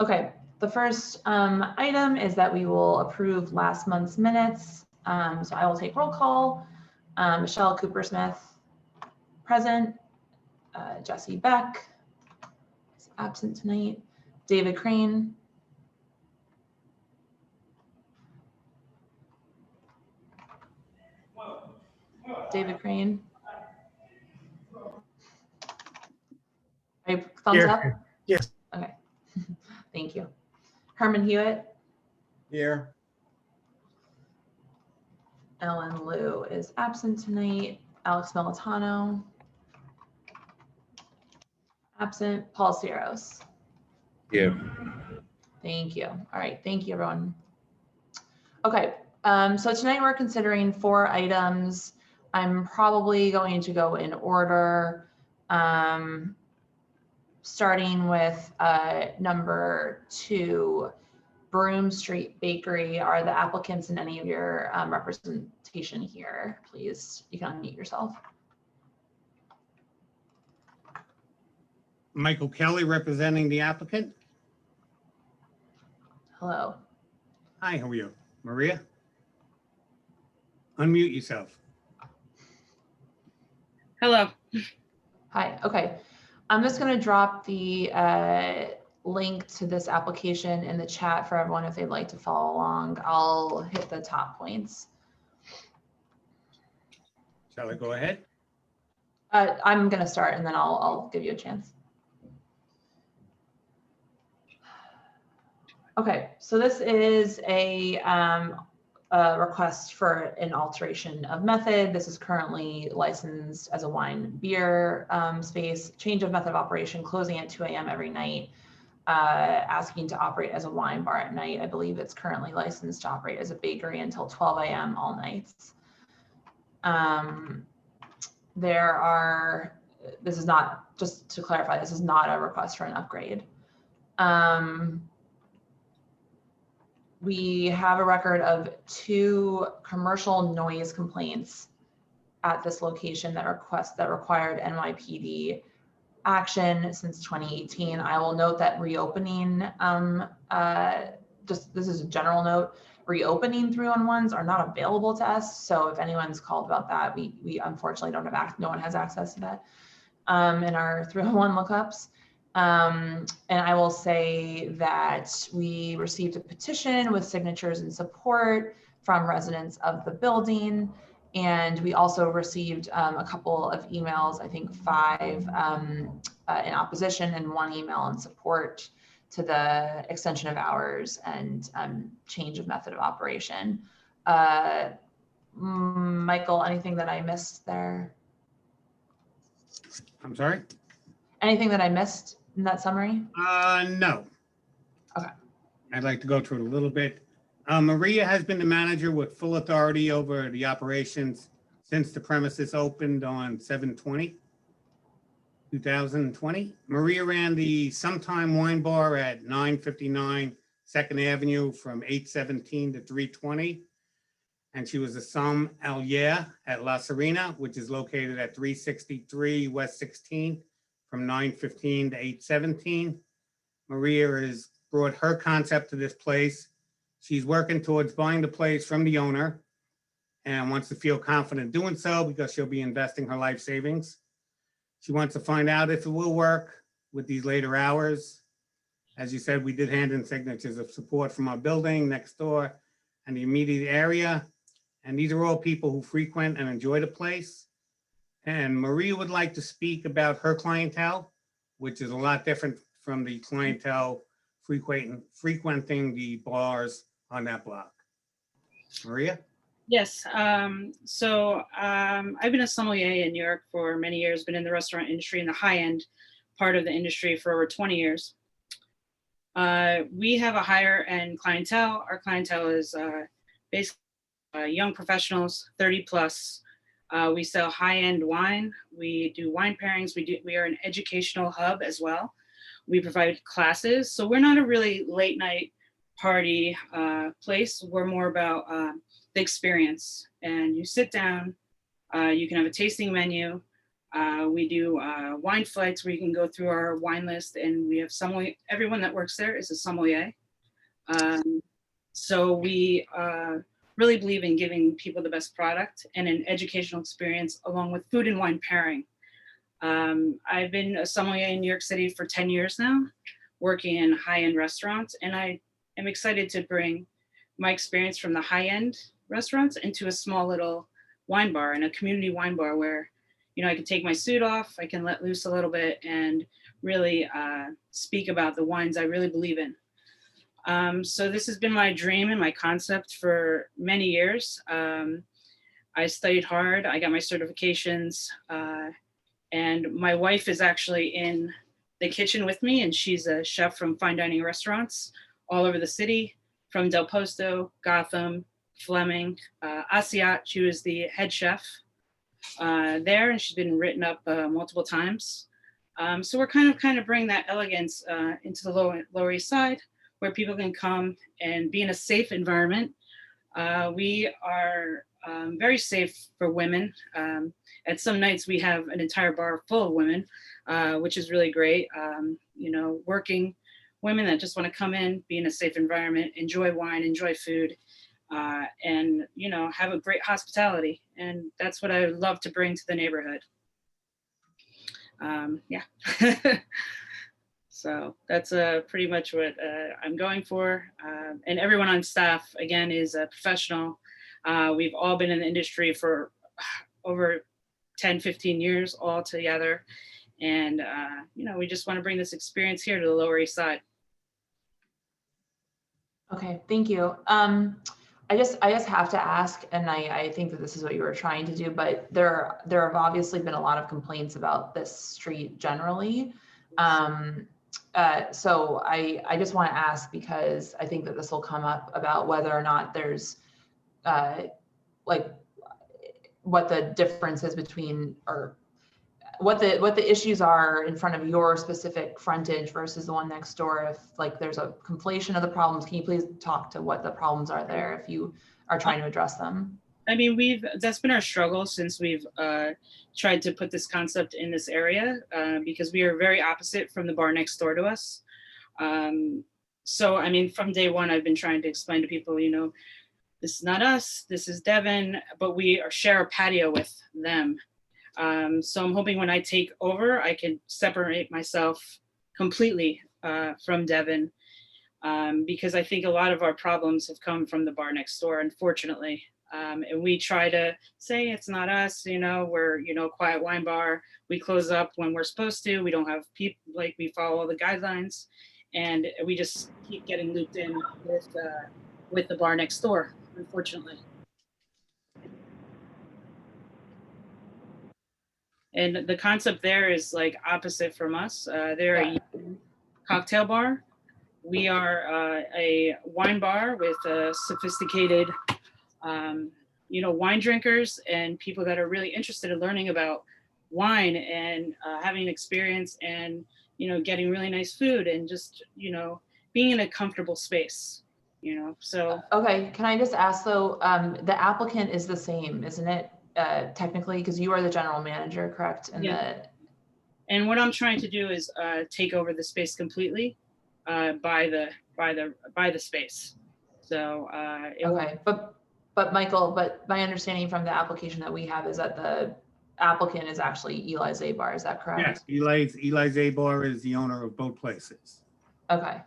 Okay, the first item is that we will approve last month's minutes. So I will take roll call. Michelle Cooper-Smith, present. Jesse Beck is absent tonight. David Crane. David Crane. Thumbs up? Yes. Okay. Thank you. Herman Hewitt. Here. Ellen Liu is absent tonight. Alex Militano. Absent. Paul Cieros. Here. Thank you. All right. Thank you, everyone. Okay. So tonight we're considering 4 items. I'm probably going to go in order, starting with number 2, Broome Street Bakery. Are the applicants in any of your representation here? Please, you can unmute yourself. Michael Kelly representing the applicant. Hello. Hi, how are you? Maria? Unmute yourself. Hello. Hi. Okay. I'm just going to drop the link to this application in the chat for everyone if they'd like to follow along. I'll hit the top points. Shall I go ahead? I'm going to start and then I'll give you a chance. Okay, so this is a request for an alteration of method. This is currently licensed as a wine beer space, change of method of operation, closing at 2 a.m. every night, asking to operate as a wine bar at night. I believe it's currently licensed to operate as a bakery until 12 a.m. all nights. This is not, just to clarify, this is not a request for an upgrade. We have a record of 2 commercial noise complaints at this location that required NYPD action since 2018. I will note that reopening, this is a general note, reopening 311s are not available to us. So if anyone's called about that, we unfortunately don't have no one has access to that in our 311 lookups. And I will say that we received a petition with signatures and support from residents of the building. And we also received a couple of emails, I think 5 in opposition and 1 email in support to the extension of hours and change of method of operation. Michael, anything that I missed there? I'm sorry? Anything that I missed in that summary? No. Okay. I'd like to go through it a little bit. Maria has been the manager with full authority over the operations since the premises opened on 7/20/2020. Maria ran the Sometime Wine Bar at 959 2nd Avenue from 8:17 to 3:20. And she was a sommelier at Lazerini, which is located at 363 West 16th from 9:15 to 8:17. Maria has brought her concept to this place. She's working towards buying the place from the owner and wants to feel confident doing so because she'll be investing her life savings. She wants to find out if it will work with these later hours. As you said, we did hand in signatures of support from our building next door and the immediate area. And these are all people who frequent and enjoy the place. And Maria would like to speak about her clientele, which is a lot different from the clientele frequenting the bars on that block. Maria? Yes. I've been a sommelier in New York for many years, been in the restaurant industry in the high-end part of the industry for over 20 years. We have a higher end clientele. Our clientele is basically young professionals, 30 plus. We sell high-end wine. We do wine pairings. We are an educational hub as well. We provide classes. So we're not a really late night party place. We're more about the experience. And you sit down, you can have a tasting menu. We do wine flights where you can go through our wine list, and we have sommelier. Everyone that works there is a sommelier. So we really believe in giving people the best product and an educational experience along with food and wine pairing. I've been a sommelier in New York City for 10 years now, working in high-end restaurants, and I am excited to bring my experience from the high-end restaurants into a small little wine bar and a community wine bar where, you know, I can take my suit off, I can let loose a little bit and really speak about the wines I really believe in. So this has been my dream and my concept for many years. I studied hard, I got my certifications, and my wife is actually in the kitchen with me, and she's a chef from fine dining restaurants all over the city, from Del Posto, Gotham, Fleming, Asiat. She was the head chef there, and she's been written up multiple times. So we're kind of bring that elegance into the Lower East Side, where people can come and be in a safe environment. We are very safe for women. At some nights we have an entire bar full of women, which is really great. You know, working women that just want to come in, be in a safe environment, enjoy wine, enjoy food, and, you know, have a great hospitality. And that's what I would love to bring to the neighborhood. Yeah. So that's pretty much what I'm going for. And everyone on staff, again, is a professional. We've all been in the industry for over 10, 15 years all together. And, you know, we just want to bring this experience here to the Lower East Side. Okay, thank you. I just have to ask, and I think that this is what you were trying to do, but there have obviously been a lot of complaints about this street generally. So I just want to ask, because I think that this will come up, about whether or not there's like what the difference is between, or what the issues are in front of your specific frontage versus the one next door. If like there's a conflation of the problems, can you please talk to what the problems are there if you are trying to address them? I mean, that's been our struggle since we've tried to put this concept in this area, because we are very opposite from the bar next door to us. So, I mean, from day one, I've been trying to explain to people, you know, this is not us, this is Devon, but we share a patio with them. So I'm hoping when I take over, I can separate myself completely from Devon, because I think a lot of our problems have come from the bar next door, unfortunately. And we try to say it's not us, you know, we're, you know, quiet wine bar. We close up when we're supposed to. We don't have people, like, we follow all the guidelines, and we just keep getting looped in with the bar next door, unfortunately. And the concept there is like opposite from us. They're a cocktail bar. We are a wine bar with sophisticated, you know, wine drinkers and people that are really interested in learning about wine and having an experience and, you know, getting really nice food and just, you know, being in a comfortable space, you know, so. Okay, can I just ask though, the applicant is the same, isn't it? Technically, because you are the general manager, correct? And yeah. And what I'm trying to do is take over the space completely, by the space. So okay, but Michael, but my understanding from the application that we have is that the applicant is actually Eli Zabar. Is that correct? Yes, Eli Zabar is the owner of both places. Okay.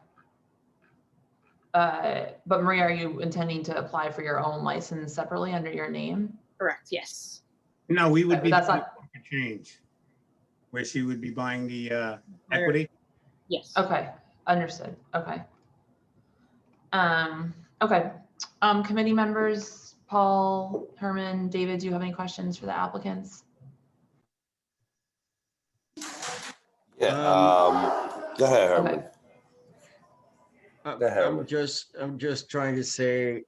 But Maria, are you intending to apply for your own license separately under your name? Correct. Yes. No, we would be That's not a change where she would be buying the equity. Yes. okay. Understood. Okay. Okay. Committee members, Paul, Herman, David, do you have any questions for the applicants? Yeah. Go ahead, Herman. Okay. Go ahead, Herman. I'm just trying to say,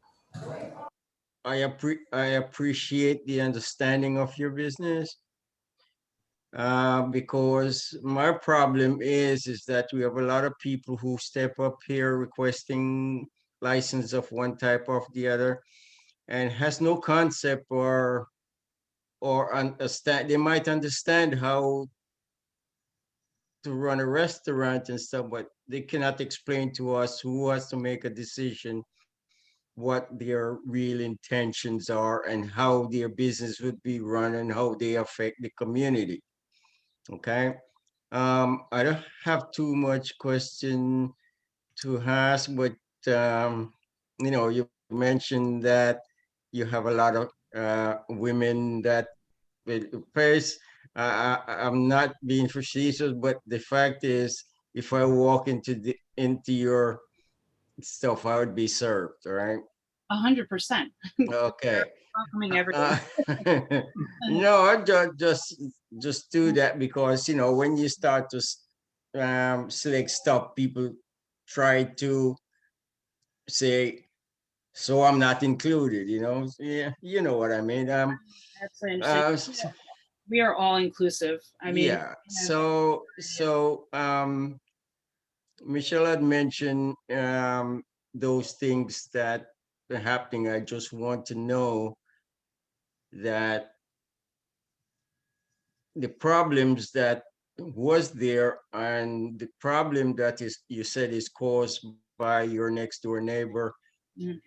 I appreciate the understanding of your business, because my problem is that we have a lot of people who step up here requesting license of one type or the other, and has no concept or or understand, they might understand how to run a restaurant and stuff, but they cannot explain to us who has to make a decision, what their real intentions are and how their business would be run and how they affect the community. Okay. I don't have too much question to ask, but you mentioned that you have a lot of women that first, I'm not being facetious, but the fact is, if I walk into your stuff, I would be served, all right? 100%. Okay. Welcoming everyone. No, I just do that because when you start to select stuff, people try to say, so I'm not included, Yeah, you know what I mean. Absolutely understand. We are all inclusive. I mean, yeah. So Michelle had mentioned those things that are happening. I just want to know that the problems that was there and the problem that is you said is caused by your next door neighbor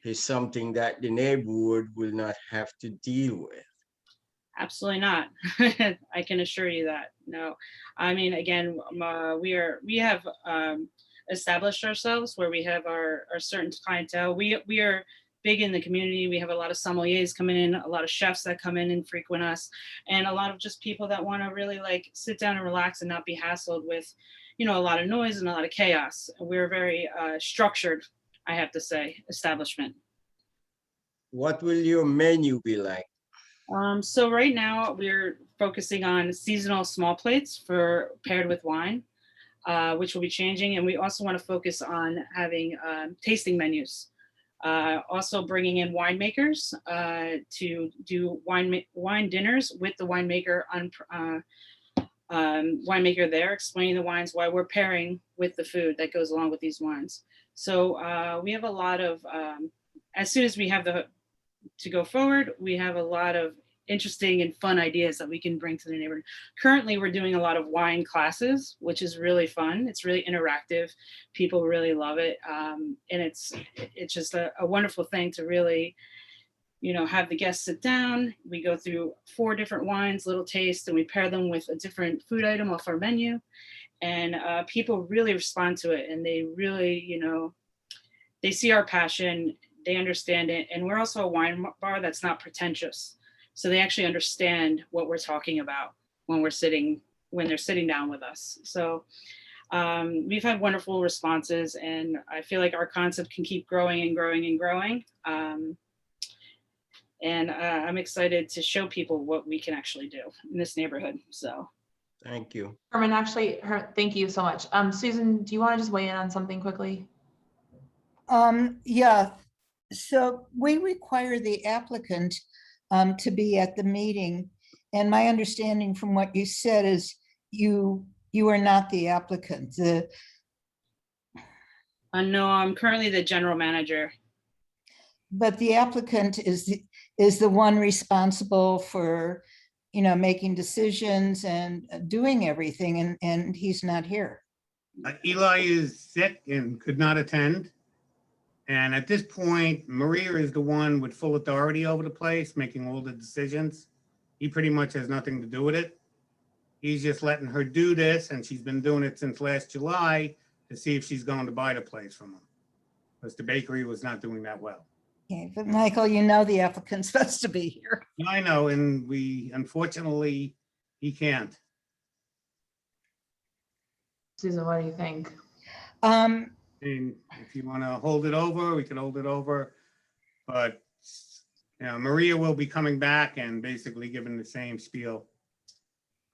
is something that the neighborhood will not have to deal with. Absolutely not. I can assure you that. No, I mean, again, we have established ourselves where we have our certain clientele. We are big in the community. We have a lot of sommeliers coming in, a lot of chefs that come in and frequent us, and a lot of just people that want to really like sit down and relax and not be hassled with, a lot of noise and a lot of chaos. We're very structured, I have to say, establishment. What will your menu be like? So right now we're focusing on seasonal small plates paired with wine, which will be changing. And we also want to focus on having tasting menus. Also bringing in winemakers to do wine dinners with the winemaker winemaker there, explaining the wines, why we're pairing with the food that goes along with these wines. So we have a lot of, as soon as we have to go forward, we have a lot of interesting and fun ideas that we can bring to the neighborhood. Currently, we're doing a lot of wine classes, which is really fun. It's really interactive. People really love it. And it's just a wonderful thing to really, have the guests sit down. We go through 4 different wines, little taste, and we pair them with a different food item off our menu. And people really respond to it. And they really, they see our passion. They understand it. And we're also a wine bar that's not pretentious. So they actually understand what we're talking about when they're sitting down with us. So we've had wonderful responses, and I feel like our concept can keep growing and growing and growing. And I'm excited to show people what we can actually do in this neighborhood. So. Thank you. Herman, actually, thank you so much. Susan, do you want to just weigh in on something quickly? Yeah. So we require the applicant to be at the meeting. And my understanding from what you said is you are not the applicant. No, I'm currently the general manager. But the applicant is the one responsible for, making decisions and doing everything, and he's not here. Eli is sick and could not attend. And at this point, Maria is the one with full authority over the place, making all the decisions. He pretty much has nothing to do with it. He's just letting her do this, and she's been doing it since last July to see if she's going to buy the place from him, because the bakery was not doing that well. Okay, but Michael, the applicant's supposed to be here. I know, and unfortunately, he can't. Susan, what do you think? And if you want to hold it over, we can hold it over. But Maria will be coming back and basically giving the same spiel.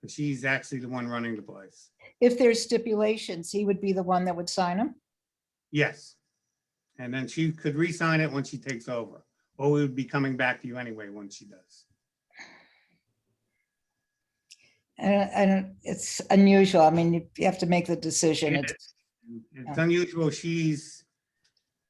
But she's actually the one running the place. If there's stipulations, he would be the one that would sign them? Yes. And then she could re-sign it when she takes over. Or we would be coming back to you anyway once she does. And it's unusual. I mean, you have to make the decision. It's unusual. She's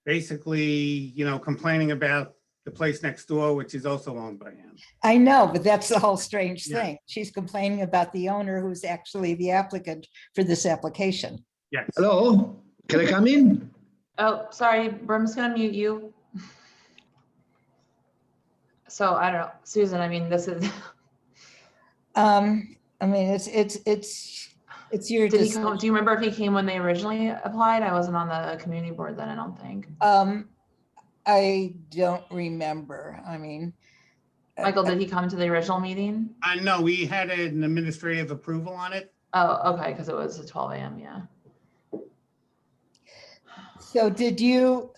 basically, complaining about the place next door, which is also owned by him. I know, but that's the whole strange Yeah. thing. She's complaining about the owner who's actually the applicant for this application. Yes. Hello, can I come in? Oh, sorry, Broome's gonna mute you. So I don't know, Susan, I mean, this is, I mean, it's your did he decision. come, do you remember if he came when they originally applied? I wasn't on the community board then, I don't think. I don't remember. I mean. Michael, did he come to the original meeting? I know, we had an administrative approval on it. Oh, okay, because it was at 12 a.m., yeah. So did you?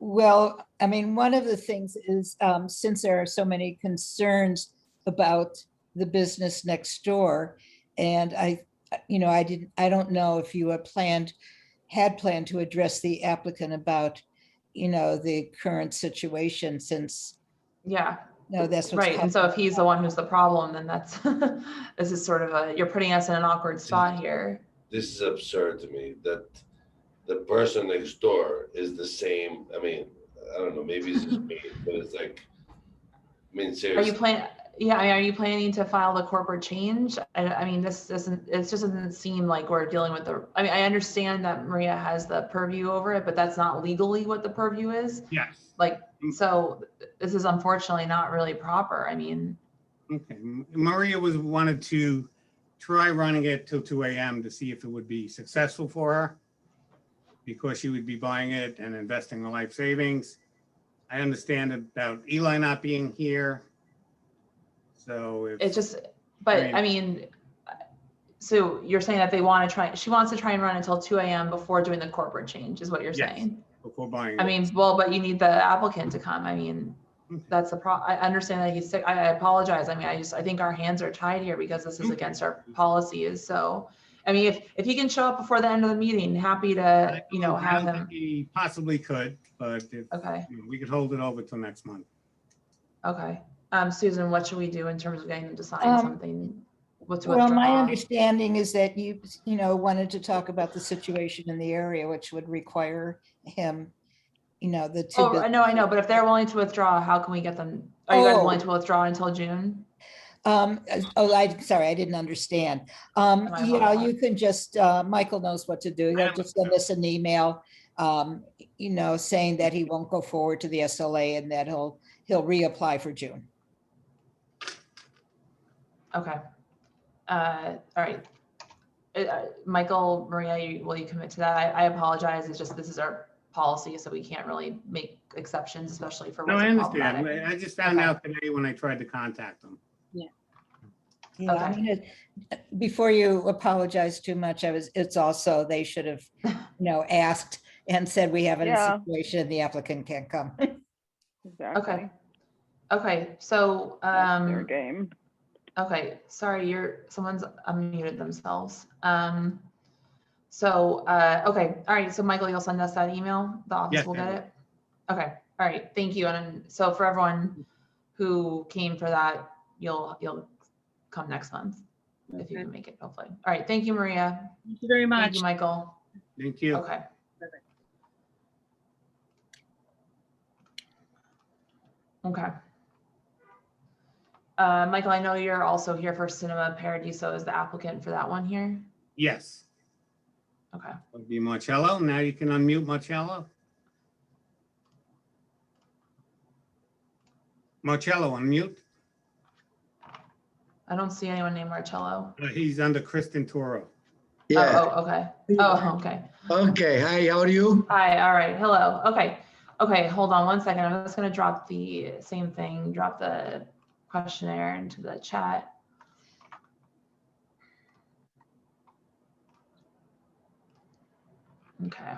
Well, I mean, one of the things is, since there are so many concerns about the business next door, and I don't know if you had planned to address the applicant about, the current situation, since, Yeah, that's what's right. And so if he's the one who's the problem, then that's, this is sort of you're putting us in an awkward spot here. This is absurd to me that the person next door is the same. I mean, I don't know, maybe it's just me, but it's like, I mean, Are seriously. you planning, yeah, I mean, are you planning to file the corporate change? I mean, this doesn't, it just doesn't seem like we're dealing with I mean, I understand that Maria has the purview over it, but that's not legally what the purview is. Yes. Like, so this is unfortunately not really proper. I mean, Okay, Maria wanted to try running it till 2 a.m. to see if it would be successful for her, because she would be buying it and investing the life savings. I understand about Eli not being here. So if, it just, but Right. I mean, so you're saying that they want to try, she wants to try and run until 2 a.m. before doing the corporate change is what you're Yes. saying? before buying. I it. mean, well, but you need the applicant to come. I mean, that's the I understand that he's sick. I apologize. I mean, I think our hands are tied here because this is against our policies. So, I mean, if he can show up before the end of the meeting, happy to, I have don't him. think he possibly could, but if, Okay, we could hold it over till next month. okay. Susan, what should we do in terms of getting them to sign something? To Well, my withdraw? understanding is that you wanted to talk about the situation in the area, which would require him, the two. Oh, I know, but if they're willing to withdraw, how can we get them? Are you guys willing to withdraw until June? Sorry, I didn't understand. My Yeah, fault. you can just, Michael knows what to do. He'll just send us an email, saying that he won't go forward to the SLA and that he'll reapply for June. Okay. All right. Michael, Maria, will you commit to that? I apologize. It's just, this is our policy, so we can't really make exceptions, especially for No, what's I understand. problematic. I just found Okay. out today when I tried to contact them. Yeah, I Okay. mean, before you apologize too much, it's also, they should have, asked and said, we have a Yeah. situation, the applicant can't come. Exactly. Okay. Okay, so, That's their game. okay, sorry, someone's unmuted themselves. Okay, all right, so Michael, you'll send us that email, the office Yes, will I get will. it? Okay, all right, thank you, and so for everyone who came for that, you'll come next month, if you Okay. can make it, hopefully. All right, thank you, Maria. Thank you very Thank much. you, Michael. Thank you. Okay. Perfect. Okay. Michael, I know you're also here for Cinema Paradiso as the applicant for that one here. Yes, Okay. it'll be Marcello. Now you can unmute Marcello. Marcello, unmute. I don't see anyone named Marcello. He's under Kristen Toro. Yeah, Oh, okay. Oh, okay. okay, hi, how are you? Hi, all right, hello. Okay. Okay, hold on one second. I'm just gonna drop the same thing, drop the questionnaire into the chat. Okay.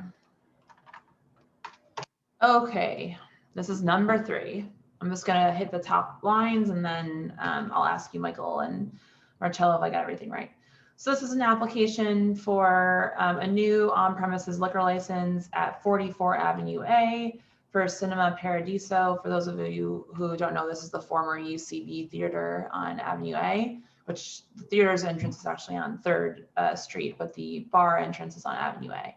Okay, this is number 3. I'm just gonna hit the top lines and then I'll ask you, Michael and Marcello, if I got everything right. So this is an application for a new on-premises liquor license at 44 Avenue A for Cinema Paradiso. For those of you who don't know, this is the former UCB theater on Avenue A, which the theater's entrance is actually on 3rd Street, but the bar entrance is on Avenue A.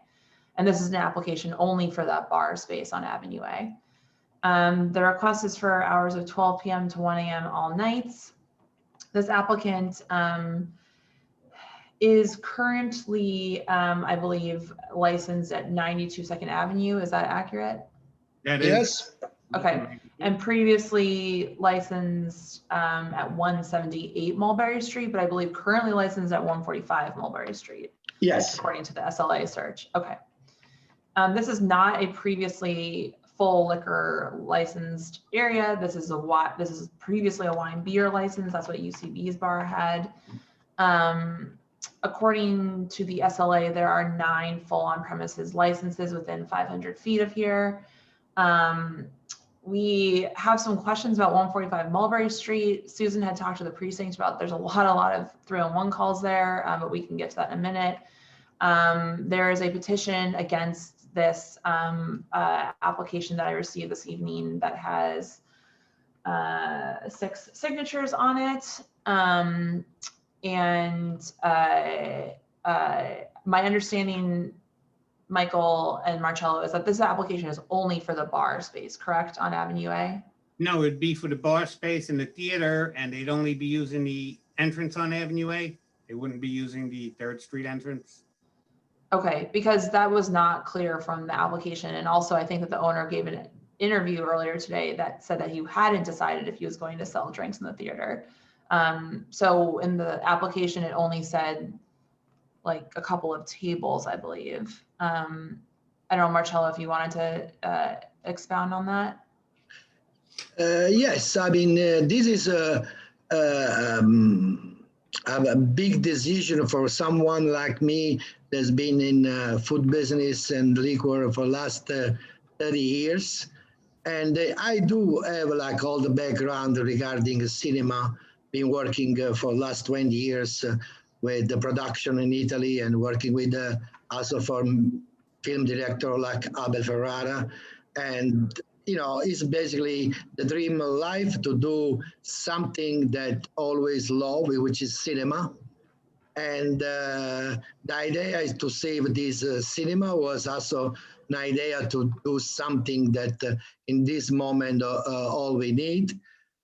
And this is an application only for that bar space on Avenue A. The request is for hours of 12 p.m. to 1 a.m. all nights. This applicant is currently, I believe, licensed at 92 2nd Avenue. Is that accurate? That is. Yes, Okay. And previously licensed at 178 Mulberry Street, but I believe currently licensed at 145 Mulberry Street, yes, according to the SLA search. Okay. This is not a previously full liquor licensed area. This is previously a wine beer license. That's what UCB's bar had. According to the SLA, there are 9 full on-premises licenses within 500 feet of here. We have some questions about 145 Mulberry Street. Susan had talked to the precinct about there's a lot of 301 calls there, but we can get to that in a minute. There is a petition against this application that I received this evening that has 6 signatures on it. My understanding, Michael and Marcello, is that this application is only for the bar space, correct, on Avenue A? No, it'd be for the bar space and the theater, and they'd only be using the entrance on Avenue A. They wouldn't be using the 3rd Street entrance. Okay, because that was not clear from the application. And also I think that the owner gave an interview earlier today that said that he hadn't decided if he was going to sell drinks in the theater. So in the application, it only said like a couple of tables, I believe. I don't know, Marcello, if you wanted to expound on that. yes. I mean, this is a big decision for someone like me that's been in food business and liquor for the last 30 years. And I do have like all the background regarding cinema, been working for the last 20 years with the production in Italy and working with also for film director like Abel Ferrara. And, you know, it's basically the dream of life to do something that always love, which is cinema. And the idea is to save this cinema was also an idea to do something that in this moment all we need,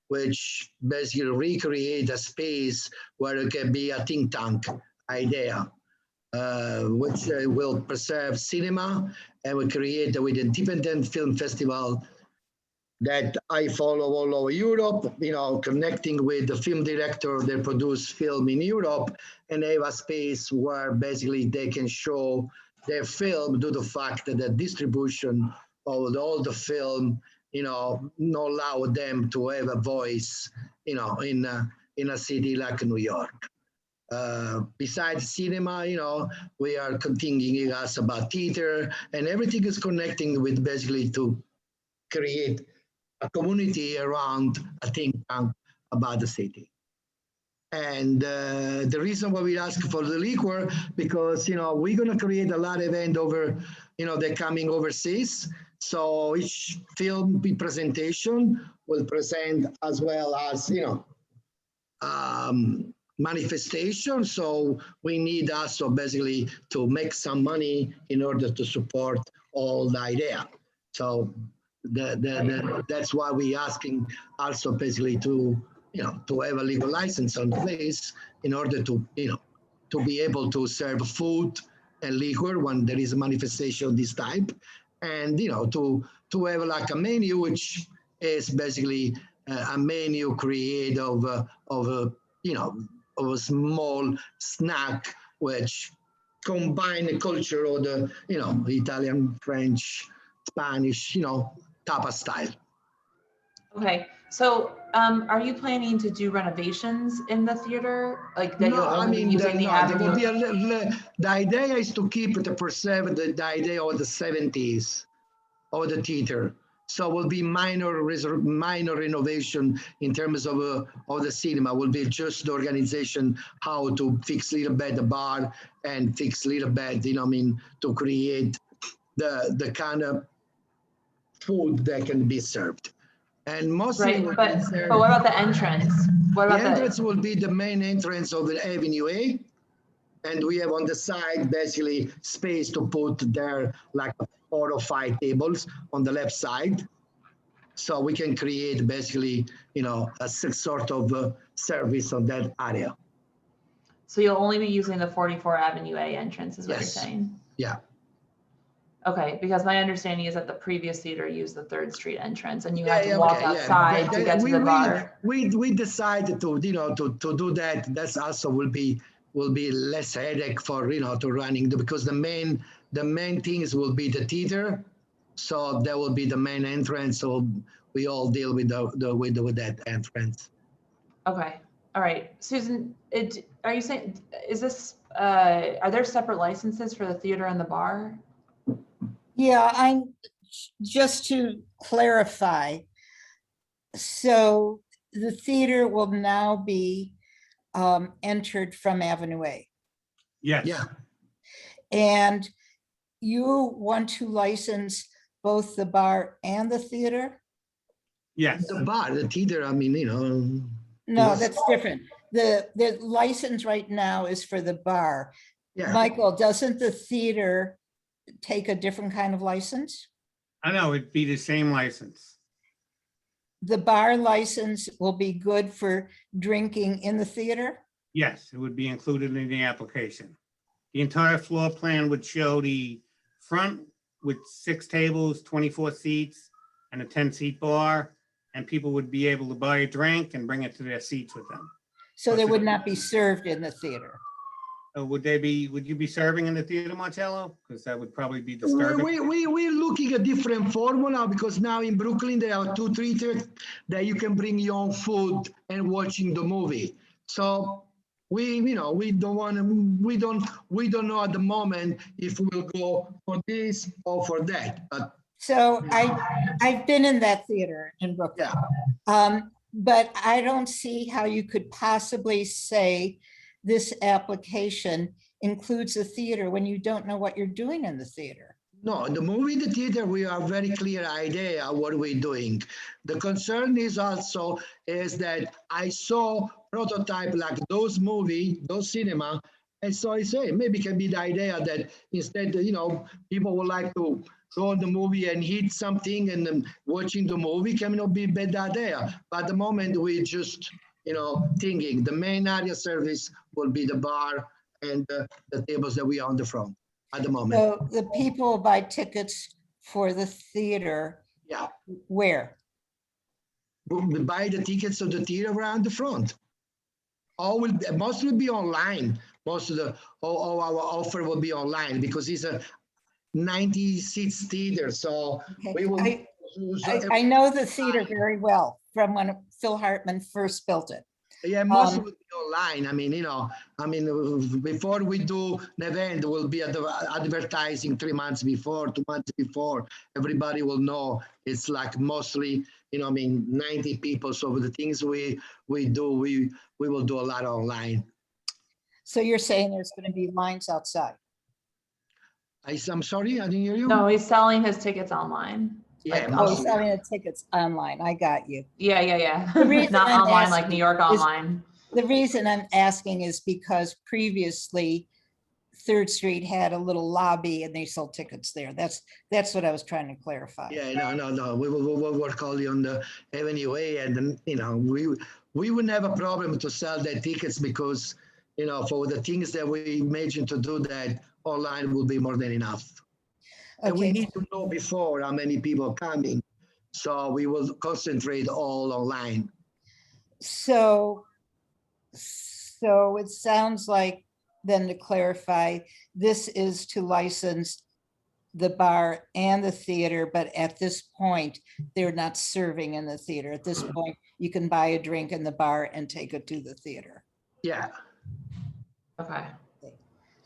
which basically recreate a space where it can be a think tank idea, which will preserve cinema and will create with independent film festival that I follow all over Europe, you know, connecting with the film director that produce film in Europe, and they have a space where basically they can show their film due to the fact that the distribution of all the film, you know, not allow them to have a voice, you know, in a city like New York. Besides cinema, you know, we are continuing us about theater, and everything is connecting with basically to create a community around a think tank about the city. And the reason why we ask for the liquor, because, you know, we're going to create a lot of event over, you know, they're coming overseas. So each film presentation will present as well as, you know, manifestation. So we need also basically to make some money in order to support all the idea. So that's why we're asking also basically to, you know, to have a legal license on place in order to, you know, to be able to serve food and liquor when there is a manifestation of this type. And, you know, to have like a menu, which is basically a menu created of you know, of a small snack, which combine the culture of the, you know, Italian, French, Spanish, you know, tapa style. Okay, so are you planning to do renovations in the theater? Like that? No, you'll only be using the avenue? The idea is to keep to preserve the idea of the 70s of the theater. So will be minor renovation in terms of the cinema. Will be just the organization how to fix a little bit the bar and fix a little bit, you know, I mean, to create the kind of food that can be served. And mostly, right, but what about the entrance? What about the entrance will be the main entrance of the Avenue A, And we have on the side basically space to put there like 4 or 5 tables on the left side. So we can create basically, a sort of service on that area. So you'll only be using the 44 Avenue A entrance is what you're Yes. saying? Yeah. Okay, because my understanding is that the previous theater used the 3rd Street entrance and you had to Yeah, walk okay, yeah. outside to get to the bar. We decided to do that. That's also will be less headache for to running because the main things will be the theater, so that will be the main entrance. So we all deal with with that entrance. Okay, all right, Susan, are you saying is this are there separate licenses for the theater and the bar? Yeah, I'm just to clarify. So the theater will now be entered from Avenue A. Yes. Yeah. And you want to license both the bar and the theater? Yes. The bar, the theater. I mean, No, Yes. that's different. The license right now is for the bar. yeah. Michael, doesn't the theater take a different kind of license? I know, it'd be the same license. The bar license will be good for drinking in the theater? Yes, it would be included in the application. The entire floor plan would show the front with 6 tables, 24 seats, and a 10-seat bar, and people would be able to buy a drink and bring it to their seats with them. So there would not be served in the theater? Would you be serving in the theater, Marcello? Because that would probably be disturbing. We're looking at different formula because now in Brooklyn there are 2 theaters that you can bring your own food and watching the movie. So we don't know at the moment if we'll go for this or for that. But So I've been in that theater in Brooklyn. But I don't see how you could possibly say this application includes a theater when you don't know what you're doing in the theater. no, the movie, the theater, we have very clear idea of what we're doing. The concern is also is that I saw prototype like those movie, those cinema, and so I say maybe it can be the idea that instead, people would like to go in the movie and eat something and then watching the movie can not be a bad idea. But at the moment we just, thinking the main area service will be the bar and the tables that we are on the front at the moment. So the people buy tickets for the theater, Yeah, where? we buy the tickets of the theater around the front. Most will be online. Most of all our offer will be online because it's a 90 seats theater. So Okay, we will. I know the theater very well from when Phil Hartman first built it. Yeah, most will be online. Before we do an event, we'll be advertising 3 months before, 2 months before. Everybody will know it's like mostly, 90 people. So the things we do, we will do a lot online. So you're saying there's going to be lines outside? I'm sorry, I didn't hear you. No, he's selling his tickets online. Yeah, like, Oh, mostly. selling the tickets online. I got you. Yeah. The reason Not I'm online like asking New York is- online. The reason I'm asking is because previously 3rd Street had a little lobby and they sold tickets there. That's what I was trying to clarify. Yeah, no. We will work only on the Avenue A, and then we wouldn't have a problem to sell the tickets because for the things that we imagine to do that online will be more than enough. And we Okay, need to know before how many people are coming, so we will concentrate all online. so it sounds like, then to clarify, this is to license the bar and the theater, but at this point, they're not serving in the theater. At this point, you can buy a drink in the bar and take it to the theater. Yeah, Okay.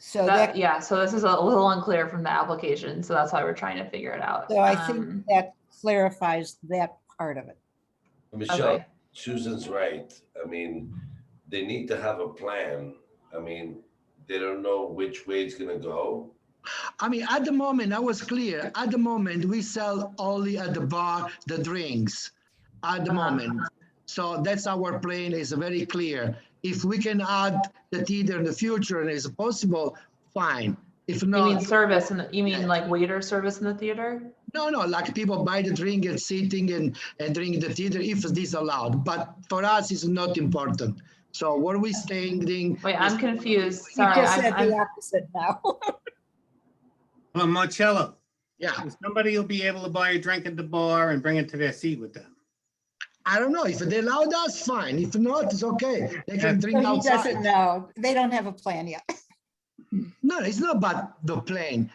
So that, So this is a little unclear from the application. So that's why we're trying to figure it out. so I think that clarifies that part of it. Michelle, Okay. Susan's right. They need to have a plan. They don't know which way it's gonna go. at the moment, I was clear. At the moment, we sell only at the bar the drinks. At the moment, so that's our plan. Is very clear. If we can add the theater in the future and it's possible, fine. If You not, mean service and you mean like waiter service in the theater? no, like people buy the drink and sitting and drink the theater if this allowed. But for us, it's not important. So what are we saying? Wait, I'm confused. You Sorry, just said the I'm, opposite now. Well, Marcello, Yeah, somebody will be able to buy a drink at the bar and bring it to their seat with them. I don't know. If they allowed us, fine. If not, it's okay. They can drink So he doesn't outside. know. They don't have a plan yet. No, it's not about the plane.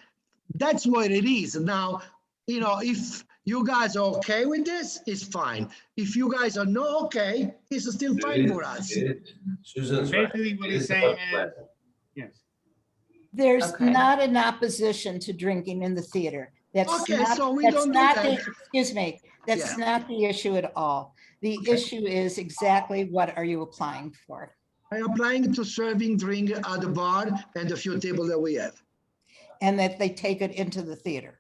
That's what it is. Now, you know, if you guys are okay with this, it's fine. If you guys are not okay, it's still fine for us. Susan's right. Basically, what It he's is saying about is, yes. There's Okay. not an opposition to drinking in the theater. That's Okay, not, so we that's don't do not that. excuse me, that's Yeah. not the issue at all. The issue is exactly what are you applying for? I'm applying to serving drink at the bar and the few tables that we have. And that they take it into the theater.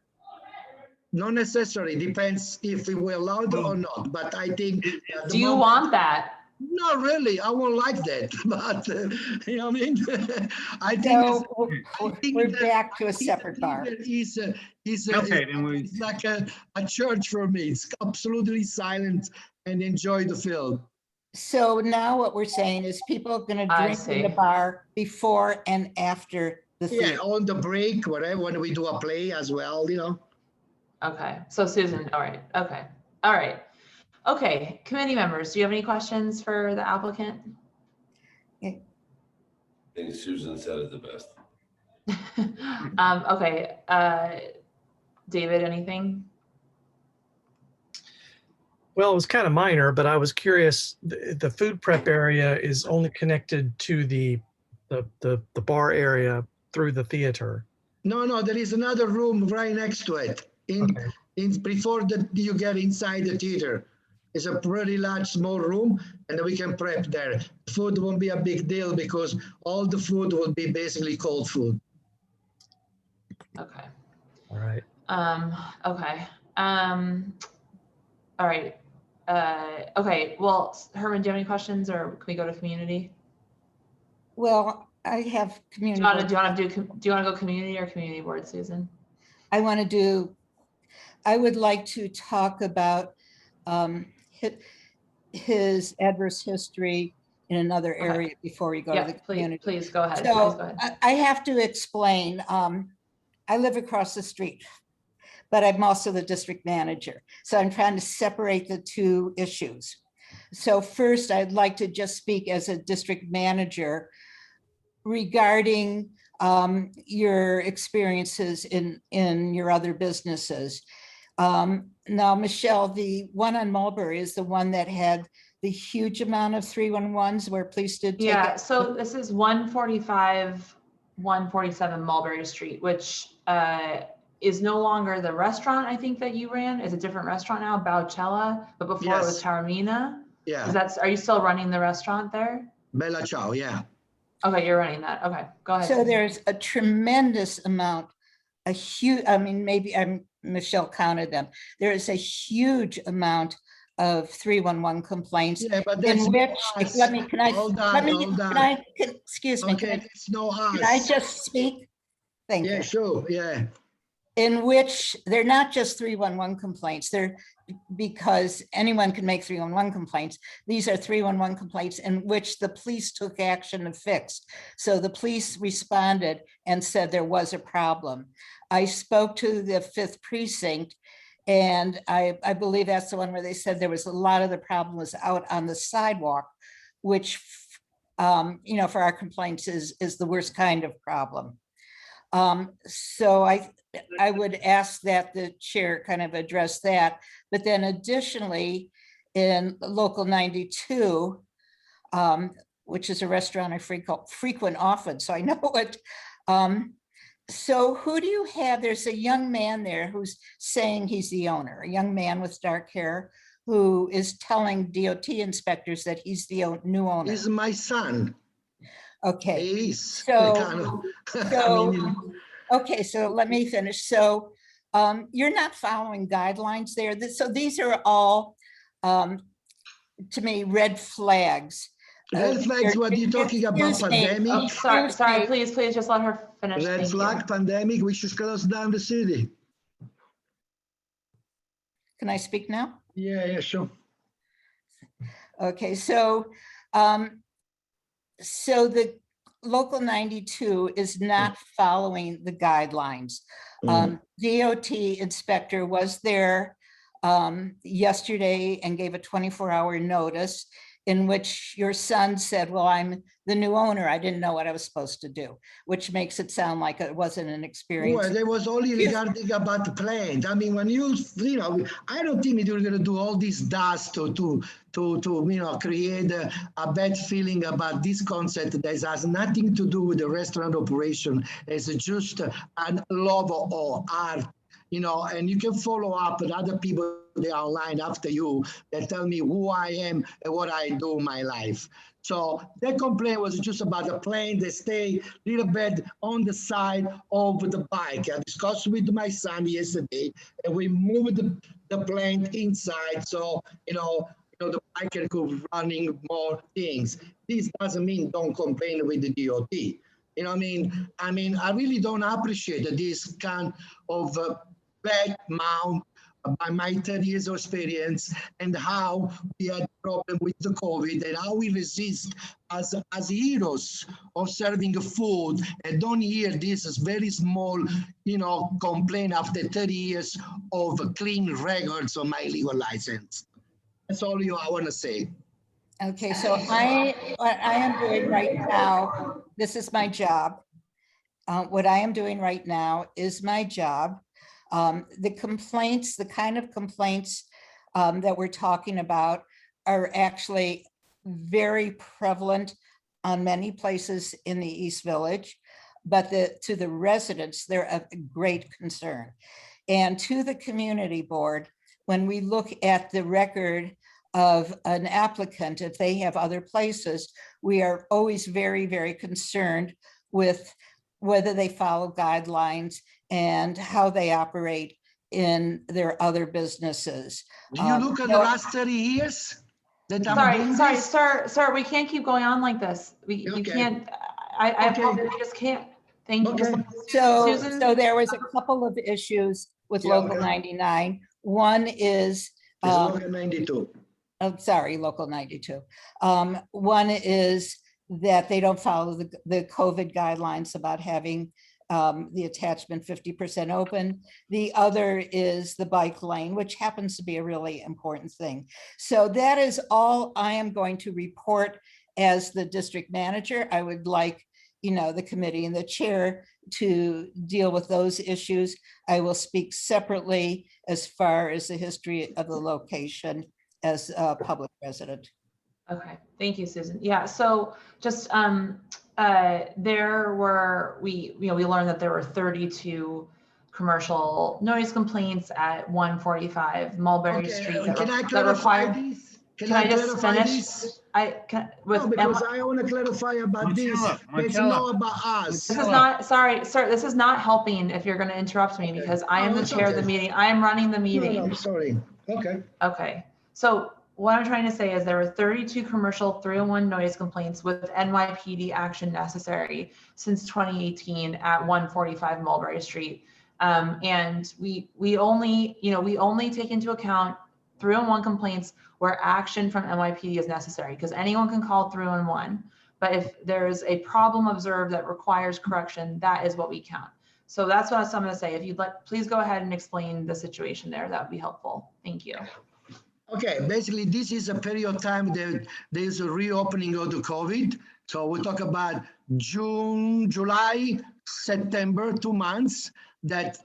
Not necessary, depends if we were allowed or not, but I think. at the do you moment- want that? Not really, I won't like that, but, you know what I mean? I think. So think we're that- back to a separate bar. Is Okay, then we, it's like a church for me. It's absolutely silent and enjoy the film. So now what we're saying is people are gonna I drink in the see. bar before and after the Yeah, theater. on the break, whatever, when we do a play as well, you know. Okay, so Susan, all right, okay, all right. Okay, committee members, do you have any questions for the applicant? I think Susan said it the best. Okay, David, anything? Well, it was kind of minor, but I was curious, the food prep area is only connected to the bar area through the theater. No, there is another room right next to it. Okay. Before you get inside the theater. It's a pretty large, small room, and we can prep there. Food won't be a big deal because all the food will be basically cold food. Okay, All right. okay, all right. Okay, well, Herman, do you have any questions or can we go to community? Well, I have Do community. you want to go community or community board, Susan? I want to do, I would like to talk about his adverse history in another Okay. area before we go to Yeah, the please, community. please go ahead, please go So ahead. I have to explain, I live across the street, but I'm also the district manager. So I'm trying to separate the two issues. So first, I'd like to just speak as a district manager regarding your experiences in your other businesses. Now, Michelle, the one on Mulberry is the one that had the huge amount of 311s where police did take Yeah, it. so this is 145, 147 Mulberry Street, which is no longer the restaurant I think that you ran. It's a different restaurant now, Baucella, but before it was Yes. Taormina. Yeah, Are you still running the restaurant there? Bella Ciao, yeah. Okay, you're running that. Okay, go ahead. So Susan. there's a tremendous amount, a huge, I mean, maybe Michelle counted them. There is a huge amount of 311 complaints. Yeah, but In that's which, us. let me, can I, Hold let on, me, hold can on. I, excuse me, Okay, it's no us. can I just speak? Thank Yeah, you. sure, yeah. In which they're not just 311 complaints, they're because anyone can make 311 complaints. These are 311 complaints in which the police took action and fixed. So the police responded and said there was a problem. I spoke to the 5th precinct, and I believe that's the one where they said there was a lot of the problem was out on the sidewalk, which, you know, for our complaints is the worst kind of problem. So I would ask that the chair kind of address that, but then additionally, in local 92, which is a restaurant I frequent often, so I know it. So who do you have? There's a young man there who's saying he's the owner, a young man with dark hair who is telling DOT inspectors that he's the new owner. He's my son. Okay. He is. So- Kind of- I So, mean, okay, so let me finish. So you're not following guidelines there. So these are all, to me, red flags. Red flags, what are you talking about? Excuse me. Pandemic? Oh, sorry, Excuse me. please just let her finish. Red Thank you. flag, pandemic, we should close down the city. Can I speak now? Yeah, sure. Okay, so, so the local 92 is not following the guidelines. DOT inspector was there yesterday and gave a 24-hour notice in which your son said, well, I'm the new owner. I didn't know what I was supposed to do, which makes it sound like it wasn't an experience. Well, there was only regarding about the plant. I mean, when you know, I don't think you're going to do all this dust to create a bad feeling about this concept that has nothing to do with the restaurant operation. It's just an love or art, and you can follow up with other people they are online after you that tell me who I am and what I do in my life. So that complaint was just about the plane. They stay a little bit on the side of the bike. I discussed with my son yesterday, and we moved the plane inside. So, the biker could running more things. This doesn't mean don't complain with the DOT. I really don't appreciate this kind of bad mount by my 30 years of experience and how we had a problem with the COVID and how we resist as heroes of serving food and don't hear this as very small, complaint after 30 years of clean records on my legal license. That's all I want to say. Okay, so what I am doing right now, this is my job. What I am doing right now is my job. The complaints, the kind of complaints that we're talking about are actually very prevalent on many places in the East Village, but to the residents, they're of great concern. And to the community board, when we look at the record of an applicant, if they have other places, we are always very, very concerned with whether they follow guidelines and how they operate in their other businesses. Do you look at the last 30 years? Sorry, sir, we can't keep going on like this. You can't, I apologize, we just can't. Thank you. Okay. Susan? So there was a couple of issues with Local 99. One is, Local 92. I'm sorry, Local 92. One is that they don't follow the COVID guidelines about having the attachment 50% open. The other is the bike lane, which happens to be a really important thing. So that is all I am going to report as the district manager. I would like, the committee and the chair to deal with those issues. I will speak separately as far as the history of the location as a public resident. Okay, thank you, Susan. Yeah, so just there were, we learned that there were 32 commercial noise complaints at 145 Mulberry Street. Can I clarify this? Can I just finish? This? With because I want to clarify about this. It's not about us. This is not, sorry, sir, this is not helping if you're going to interrupt me because I am the chair of the meeting. I am running the meeting. No, I'm sorry. Okay. Okay. So what I'm trying to say is there were 32 commercial 301 noise complaints with NYPD action necessary since 2018 at 145 Mulberry Street. And we only take into account 301 complaints where action from NYPD is necessary because anyone can call 311. But if there's a problem observed that requires correction, that is what we count. So that's what I'm going to say. If you'd like, please go ahead and explain the situation there. That would be helpful. Thank you. Okay, basically this is a period of time that there's a reopening of the COVID. So we talk about June, July, September, 2 months that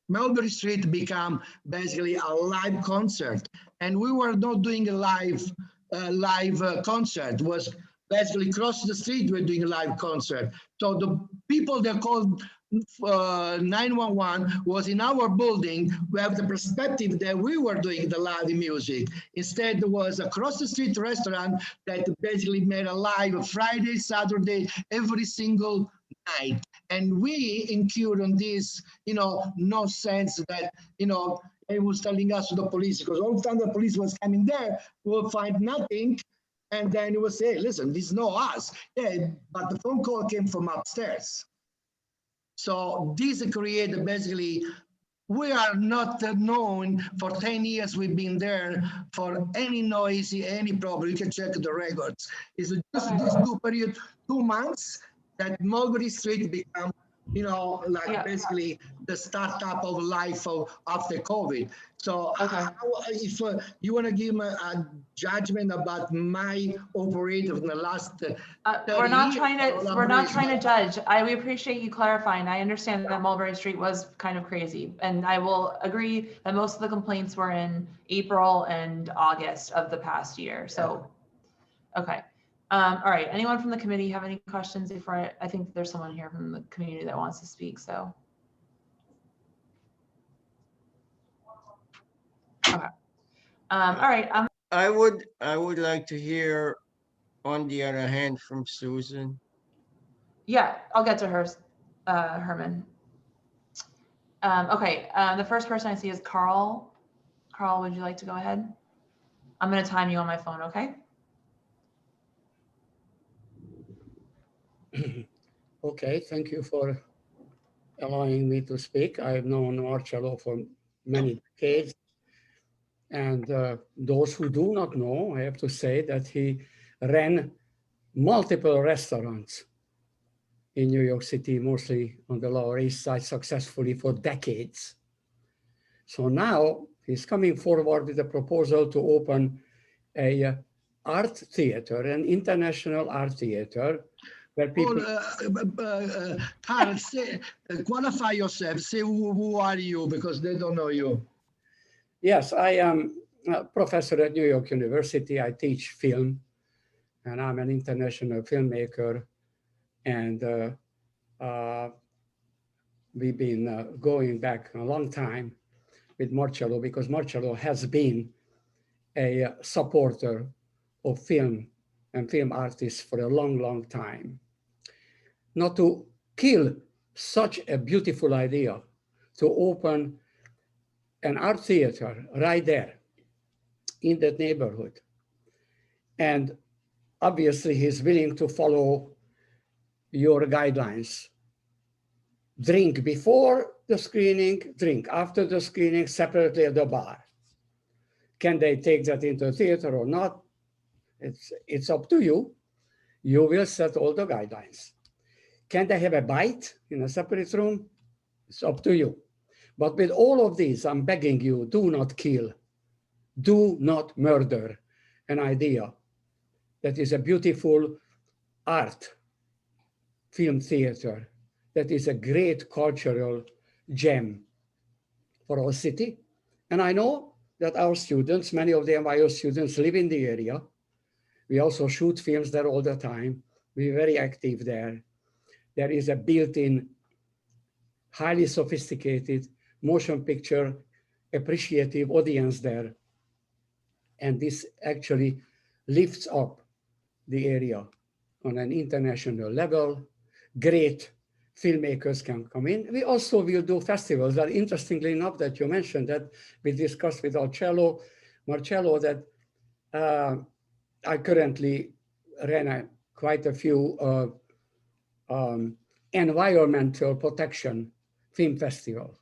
Mulberry Street become basically a live concert. And we were not doing a live concert, was basically across the street, we're doing a live concert. So the people that called 911 was in our building. We have the perspective that we were doing the live music. Instead, there was across the street restaurant that basically made a live Friday, Saturday, every single night. And we incurred on this, no sense that, it was telling us to the police, because all the time the police was coming there, we'll find nothing. And then he will say, listen, this is not us. Yeah, but the phone call came from upstairs. So this created basically, we are not known for 10 years. We've been there for any noise, any problem. You can check the records. It's just this 2 months that Mulberry Street become, you know, like basically the startup of life after COVID. So if you want to give me a judgment about my operator in the last, we're not trying to judge. We appreciate you clarifying. I understand that Mulberry Street was kind of crazy, and I will agree that most of the complaints were in April and August of the past year. So, okay. All right, anyone from the committee have any questions before I think there's someone here from the community that wants to speak, so. Okay. All right. I would like to hear, on the other hand, from Susan. Yeah, I'll get to her, Herman. Okay, the first person I see is Carl. Carl, would you like to go ahead? I'm gonna time you on my phone, okay? Okay, thank you for allowing me to speak. I've known Marcello for many decades. And those who do not know, I have to say that he ran multiple restaurants in New York City, mostly on the Lower East Side, successfully for decades. So now he's coming forward with a proposal to open a art theater, an international art theater, where people... Carl, qualify yourself, say who are you, because they don't know you. Yes, I am a professor at New York University. I teach film, and I'm an international filmmaker. And we've been going back a long time with Marcello, because Marcello has been a supporter of film and film artists for a long, long time. Not to kill such a beautiful idea, to open an art theater right there in that neighborhood. And obviously he's willing to follow your guidelines. Drink before the screening, drink after the screening, separately at the bar. Can they take that into the theater or not? It's up to you. You will set all the guidelines. Can they have a bite in a separate room? It's up to you. But with all of these, I'm begging you, do not kill, do not murder an idea that is a beautiful art film theater, that is a great cultural gem for our city. And I know that our students, many of the NYU students, live in the area. We also shoot films there all the time. We're very active there. There is a built-in, highly sophisticated motion picture appreciative audience there. And this actually lifts up the area on an international level. Great filmmakers can come in. We also will do festivals. That interestingly enough that you mentioned that we discussed with Marcello that I currently ran quite a few environmental protection film festival.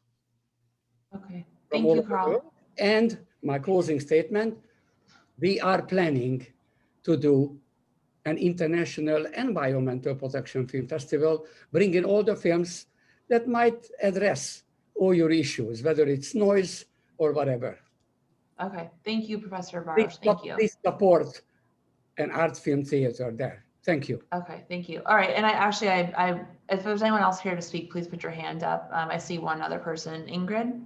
Okay, thank you, Carl. And my closing statement, we are planning to do an international environmental protection film festival, bringing all the films that might address all your issues, whether it's noise or whatever. Okay, thank you, Professor Baruch. Thank you. Please support an art film theater there. Thank you. Okay, thank you. All right, and I if there's anyone else here to speak, please put your hand up. I see one other person, Ingrid.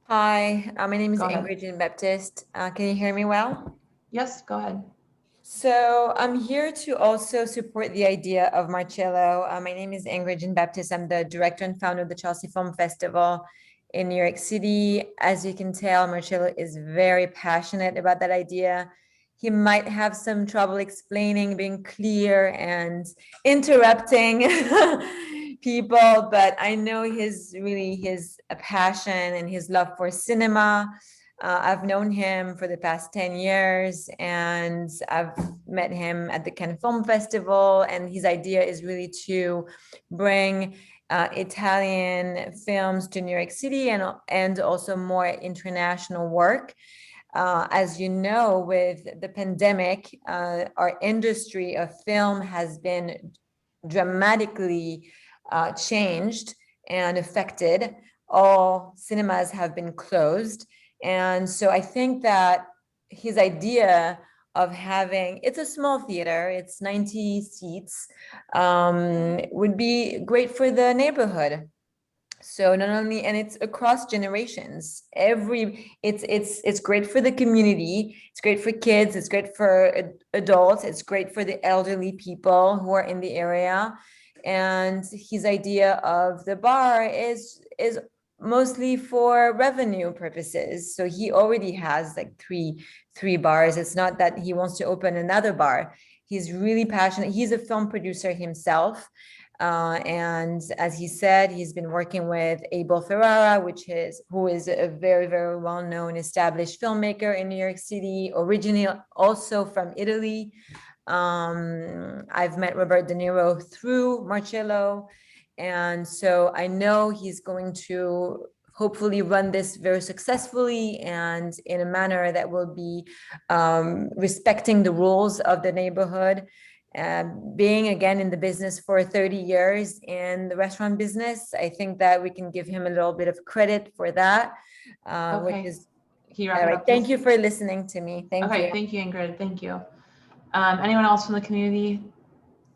Hi, my name is Go ahead. Ingrid Jean-Baptiste. Can you hear me well? Yes, go ahead. So I'm here to also support the idea of Marcello. My name is Ingrid Jean-Baptiste. I'm the director and founder of the Chelsea Film Festival in New York City. As you can tell, Marcello is very passionate about that idea. He might have some trouble explaining, being clear and interrupting people, but I know his passion and his love for cinema I've known him for the past 10 years, and I've met him at the Cannes Film Festival, and his idea is really to bring Italian films to New York City and also more international work. As you know, with the pandemic, our industry of film has been dramatically changed and affected. All cinemas have been closed. And so I think that his idea of having, it's a small theater, it's 90 seats, would be great for the neighborhood. So not only, and it's across generations, it's great for the community, it's great for kids, it's great for adults, it's great for the elderly people who are in the area. And his idea of the bar is mostly for revenue purposes. So he already has like three bars. It's not that he wants to open another bar. He's really passionate. He's a film producer himself. And as he said, he's been working with Abel Ferrara, who is a very, very well-known established filmmaker in New York City, originally also from Italy. I've met Robert De Niro through Marcello. And so I know he's going to hopefully run this very successfully and in a manner that will be respecting the rules of the neighborhood. Being again in the business for 30 years in the restaurant business, I think that we can give him a little bit of credit for that. Okay. Which is Can you all wrap it right. up, Thank please? you for listening to me. Thank Okay, you. thank you, Ingrid. Thank you. Anyone else from the community?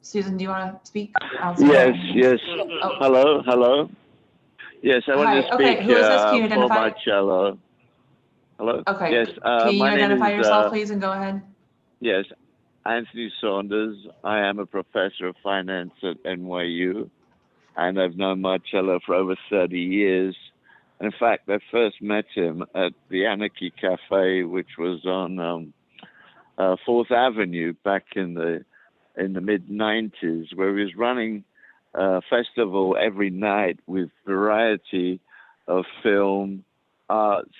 Susan, do you want to speak? Yes. Oh. Hello. Yes, I want to Hi, okay, speak who is this? Can you for identify? Marcello. Hello? Okay, Yes, can you my name identify is, yourself, please, and go ahead? Yes, Anthony Saunders. I am a professor of finance at NYU, and I've known Marcello for over 30 years. In fact, I first met him at the Anarchy Cafe, which was on 4th Avenue back in the mid-90s, where he was running a festival every night with variety of film, arts,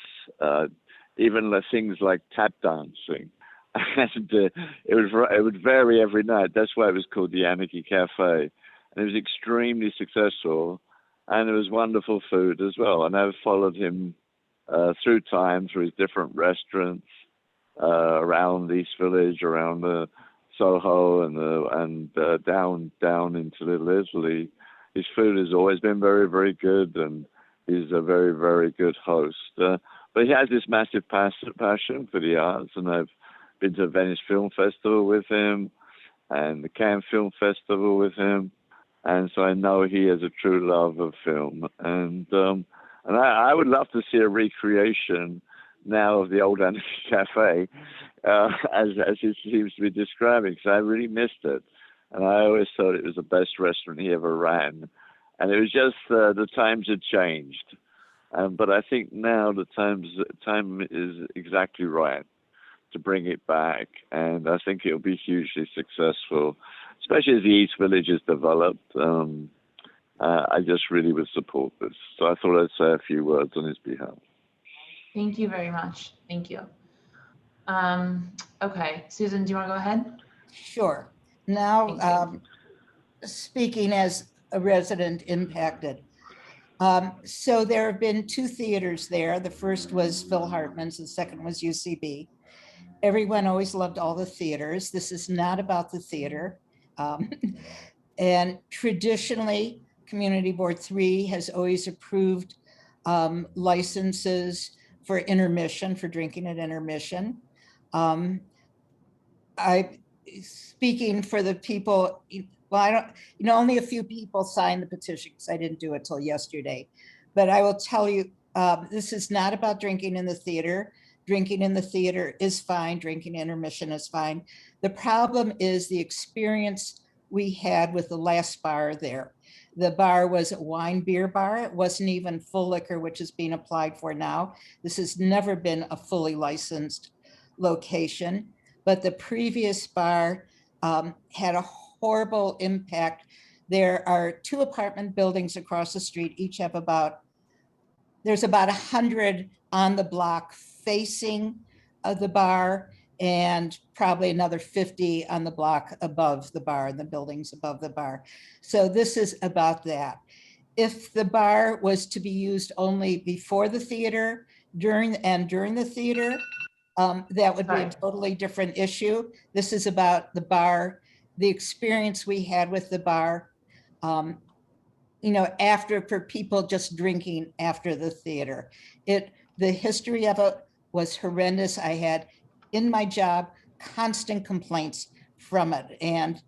even the things like tap dancing. And it would vary every night. That's why it was called the Anarchy Cafe. And it was extremely successful, and it was wonderful food as well. And I've followed him through time, through his different restaurants around East Village, around the Soho and down into Little Italy. His food has always been very, very good, and he's a very, very good host. But he has this massive passion for the arts, and I've been to the Venice Film Festival with him and the Cannes Film Festival with him, and so I know he has a true love of film. And I would love to see a recreation now of the old Anarchy Cafe, as he seems to be describing, because I really missed it. And I always thought it was the best restaurant he ever ran. And it was just the times had changed. But I think now the time is exactly right to bring it back. And I think it'll be hugely successful, especially as the East Village is developed. I just really would support this. So I thought I'd say a few words on his behalf. Thank you very much. Thank you. Okay, Susan, do you want to go ahead? Sure. Now, speaking as a resident impacted. So there have been two theaters there. The first was Phil Hartman's, the second was UCB. Everyone always loved all the theaters. This is not about the theater. And traditionally, Community Board 3 has always approved licenses for intermission, for drinking at intermission. Speaking for the people, well, I don't, only a few people signed the petition because I didn't do it till yesterday. But I will tell you, this is not about drinking in the theater. Drinking in the theater is fine. Drinking intermission is fine. The problem is the experience we had with the last bar there. The bar was a wine beer bar. It wasn't even full liquor, which is being applied for now. This has never been a fully licensed location, but the previous bar had a horrible impact. There are 2 apartment buildings across the street, each have there's about 100 on the block facing the bar, and probably another 50 on the block above the bar, the buildings above the bar. So this is about that. If the bar was to be used only before the theater, during the theater, that would be a Right. totally different issue. This is about the bar, the experience we had with the bar, you know, for people just drinking after the theater. The history of it was horrendous. I had in my job constant complaints from it, and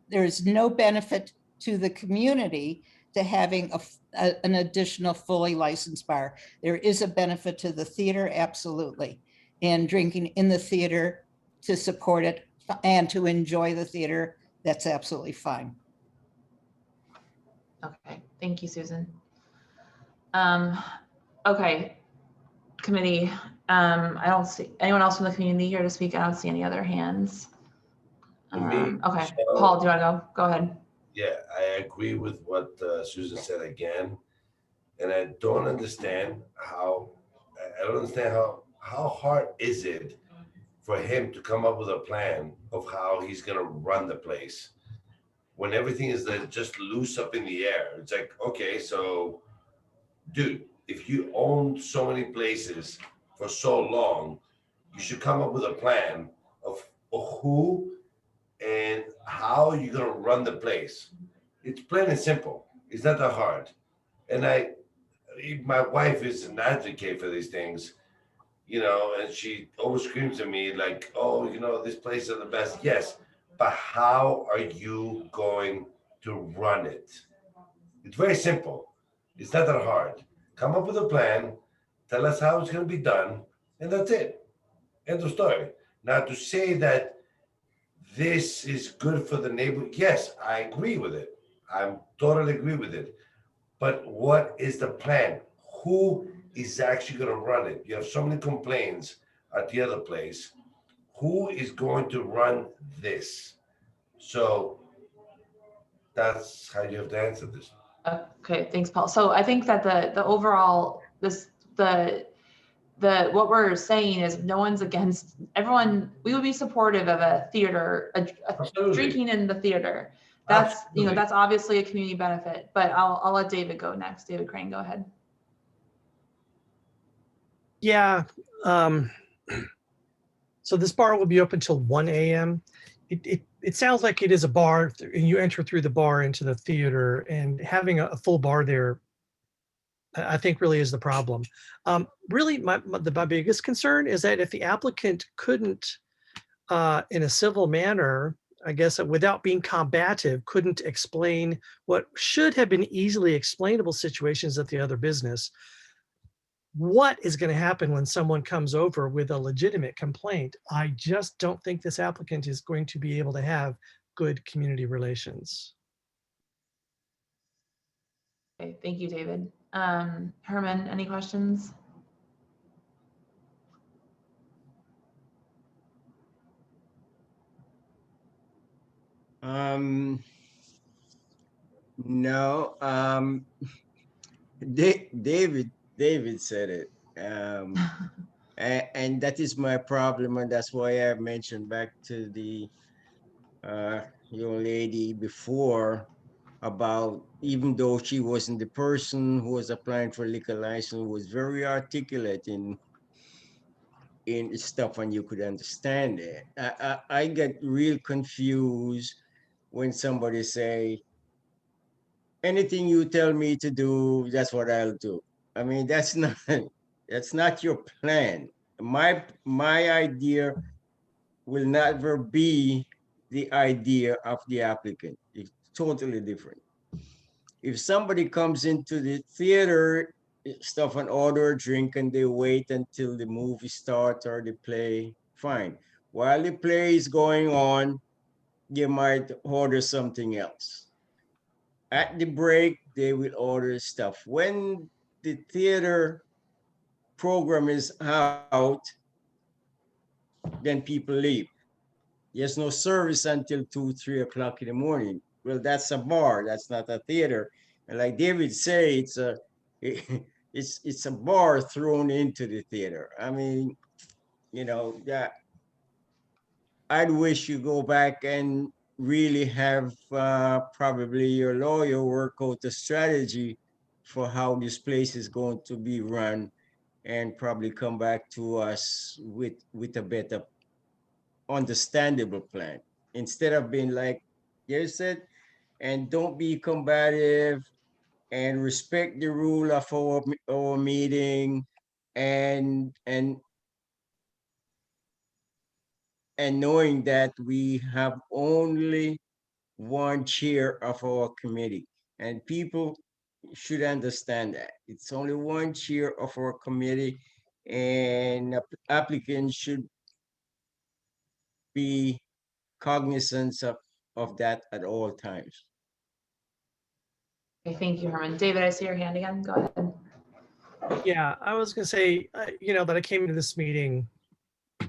there's no benefit to the community to having an additional fully licensed bar. There is a benefit to the theater, absolutely, and drinking in the theater to support it and to enjoy the theater, that's absolutely fine. Okay, thank you, Susan. Okay, committee, I don't see anyone else from the community here to speak. I don't see any other hands. Okay, so- Paul, do you want to go? Go ahead. Yeah, I agree with what Susan said again, and I don't understand how. I don't understand how hard is it for him to come up with a plan of how he's gonna run the place when everything is just loose up in the air. It's like, okay, so, dude, if you own so many places for so long, you should come up with a plan of who and how you're gonna run the place. It's plain and simple. It's not that hard. And my wife is an advocate for these things, you know, and she always screams at me like, oh, you know, this place is the best. Yes, but how are you going to run it? It's very simple. It's not that hard. Come up with a plan, tell us how it's going to be done, and that's it. End of story. Now, to say that this is good for the neighborhood, yes, I agree with it. I totally agree with it. But what is the plan? Who is actually going to run it? You have so many complaints at the other place. Who is going to run this? So that's how you have to answer this. Okay, thanks, Paul. So I think that the overall, what we're saying is no one's against, everyone, we would be supportive of a theater, Absolutely. drinking in the theater. That's, you know, Absolutely. that's obviously a community benefit, but I'll let David go next. David Crane, go ahead. Yeah. So this bar will be open till 1 a.m. It sounds like it is a bar, and you enter through the bar into the theater, and having a full bar there, I think really is the problem. Really, my biggest concern is that if the applicant couldn't, in a civil manner, I guess without being combative, couldn't explain what should have been easily explainable situations at the other business, what is going to happen when someone comes over with a legitimate complaint? I just don't think this applicant is going to be able to have good community relations. Okay, thank you, David. Herman, any questions? No, David said it. And that is my problem, and that's why I mentioned back to the young lady before about, even though she wasn't the person who was applying for liquor license, was very articulate in stuff, and you could understand it. I get real confused when somebody say, anything you tell me to do, that's what I'll do. I mean, that's not your plan. My idea will never be the idea of the applicant. It's totally different. If somebody comes into the theater, stuff and order a drink, and they wait until the movie starts or the play, fine. While the play is going on, you might order something else. At the break, they will order stuff. When the theater program is out, then people leave. There's no service until 2, 3 o'clock in the morning. Well, that's a bar. That's not a theater. And like David said, it's a bar thrown into the theater. I mean, you know, that I'd wish you go back and really have probably your lawyer work out a strategy for how this place is going to be run, and probably come back to us with a better understandable plan, instead of being like you said, and don't be combative, and respect the rule of our meeting, and knowing that we have only one chair of our committee, and people should understand that it's only one chair of our committee, and applicants should be cognizant of that at all times. Okay, thank you, Herman. David, I see your hand again. Go ahead. Yeah, I was gonna say, you know, that I came to this meeting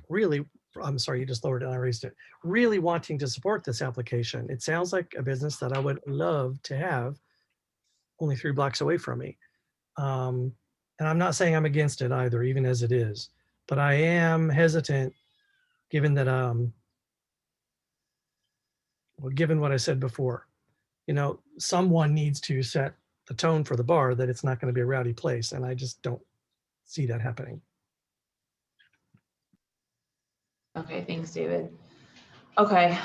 really, I'm sorry, you just lowered it, I raised it, really wanting to support this application. It sounds like a business that I would love to have only 3 blocks away from me. And I'm not saying I'm against it either, even as it is, but I am hesitant given that, well, given what I said before, you know, someone needs to set the tone for the bar that it's not going to be a rowdy place. And I just don't see that happening. Okay, thanks, David. Okay.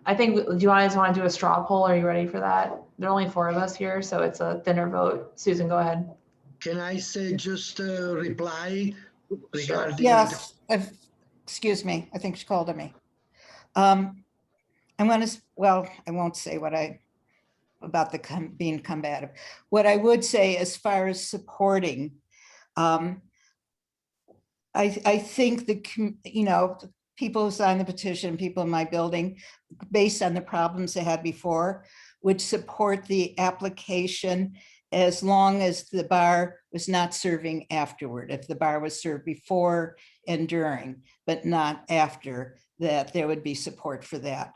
I think, do you guys want to do a straw poll? Are you ready for that? There are only 4 of us here, so it's a thinner vote. Susan, go ahead. Can I say just a reply regarding? Yes, excuse me, I think she called on me. I'm gonna, well, I won't say what about the being combative. What I would say as far as supporting, I think you know, people who signed the petition, people in my building, based on the problems they had before, would support the application as long as the bar was not serving afterward. If the bar was served before and during, but not after, that there would be support for that.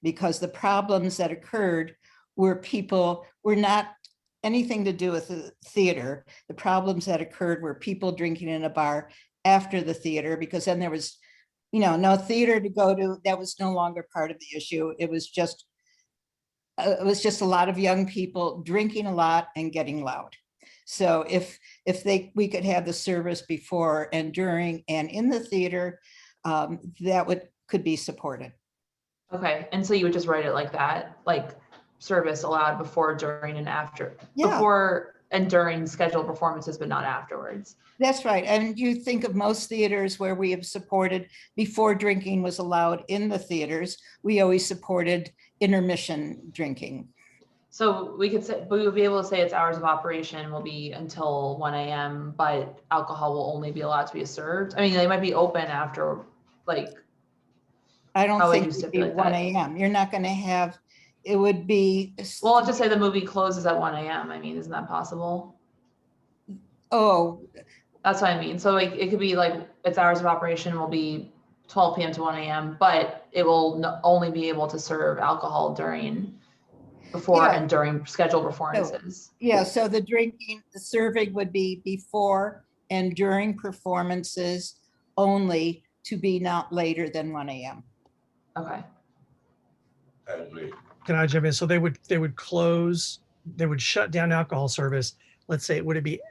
Because the problems that occurred were people were not anything to do with the theater. The problems that occurred were people drinking in a bar after the theater, because then there was, you know, no theater to go to. That was no longer part of the issue. It was just a lot of young people drinking a lot and getting loud. So if we could have the service before and during and in the theater, that could be supported. Okay, and so you would just write it like that, like service allowed before, during, and after, Yeah. Before and during scheduled performances, but not afterwards. That's right. And you think of most theaters where we have supported before drinking was allowed in the theaters, we always supported intermission drinking. So we could say, we would be able to say its hours of operation will be until 1 a.m., but alcohol will only be allowed to be served. I mean, they might be open after, like. I don't how would think you it'd be stipulate 1 that? a.m. You're not going to have, it would be. Well, I'll just say the movie closes at 1 a.m. I mean, isn't that possible? Oh, That's what I mean. So like, it could be like its hours of operation will be 12 p.m. to 1 a.m., but it will only be able to serve alcohol before Yeah. and during scheduled performances. yeah. So the serving would be before and during performances only, to be not later than 1 a.m. Okay. I agree. Can I jump in? So they would close, they would shut down alcohol service. Let's say, would it be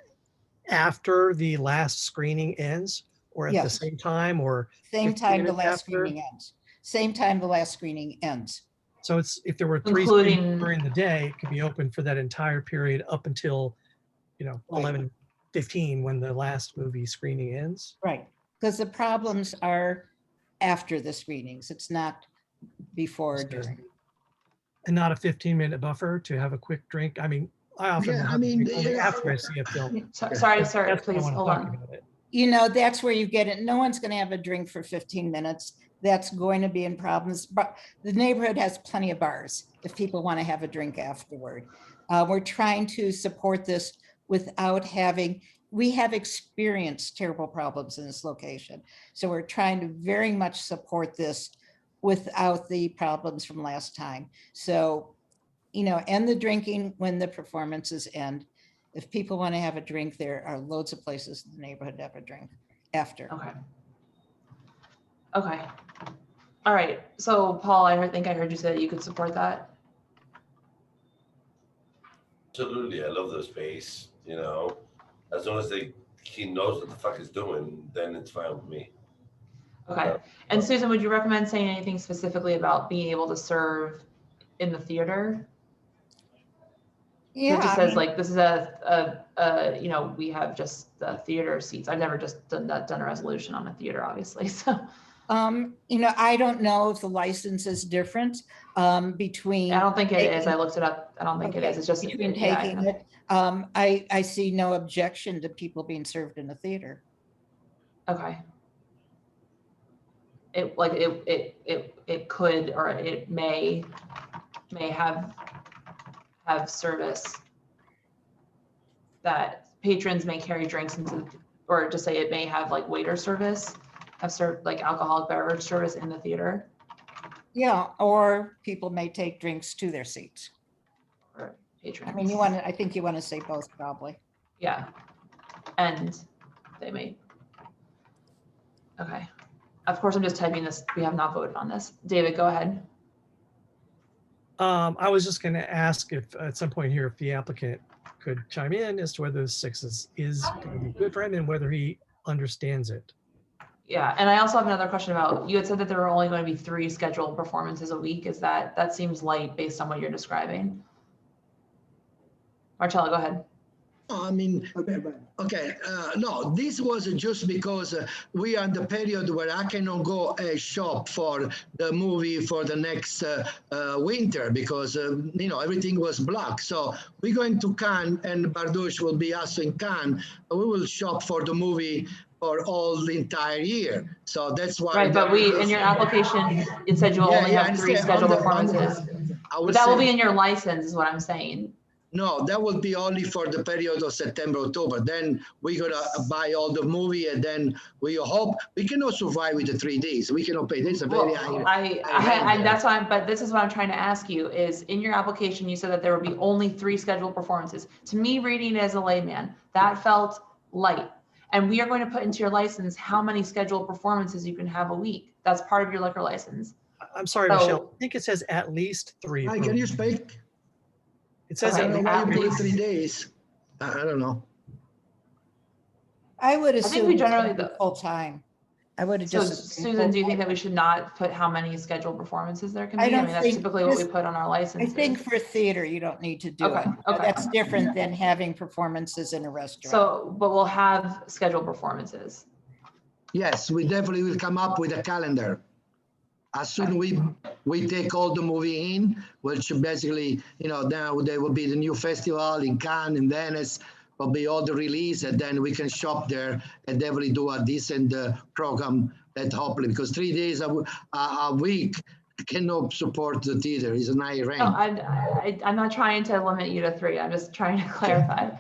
after the last screening ends, or at the Yes. same time, or Same 15 time the minutes last after? screening ends. Same time the last screening ends. So it's, if there were 3 Including- screenings during the day, it could be open for that entire period up until, you know, Right. 11:15 when the last movie screening ends. Right. Because the problems are after the screenings. It's not before or So- during. And not a 15-minute buffer to have a quick drink. I mean, I often Yeah, will I have a mean, drink only yeah. after I see a film. Sorry, sir, That's when I please want to hold talk on. about it. You know, that's where you get it. No one's going to have a drink for 15 minutes. That's going to be in problems. But the neighborhood has plenty of bars if people want to have a drink afterward. We're trying to support this without having, we have experienced terrible problems in this location. So we're trying to very much support this without the problems from last time. So end the drinking when the performances end. If people want to have a drink, there are loads of places in the neighborhood to have a drink after. Okay. Okay. All right. So Paul, think I heard you say that you could support that. Absolutely, I love the space, as long as he knows what the fuck he's doing, then it's fine with me. Okay. And Susan, would you recommend saying anything specifically about being able to serve in the theater? Yeah, It just says like, this is we have just the theater seats. I've never just done a resolution on a theater, obviously. So, I don't know if the license is different between. I don't think it is. I looked it up. I don't think it is. It's just between yeah, taking it. I see no objection to people being served in a theater. Okay. It could, or it may have service that patrons may carry drinks into, or just say it may have like waiter service, have served like alcoholic beverage service in the theater. Yeah, or people may take drinks to their seats. Or patrons. I mean, I think you want to say both probably. Yeah, and they may. Okay, of course I'm just typing this. We have not voted on this. David, go ahead. I was just going to ask if at some point here, if the applicant could chime in as to whether the 6 is going to be good for him and whether he understands it. Yeah, and I also have another question about, you had said that there were only going to be 3 scheduled performances a week. Is that seems light based on what you're describing? Marcella, go ahead. I mean, okay, no, this was just because we are in the period where I cannot go shop for the movie for the next winter because, everything was blocked. So we're going to Cannes and Bardouche will be also in Cannes. We will shop for the movie for all the entire year. So that's why. Right, but in your application, it said you'll only have 3 scheduled performances. But that will be in your license is what I'm saying. No, that will be only for the period of September, October. Then we're gonna buy all the movie, and then we hope we cannot survive with the 3 days. We cannot pay. That's a very high. That's why. But this is what I'm trying to ask you: is in your application you said that there would be only 3 scheduled performances. To me, reading it as a layman, that felt light. And we are going to put into your license how many scheduled performances you can have a week. That's part of your liquor license. I'm sorry, Michelle. I think it says at least 3. Hi, can you speak? It says I don't know why at you put least 3 days. I don't know. I would assume. I think we generally full time. I would have So just. Susan, do you think that we should not put how many scheduled performances there can be? I don't that's think typically what we this- put on our I license. think for theater, you don't need to do Okay, it. okay. That's different than having performances in a restaurant. So, but we'll have scheduled performances. Yes, we definitely will come up with a calendar. As soon we take all the movie in, which basically, now there will be the new festival in Cannes, in Venice, will be all the release, and then we can shop there and definitely do a decent program that hopefully, because 3 days a week cannot support the theater. It's an high rent. No, I'm not trying to limit you to 3. I'm just trying to clarify.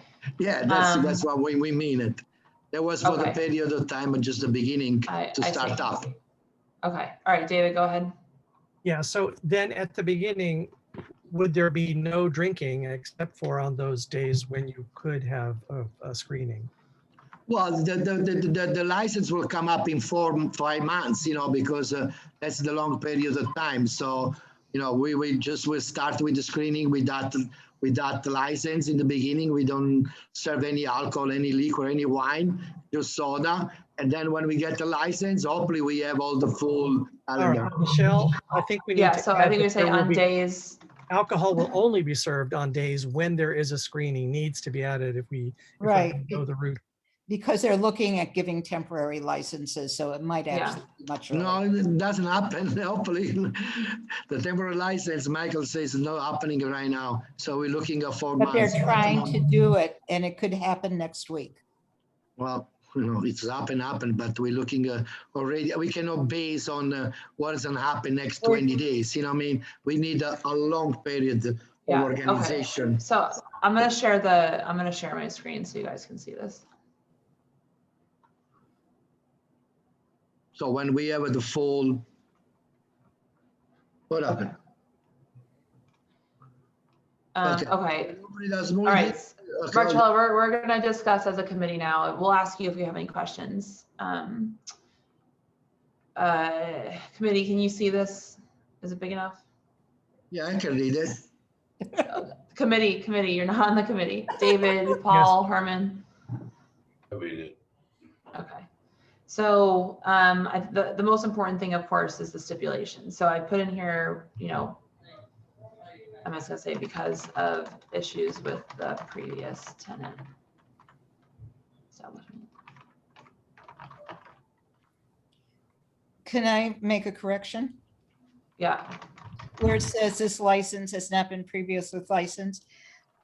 Yeah, that's what we mean it. That was for the Okay. period of time, just the beginning to I start see. up. Okay, all right, David, go ahead. Yeah, so then at the beginning, would there be no drinking except for on those days when you could have a screening? Well, the license will come up in 4-5 months, because that's the long period of time. So, we will start with the screening with that license in the beginning. We don't serve any alcohol, any liquor, any wine, just soda. And then when we get the license, hopefully we have all the full calendar. All right, Michelle, I think we need Yeah, to. so I add think that we say there will on be- days. Alcohol will only be served on days when there is a screening, needs to be added if we're Right. gonna go the route. Because they're looking at giving temporary licenses, so it might actually be much earlier. No, it doesn't happen, hopefully. The temporary license, Michael says, not happening right now. So we're looking at 4 But months. they're trying to do it, and it could happen next week. Well, it's happen, but we're looking already, we cannot base on what's going to happen next 20 days. We need a long period of Yeah, organization. okay. So I'm gonna share my screen so you guys can see this. So when we have the full, what happened? Okay, Nobody does more. all right. Okay, Marcella, we're gonna discuss as a committee now. We'll ask you if you have any questions. Committee, can you see this? Is it big enough? yeah, I can read it. Committee, you're not on the committee. David, Paul, Herman. I read it. Okay. So the most important thing, of course, is the stipulation. So I put in here, you know, I'm just gonna say because of issues with the previous tenant establishment. Can I make a correction? Yeah. Where it says this license has not been previously licensed,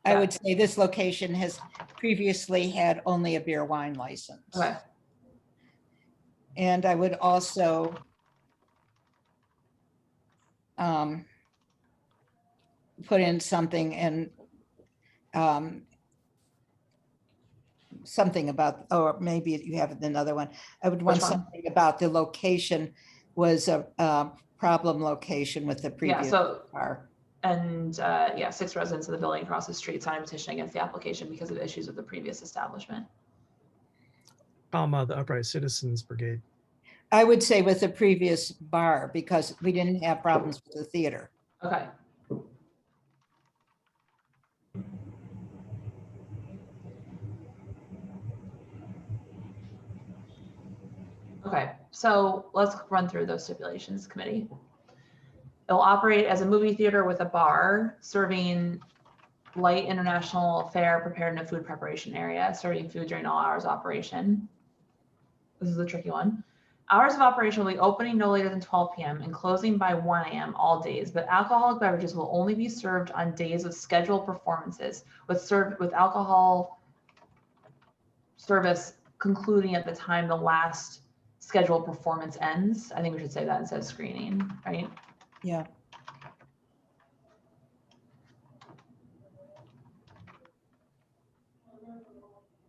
I would say this location has previously had only a beer wine license. Okay. And I would also put in something and something about, or maybe you have another one. I would want Which one? something about the location was a problem location with the Yeah. previous So bar. and 6 residents of the building across the street signed a petition against the application because of issues with the previous establishment. The Upright Citizens Brigade. I would say with the previous bar because we didn't have problems with the theater. Okay. Okay, so let's run through those stipulations, committee. It'll operate as a movie theater with a bar, serving light international fare prepared in a food preparation area, serving food during all hours of operation. This is a tricky one. Hours of operation will be opening no later than 12 p.m. and closing by 1 a.m. all days, but alcoholic beverages will only be served on days of scheduled performances, with alcohol service concluding at the time the last scheduled performance ends. I think we should say that instead of screening, right? Yeah.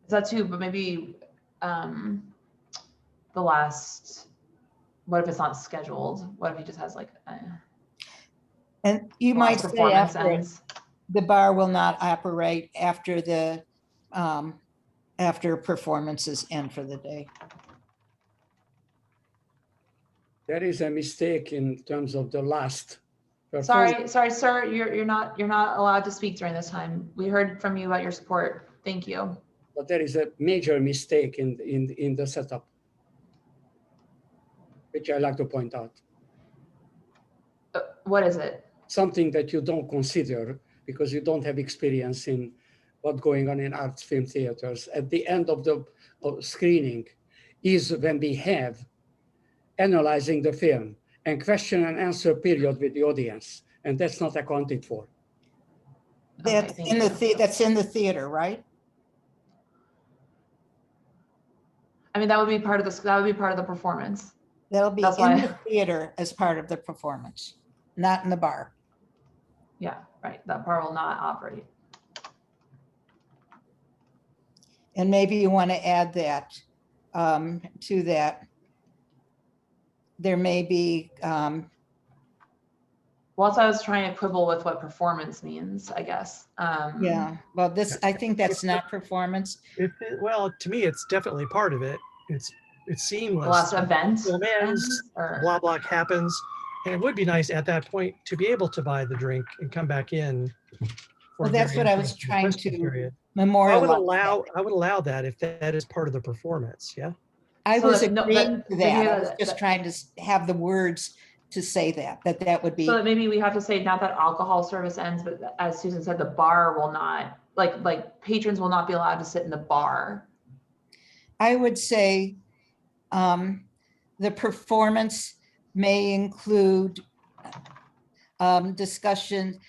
Is that too, but maybe the last, what if it's not scheduled? What if he just has like And you might say performance after ends? the bar will not operate after the after performances end for the day. There is a mistake in terms of the last. Sorry, sir, you're not allowed to speak during this time. We heard from you about your support. Thank you. But there is a major mistake in the setup, which I like to point out. What is it? Something that you don't consider because you don't have experience in what's going on in arts film theaters. At the end of the screening is when we have analyzing the film and question and answer period with the audience, and that's not accounted for. That's in the that's in the theater, right? I mean, that would be part of the performance. That'll be That's in why- the theater as part of the performance, not in the bar. Yeah, right. That bar will not operate. And maybe you want to add that to that. There may be, Well, that's why I was trying to quibble with what performance means, I guess. yeah, well, this, I think that's not performance. Well, to me, it's definitely part of it. It's seamless. The last event Film ends, or blah, blah happens. And it would be nice at that point to be able to buy the drink and come back in. for Well, a that's very what I was interesting trying question to period. memorialize. I would allow that if that is part of the performance. Yeah. I So was that- no, agreeing that- to maybe that. I was that- just trying to have the words to say that would be, so that maybe we have to say not that alcohol service ends, but as Susan said, the bar will not, like patrons will not be allowed to sit in the bar. I would say the performance may include discussion,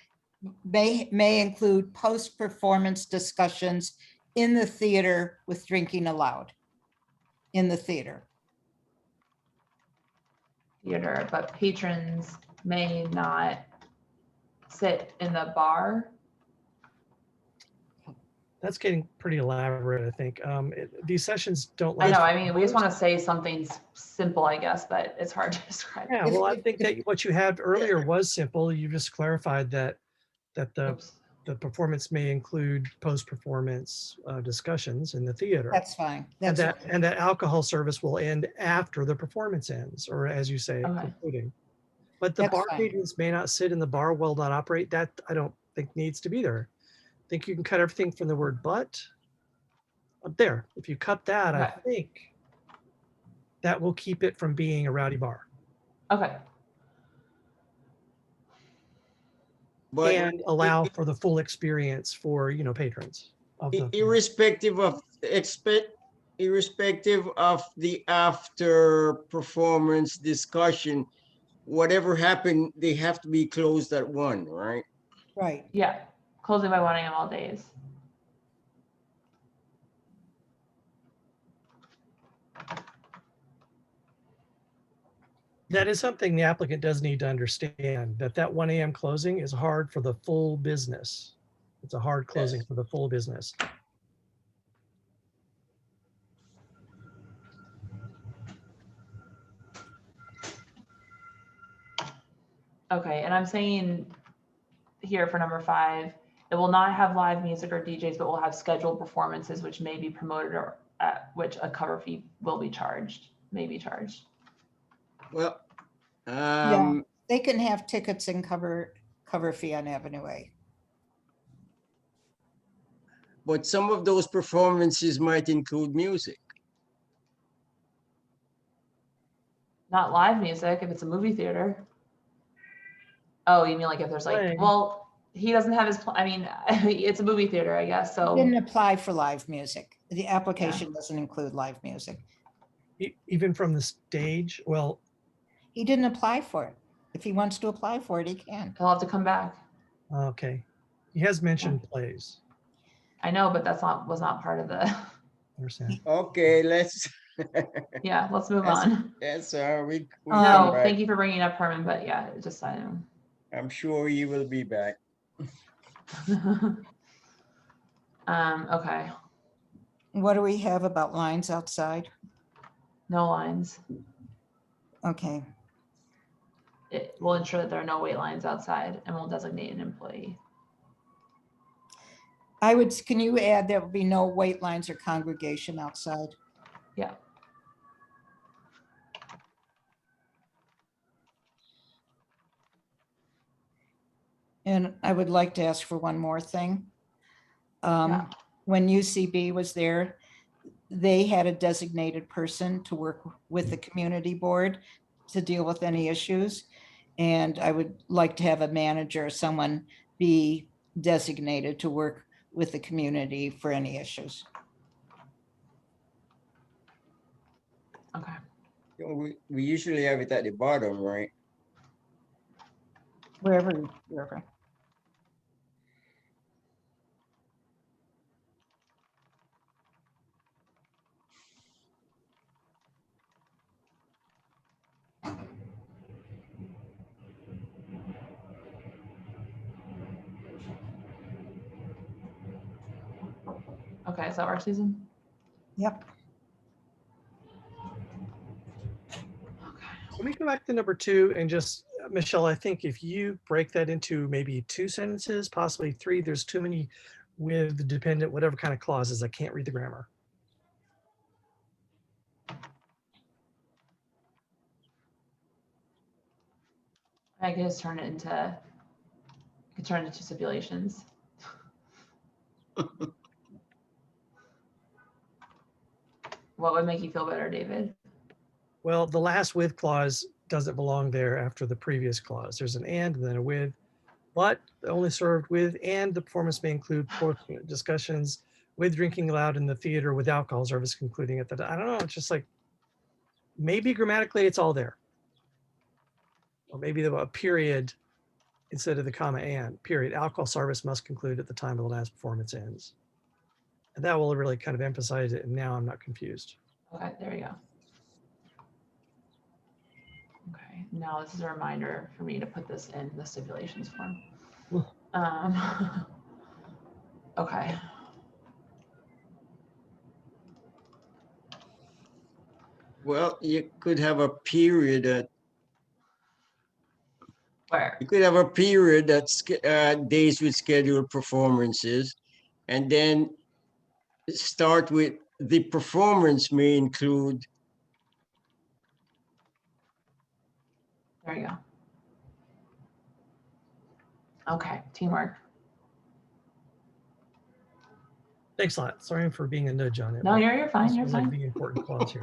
may include post-performance discussions in the theater with drinking allowed in the theater. Theater, but patrons may not sit in the bar. That's getting pretty elaborate, I think. These sessions don't I last. know, I mean, we just want to say something simple, I guess, but it's hard to describe. Yeah, well, I think that what you had earlier was simple. You just clarified that the Oops. the performance may include post-performance discussions in the theater. That's fine. And That's that alcohol service will end after the performance ends, or as you say, Okay. concluding. But the That's bar fine. patrons may not sit in the bar, will not operate. That I don't think needs to be there. I think you can cut everything from the word "but" up there. If you cut that, I Okay. think that will keep it from being a rowdy bar Okay. But and allow for the full experience for, you know, patrons of the. irrespective of the after performance discussion, whatever happened, they have to be closed at 1, right? right. Yeah. Closing by 1 a.m. all days. That is something the applicant does need to understand, that 1 a.m. closing is hard for the full business. It's a hard closing for the full business. Okay, and I'm saying here for number 5, it will not have live music or DJs, but will have scheduled performances which may be promoted or at which a cover fee will be charged, may be charged. Well, Yeah, they can have tickets and cover fee on Avenue A. but some of those performances might include music. Not live music if it's a movie theater. Oh, you mean like if there's like, Playing. well, he doesn't have his, I mean, it's a movie theater, I guess, so. Didn't apply for live music. The application doesn't include live music. Even from the stage, well, He didn't apply for it. If he wants to apply for it, he can. He'll have to come back. okay. He has mentioned plays. I know, but was not part of the, Understand? Okay, let's. yeah, let's move That's- on. Yes, we No, come back. thank you for bringing up Herman, but yeah, it just, I know. I'm sure you will be back. Okay, What do we have about lines outside? no lines. Okay, It will ensure that there are no wait lines outside and will designate an employee. can you add there will be no wait lines or congregation outside? Yeah. And I would like to ask for one more thing. Yeah. When UCB was there, they had a designated person to work with the community board to deal with any issues. And I would like to have a manager or someone be designated to work with the community for any issues. Okay. We usually have it at the bottom, right? Wherever. Okay, is that our Susan? Yep. Let me go back to number 2 and just, Michelle, I think if you break that into maybe 2 sentences, possibly 3, there's too many with dependent, whatever kind of clauses. I can't read the grammar. I could just turn it into, stipulations. What would make you feel better, David? Well, the last with clause doesn't belong there after the previous clause. There's an and then a with, but only served with, and the performance may include discussions with drinking allowed in the theater with alcohol service concluding at the, I don't know, it's just like, maybe grammatically it's all there. Or maybe a period instead of the comma and, period. Alcohol service must conclude at the time of the last performance ends. And that will really kind of emphasize it. And now I'm not confused. Okay, there you go. Okay, now this is a reminder for me to put this in the stipulations form. Okay. Well, you could have a period at Where? You could have a period that's days with scheduled performances, and then start with the performance may include. There you go. Okay, teamwork. Thanks a lot. Sorry for being a nudge on it. No, but you're fine. this You're was like fine. the important clause here.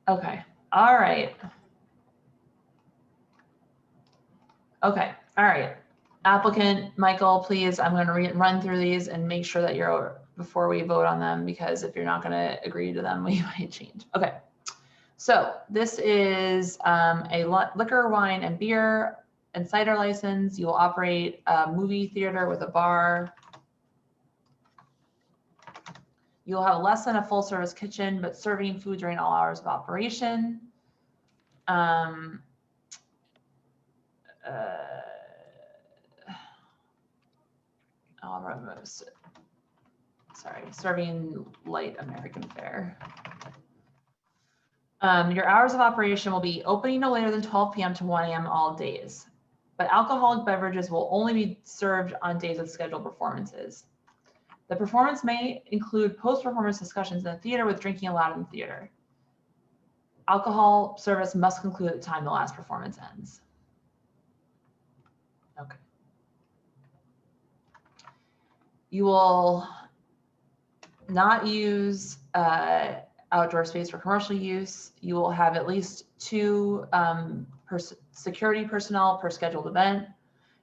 Okay. All right. Okay. All right. Applicant Michael, please, I'm going to run through these and make sure that you're before we vote on them, because if you're not going to agree to them, we might change. Okay. So this is a liquor, wine, and beer and cider license. You will operate a movie theater with a bar. You'll have less than a full service kitchen, but serving food during all hours of operation. Sorry, serving light American fare. Your hours of operation will be opening no later than 12 p.m. to 1 a.m. all days, but alcoholic beverages will only be served on days of scheduled performances. The performance may include post-performance discussions in the theater with drinking allowed in the theater. Alcohol service must conclude at the time the last performance ends. Okay. You will not use outdoor space for commercial use. You will have at least 2 security personnel per scheduled event.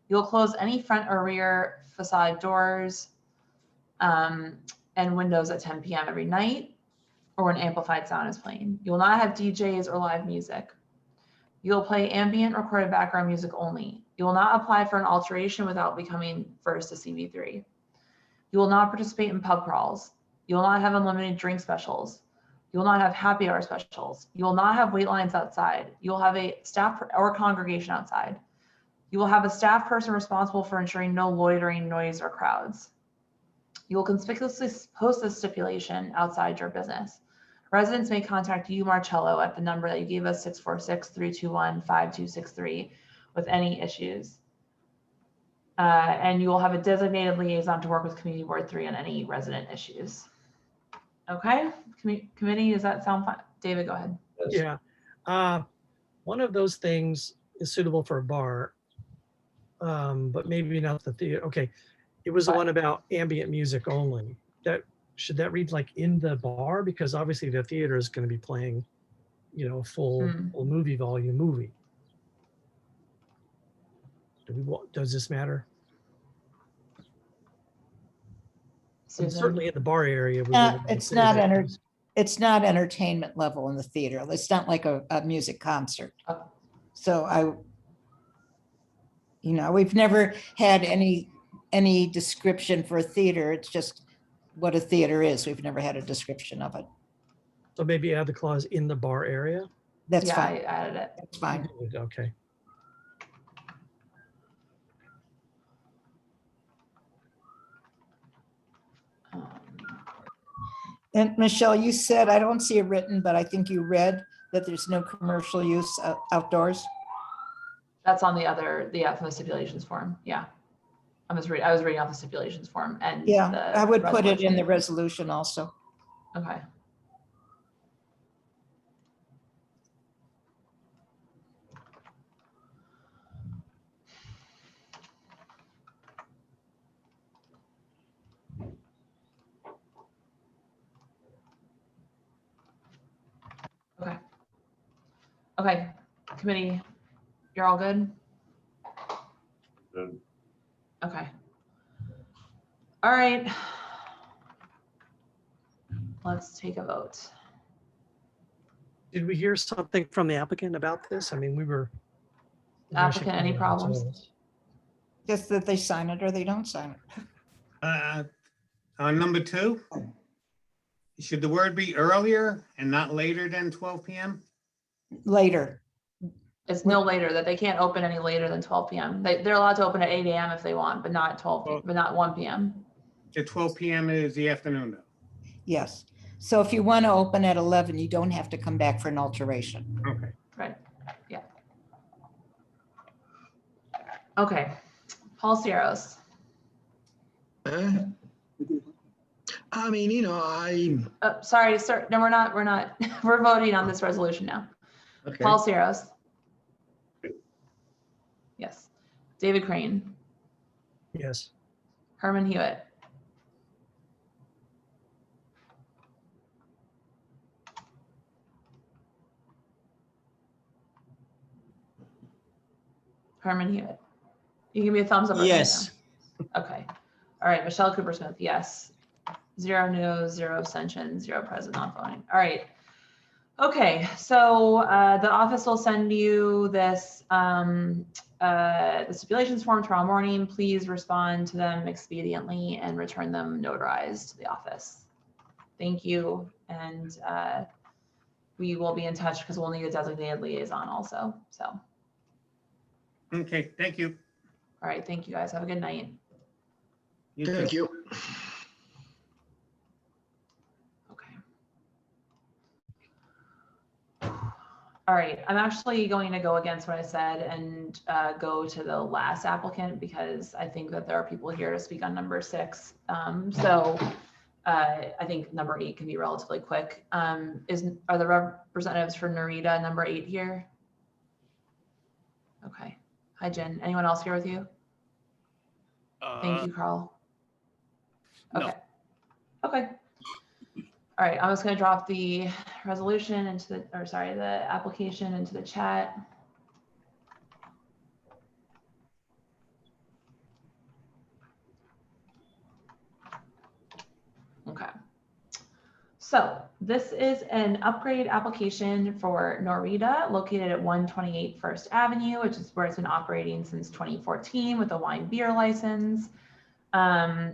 You will close any front or rear facade doors and windows at 10 p.m. every night, or when amplified sound is playing. You will not have DJs or live music. You will play ambient recorded background music only. You will not apply for an alteration without becoming first a CV3. You will not participate in pub crawls. You will not have unlimited drink specials. You will not have happy hour specials. You will not have wait lines outside. You will have a staff or congregation outside. You will have a staff person responsible for ensuring no loitering, noise, or crowds. You will conspicuously post this stipulation outside your business. Residents may contact you, Marcello, at the number that you gave us, 646-321-5263, with any issues. And you will have a designated liaison to work with Community Board 3 on any resident issues. Okay, committee, does that sound fine? David, go ahead. Yeah. One of those things is suitable for a bar, but maybe not the theater. Okay. It was the one about ambient music only. Should that read like in the bar? Because obviously the theater is going to be playing, you know, a full movie volume movie. Does this matter? Certainly in the bar area. It's not entertainment level in the theater. It's not like a music concert. So we've never had any description for a theater. It's just what a theater is. We've never had a description of it. So maybe add the clause in the bar area. That's fine. I added it. That's fine. Okay. And Michelle, you said, I don't see it written, but I think you read that there's no commercial use outdoors. That's on from the stipulations form. Yeah. I was reading off the stipulations form, and yeah, I would put it in the resolution also. Okay. Okay. Okay, committee, you're all good? Good. Okay. All right. Let's take a vote. Did we hear something from the applicant about this? I mean, we were. Applicant, any problems? Just that they sign it or they don't sign it. On number 2, should the word be earlier and not later than 12 p.m.? Later. It's no later, that they can't open any later than 12 p.m. They're allowed to open at 8 a.m. if they want, but not 12, but not 1 p.m. The 12 p.m. is the afternoon though. Yes. So if you want to open at 11, you don't have to come back for an alteration. Okay. Right. Yeah. Okay, Paul Sierros. I mean, you know, Sorry, sir. No, we're not. We're voting on this resolution now. okay. Paul Sierros. Yes. David Crane. Yes. Herman Hewitt. Herman Hewitt. You give me a thumbs up. Or Yes. no? Okay. All right. Michelle Cooper Smith. Yes. 0 no's, 0 abstentions, 0 present, not voting. All right. Okay. So the office will send you this the stipulations form tomorrow morning. Please respond to them expediently and return them notarized to the office. Thank you. And we will be in touch because we'll need a designated liaison also. So. Okay, thank you. All right. Thank you guys. Have a good night. You Thank too. you. Okay. All right. I'm actually going to go against what I said and go to the last applicant because I think that there are people here to speak on number 6. I think number 8 can be relatively quick. Are the representatives for Noreetuh number 8 here? Okay. Hi, Jen. Anyone else here with you? Thank you, Carl. Okay. No. Okay. All right. I'm just going to drop the resolution into the, or sorry, the application into the chat. Okay. So this is an upgrade application for Noreetuh located at 128 First Avenue, which is where it's been operating since 2014 with a wine beer license. I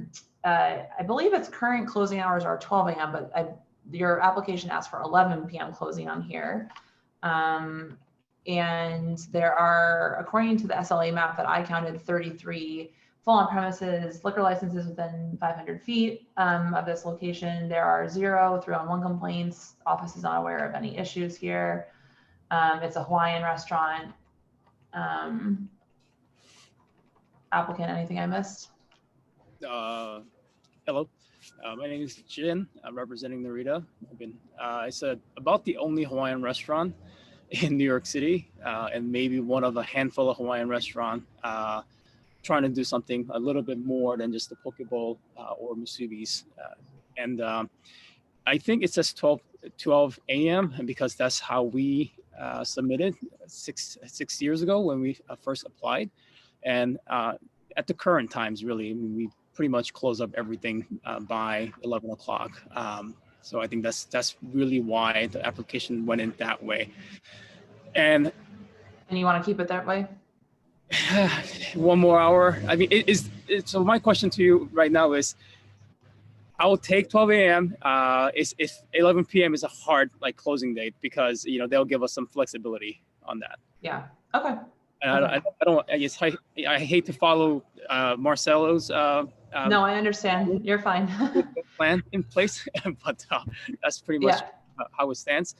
believe its current closing hours are 12 a.m., but your application asks for 11 p.m. closing on here. And there are, according to the SLA map that I counted, 33 full on premises liquor licenses within 500 feet of this location. There are 0 3-on-1 complaints. Office is not aware of any issues here. It's a Hawaiian restaurant. Applicant, anything I missed? Hello, my name is Jin. I'm representing Noreetuh. I've been, I said, about the only Hawaiian restaurant in New York City, and maybe one of a handful of Hawaiian restaurants trying to do something a little bit more than just the poke bowl or musubis. And I think it says 12 a.m. and because that's how we submitted six years ago when we first applied. And at the current times, really, we pretty much close up everything by 11 o'clock. So I think that's really why the application went in that way. And you want to keep it that way? 1 more hour. I mean, so my question to you right now is, I will take 12 a.m. If 11 p.m. is a hard closing date because they'll give us some flexibility on that. Yeah. Okay. And okay. I guess I hate to follow Marcelo's. No, I understand. You're fine. plan in place, but that's pretty much how it stands.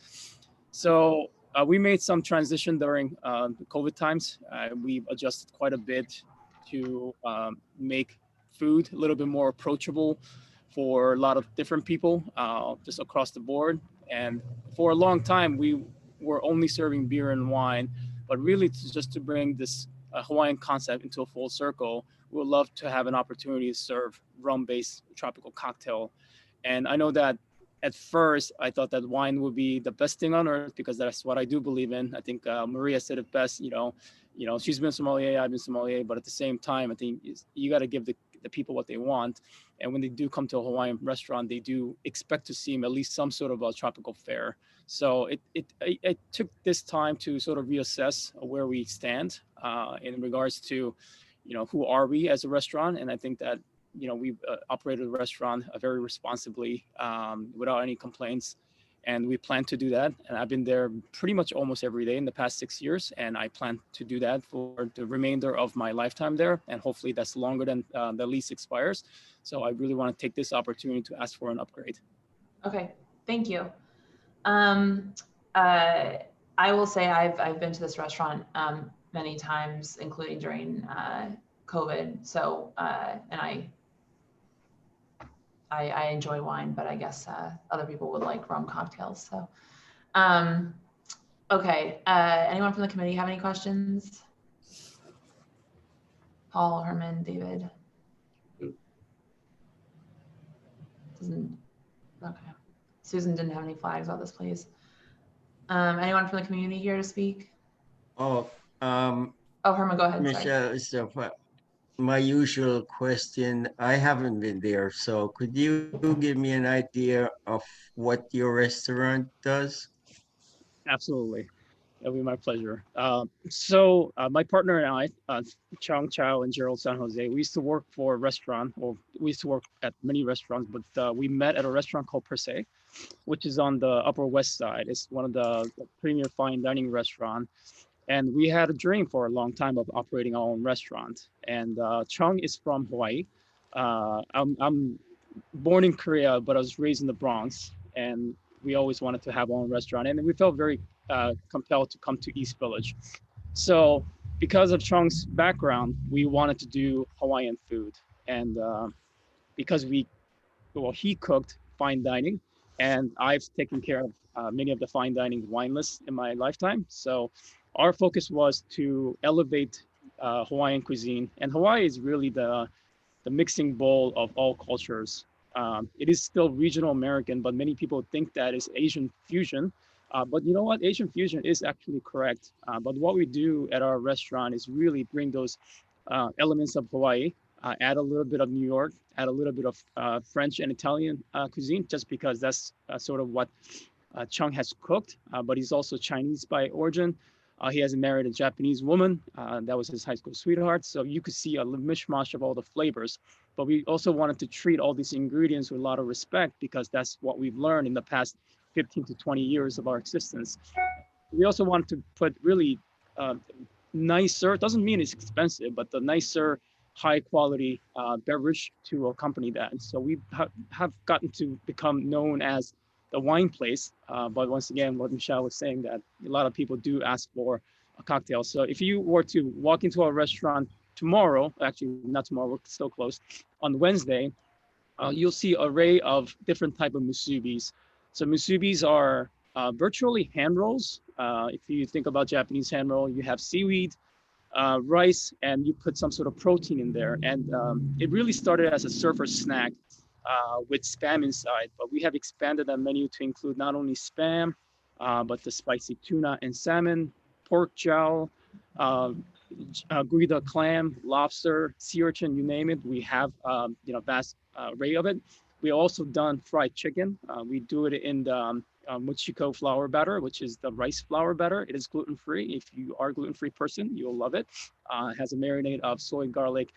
So we made some transition during the COVID times. We've adjusted quite a bit to make food a little bit more approachable for a lot of different people just across the board. And for a long time, we were only serving beer and wine, but really just to bring this Hawaiian concept into a full circle, we would love to have an opportunity to serve rum-based tropical cocktail. And I know that at first, I thought that wine would be the best thing on earth because that's what I do believe in. I think Maria said it best, she's been sommelier, I've been sommelier, but at the same time, I think you got to give the people what they want. And when they do come to a Hawaiian restaurant, they do expect to see at least some sort of a tropical fare. So it took this time to sort of reassess where we stand in regards to, who are we as a restaurant? And I think that, we've operated the restaurant very responsibly without any complaints. And we plan to do that. And I've been there pretty much almost every day in the past 6 years. And I plan to do that for the remainder of my lifetime there. And hopefully that's longer than the lease expires. So I really want to take this opportunity to ask for an upgrade. Okay, thank you. I will say I've been to this restaurant many times, including during COVID. So, and I enjoy wine, but I guess other people would like rum cocktails. So, okay. Anyone from the committee have any questions? Paul, Herman, David? Okay. Susan didn't have any flags on this, please. Anyone from the community here to speak? Oh, Oh, Herman, go ahead. Michelle, so my usual question, I haven't been there, so could you give me an idea of what your restaurant does? Absolutely. It'll be my pleasure. So my partner and I, Chong Chow and Gerald San Jose, we used to work for a restaurant, or we used to work at many restaurants, but we met at a restaurant called Per Se, which is on the Upper West Side. It's one of the premier fine dining restaurants. And we had a dream for a long time of operating our own restaurant. And Chung is from Hawaii. I'm born in Korea, but I was raised in the Bronx. And we always wanted to have our own restaurant. And we felt very compelled to come to East Village. So because of Chung's background, we wanted to do Hawaiian food. And because he cooked fine dining, and I've taken care of many of the fine dining wine lists in my lifetime. So our focus was to elevate Hawaiian cuisine. And Hawaii is really the mixing bowl of all cultures. It is still regional American, but many people think that is Asian fusion. But you know what? Asian fusion is actually correct. But what we do at our restaurant is really bring those elements of Hawaii, add a little bit of New York, add a little bit of French and Italian cuisine, just because that's sort of what Chung has cooked. But he's also Chinese by origin. He has married a Japanese woman. That was his high school sweetheart. So you could see a mishmash of all the flavors. But we also wanted to treat all these ingredients with a lot of respect, because that's what we've learned in the past 15 to 20 years of our existence. We also wanted to put really nicer, doesn't mean it's expensive, but the nicer, high quality beverage to accompany that. And so we have gotten to become known as the wine place. But once again, what Michelle was saying, that a lot of people do ask for a cocktail. So if you were to walk into our restaurant tomorrow, actually not tomorrow, we're still closed, on Wednesday, you'll see an array of different type of musubis. So musubis are virtually hand rolls. If you think about Japanese hand roll, you have seaweed, rice, and you put some sort of protein in there. And it really started as a surfer snack with Spam inside, but we have expanded that menu to include not only Spam, but the spicy tuna and salmon, pork jowl, guida clam, lobster, sea urchin, you name it. We have vast array of it. We also done fried chicken. We do it in the mochiko flour batter, which is the rice flour batter. It is gluten-free. If you are a gluten-free person, you'll love it. It has a marinade of soy, garlic,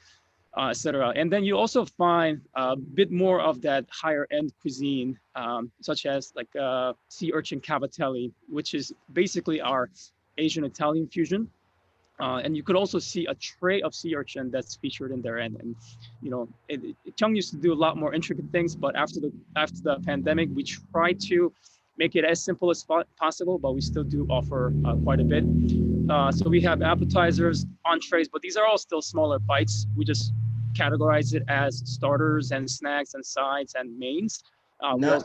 etc. And then you also find a bit more of that higher end cuisine, such as like sea urchin cavatelli, which is basically our Asian Italian fusion. And you could also see a tray of sea urchin that's featured in there. And Chung used to do a lot more intricate things, but after the pandemic, we tried to make it as simple as possible, but we still do offer quite a bit. So we have appetizers, entrees, but these are all still smaller bites. We just categorize it as starters and snacks and sides and mains. As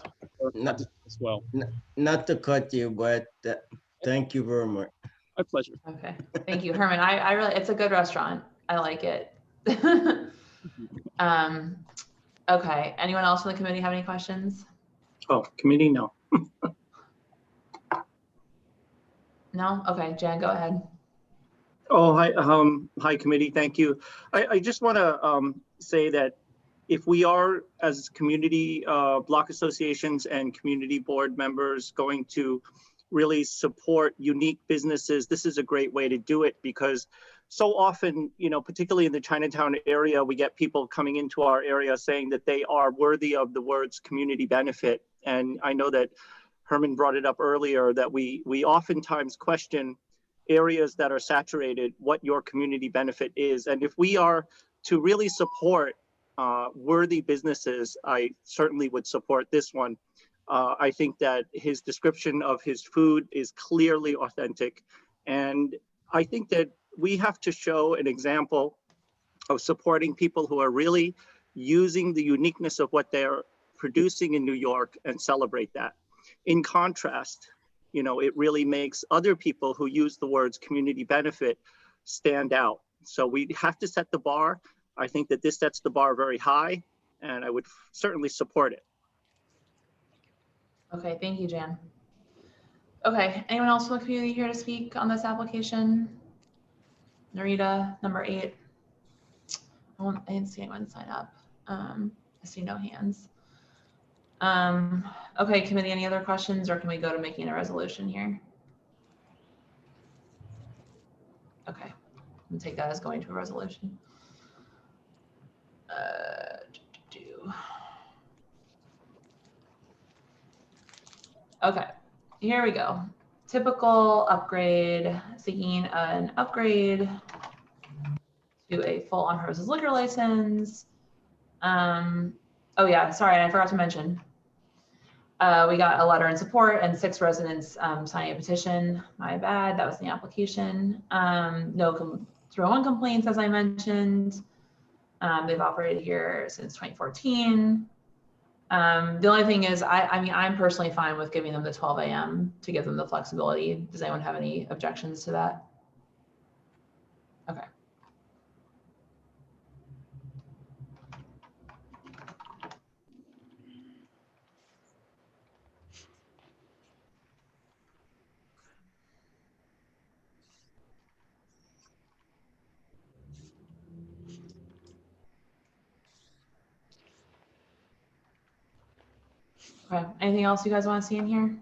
well. Not to cut you, but thank you very much. My pleasure. Okay, thank you, Herman. I really, it's a good restaurant. I like it. Okay, anyone else from the committee have any questions? Oh, committee, no. No? Okay, Jan, go ahead. Oh, hi committee, thank you. I just want to say that if we are, as community block associations and community board members, going to really support unique businesses, this is a great way to do it, because so often, particularly in the Chinatown area, we get people coming into our area saying that they are worthy of the words community benefit. And I know that Herman brought it up earlier, that we oftentimes question areas that are saturated, what your community benefit is. And if we are to really support worthy businesses, I certainly would support this one. I think that his description of his food is clearly authentic. And I think that we have to show an example of supporting people who are really using the uniqueness of what they're producing in New York and celebrate that. In contrast, you know, it really makes other people who use the words community benefit stand out. So we have to set the bar. I think that this sets the bar very high, and I would certainly support it. Okay, thank you, Jan. Okay, anyone else from the community here to speak on this application? Noreetuh, number 8. I didn't see anyone sign up. I see no hands. Okay, committee, any other questions, or can we go to making a resolution here? Okay, we'll take that as going to a resolution. Okay, here we go. Typical upgrade, seeking an upgrade to a full on-premises liquor license. Oh yeah, sorry, I forgot to mention. We got a letter in support and 6 residents signing a petition. My bad, that was the application. No 301 complaints, as I mentioned. They've operated here since 2014. The only thing is, I mean, I'm personally fine with giving them the 12 a.m. to give them the flexibility. Does anyone have any objections to that? Okay. Okay, anything else you guys want to see in here?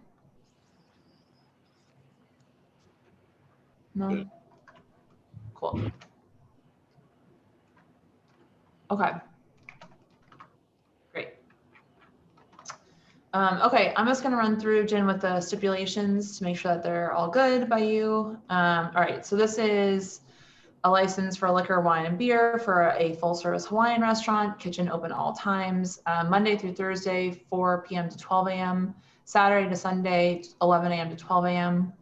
No? Good. Cool. Okay. Great. Okay, I'm just gonna run through, Jen, with the stipulations to make sure that they're all good by you. All right, so this is a license for liquor, wine, and beer for a full-service Hawaiian restaurant, kitchen open all times, Monday through Thursday, 4 p.m. to 12 a.m., Saturday to Sunday, 11 a.m. to 12 a.m.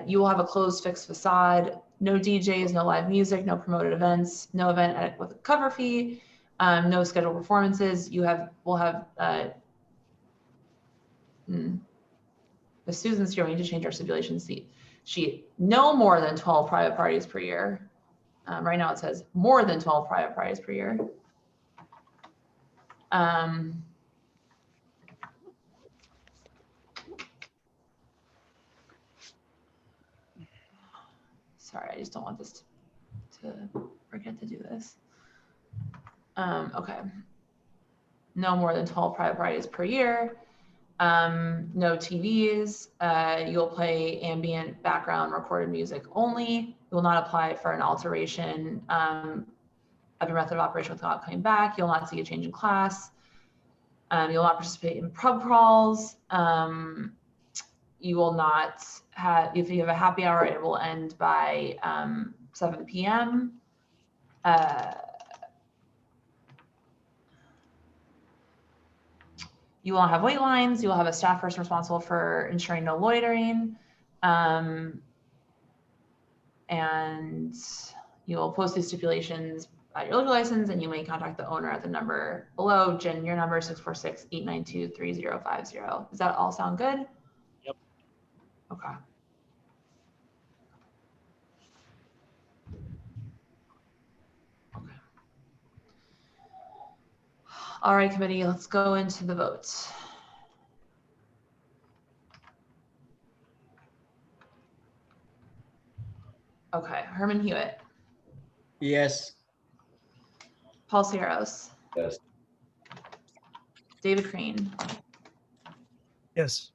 You will have a closed fixed facade, no DJs, no live music, no promoted events, no event with a cover fee, no scheduled performances. We'll have, Susan's here, we need to change our stipulation sheet. No more than 12 private parties per year. Right now it says more than 12 private parties per year. Sorry, I just don't want this to forget to do this. Okay. No more than 12 private parties per year. No TVs. You'll play ambient background recorded music only. You will not apply for an alteration of your method of operation without coming back. You'll not see a change in class. You'll not participate in pub crawls. You will not have, if you have a happy hour, it will end by 7 p.m. You will not have wait lines. You will have a staff person responsible for ensuring no loitering. And you will post these stipulations at your liquor license, and you may contact the owner at the number below. Jen, your number is 646-892-3050. Does that all sound good? Yep. Okay. Okay. All right, committee, let's go into the votes. Okay, Herman Hewitt. Yes. Paul Sierros. Yes. David Crane. Yes.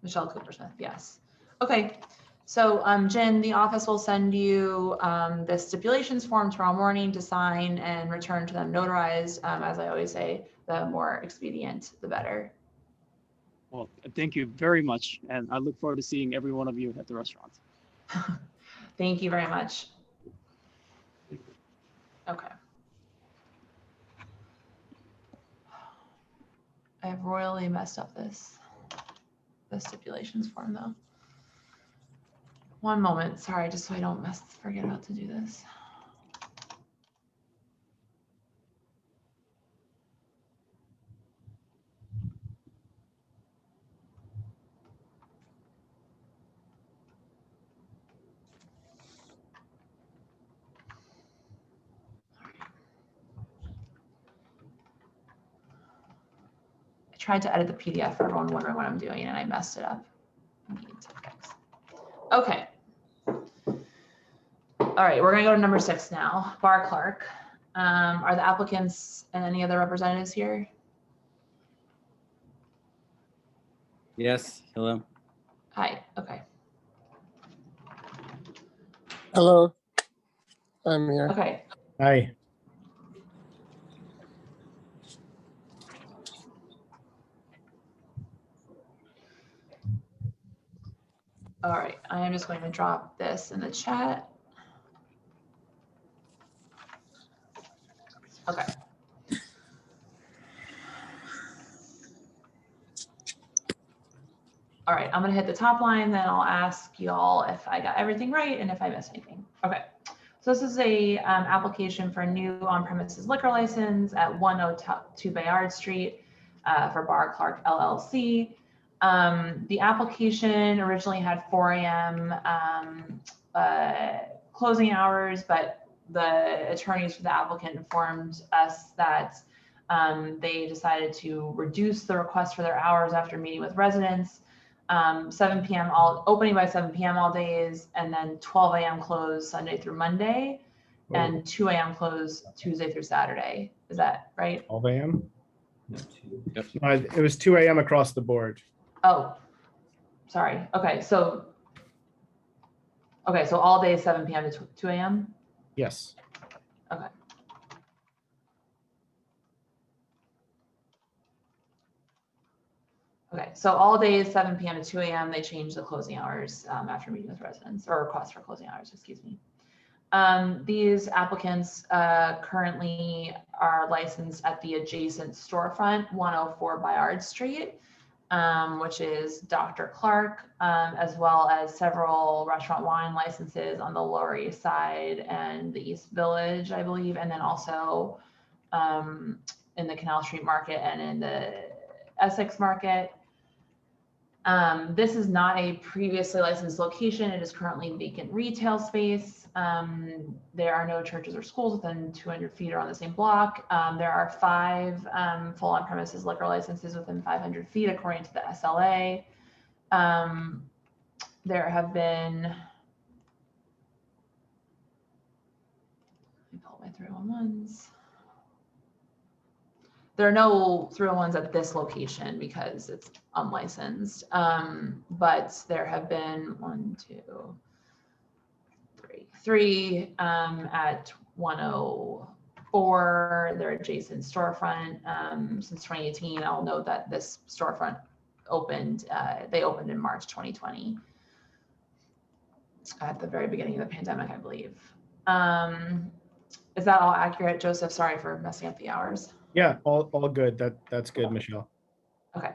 Michelle Coopersmith, yes. Okay, so Jen, the office will send you the stipulations form tomorrow morning to sign and return to them notarized. As I always say, the more expedient, the better. Well, thank you very much. And I look forward to seeing every one of you at the restaurant. Thank you very much. Okay. I've royally messed up the stipulations form though. One moment, sorry, just so I don't forget about to do this. I tried to edit the PDF for everyone wondering what I'm doing and I messed it up. Need to fix. Okay. All right, we're gonna go to number 6 now. Bar Clark. Are the applicants and any other representatives here? Yes, hello. Hi, okay. Hello, I'm here. Okay, Hi. all right, I am just going to drop this in the chat. Okay. All right, I'm gonna hit the top line, then I'll ask y'all if I got everything right and if I missed anything. Okay, so this is a application for a new on-premises liquor license at 102 Bayard Street for Bar Clark LLC. The application originally had 4 a.m. Closing hours, but the attorneys for the applicant informed us that they decided to reduce the request for their hours after meeting with residents. 7 p.m. opening by 7 p.m. all days, and then 12 a.m. close Sunday through Monday, and 2 a.m. close Tuesday through Saturday. Is that right? 12 a.m. Yep. It was 2 a.m. across the board. Oh, sorry. Okay, so all day 7 p.m. to 2 a.m. Yes. Okay. Okay, so all days 7 p.m. to 2 a.m. They changed the closing hours after meeting with residents, or request for closing hours, excuse me. These applicants currently are licensed at the adjacent storefront, 104 Bayard Street, which is Dr. Clark, as well as several restaurant wine licenses on the Lower East Side and the East Village, I believe, and then also in the Canal Street Market and in the Essex Market. This is not a previously licensed location. It is currently vacant retail space. There are no churches or schools within 200 feet or on the same block. There are 5 full on-premises liquor licenses within 500 feet, according to the SLA. There have been, let me pull my 311s. There are no 301s at this location because it's unlicensed, but there have been 3 at 104, their adjacent storefront since 2018. I'll note that this storefront opened, they opened in March 2020 at the very beginning of the pandemic, I believe. Is that all accurate, Joseph? Sorry for messing up the hours. Yeah, all good. That's good, Michelle. Okay,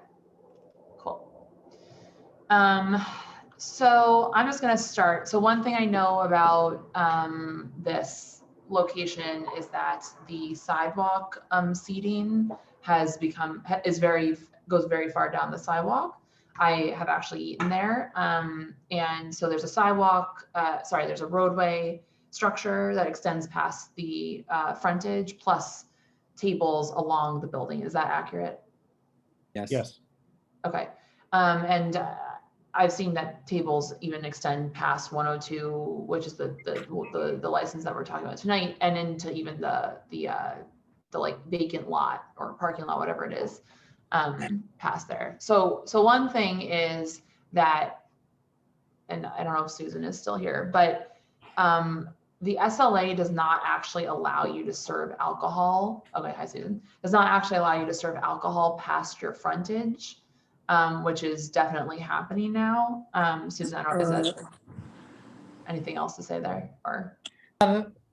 cool. So I'm just gonna start. So one thing I know about this location is that the sidewalk seating has goes very far down the sidewalk. I have actually eaten there. And so there's a sidewalk, there's a roadway structure that extends past the frontage plus tables along the building. Is that accurate? Yes. Yes. Okay. And I've seen that tables even extend past 102, which is the license that we're talking about tonight, and into even the like vacant lot or parking lot, whatever it is, past there. So one thing is that, and I don't know if Susan is still here, but the SLA does not actually allow you to serve alcohol. Okay, hi Susan. Does not actually allow you to serve alcohol past your frontage, which is definitely happening now. Susan, is that anything else to say there? Or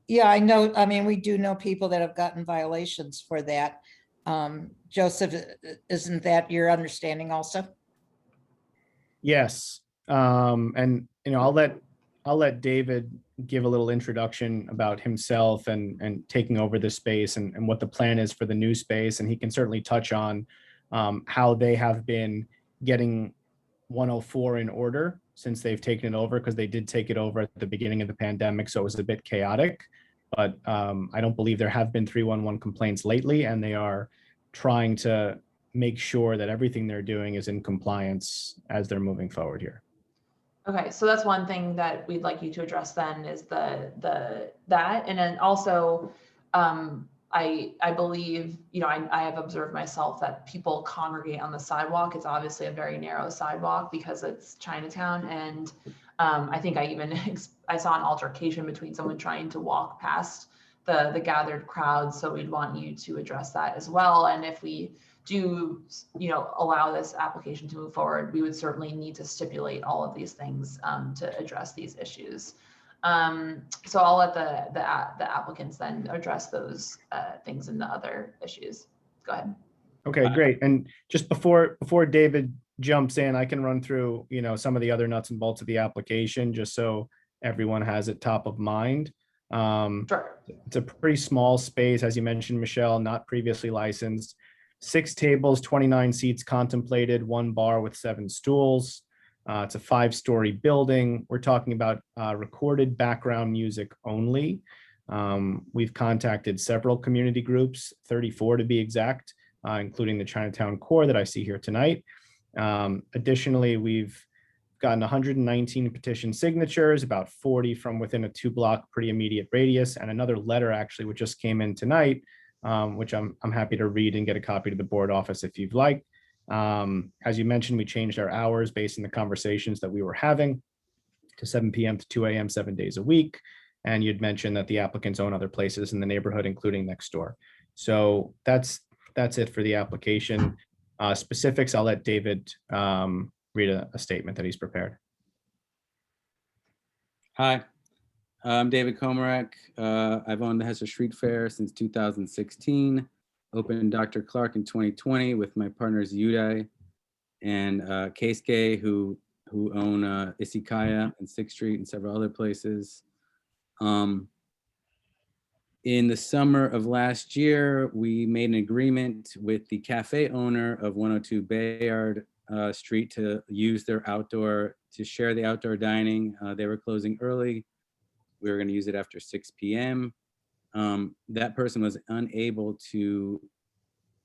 Yeah, I know. I mean, we do know people that have gotten violations for that. Joseph, isn't that your understanding also? Yes. And I'll let I'll let David give a little introduction about himself and taking over the space and what the plan is for the new space. And he can certainly touch on how they have been getting 104 in order since they've taken it over, because they did take it over at the beginning of the pandemic, so it was a bit chaotic. But I don't believe there have been 311 complaints lately, and they are trying to make sure that everything they're doing is in compliance as they're moving forward here. Okay, so that's one thing that we'd like you to address then is that, and then also I believe, you know, I have observed myself that people congregate on the sidewalk. It's obviously a very narrow sidewalk because it's Chinatown, and I think I saw an altercation between someone trying to walk past the gathered crowd. So we'd want you to address that as well. And if we do, you know, allow this application to move forward, we would certainly need to stipulate all of these things to address these issues. So I'll let the applicants then address those things and the other issues. Go ahead. Okay, great. And just before David jumps in, I can run through, you know, some of the other nuts and bolts of the application, just so everyone has it top of mind. Sure. It's a pretty small space, as you mentioned, Michelle, not previously licensed. 6 tables, 29 seats contemplated, 1 bar with 7 stools. It's a 5-story building. We're talking about recorded background music only. We've contacted several community groups, 34 to be exact, including the Chinatown Core that I see here tonight. Additionally, we've gotten 119 petition signatures, about 40 from within a 2-block pretty immediate radius, and another letter actually, which just came in tonight, which I'm happy to read and get a copy to the board office if you'd like. As you mentioned, we changed our hours based on the conversations that we were having to 7 p.m. to 2 a.m. 7 days a week. And you'd mentioned that the applicants own other places in the neighborhood, including next door. So that's it for the application. Specifics, I'll let David read a statement that he's prepared. Hi, I'm David Komarek. I've owned the Hester Street Fair since 2016. Opened Dr. Clark in 2020 with my partners Yudai and Keisuke, who own Isikaya and 6th Street and several other places. In the summer of last year, we made an agreement with the cafe owner of 102 Bayard Street to use their share the outdoor dining. They were closing early. We were going to use it after 6 p.m. That person was unable to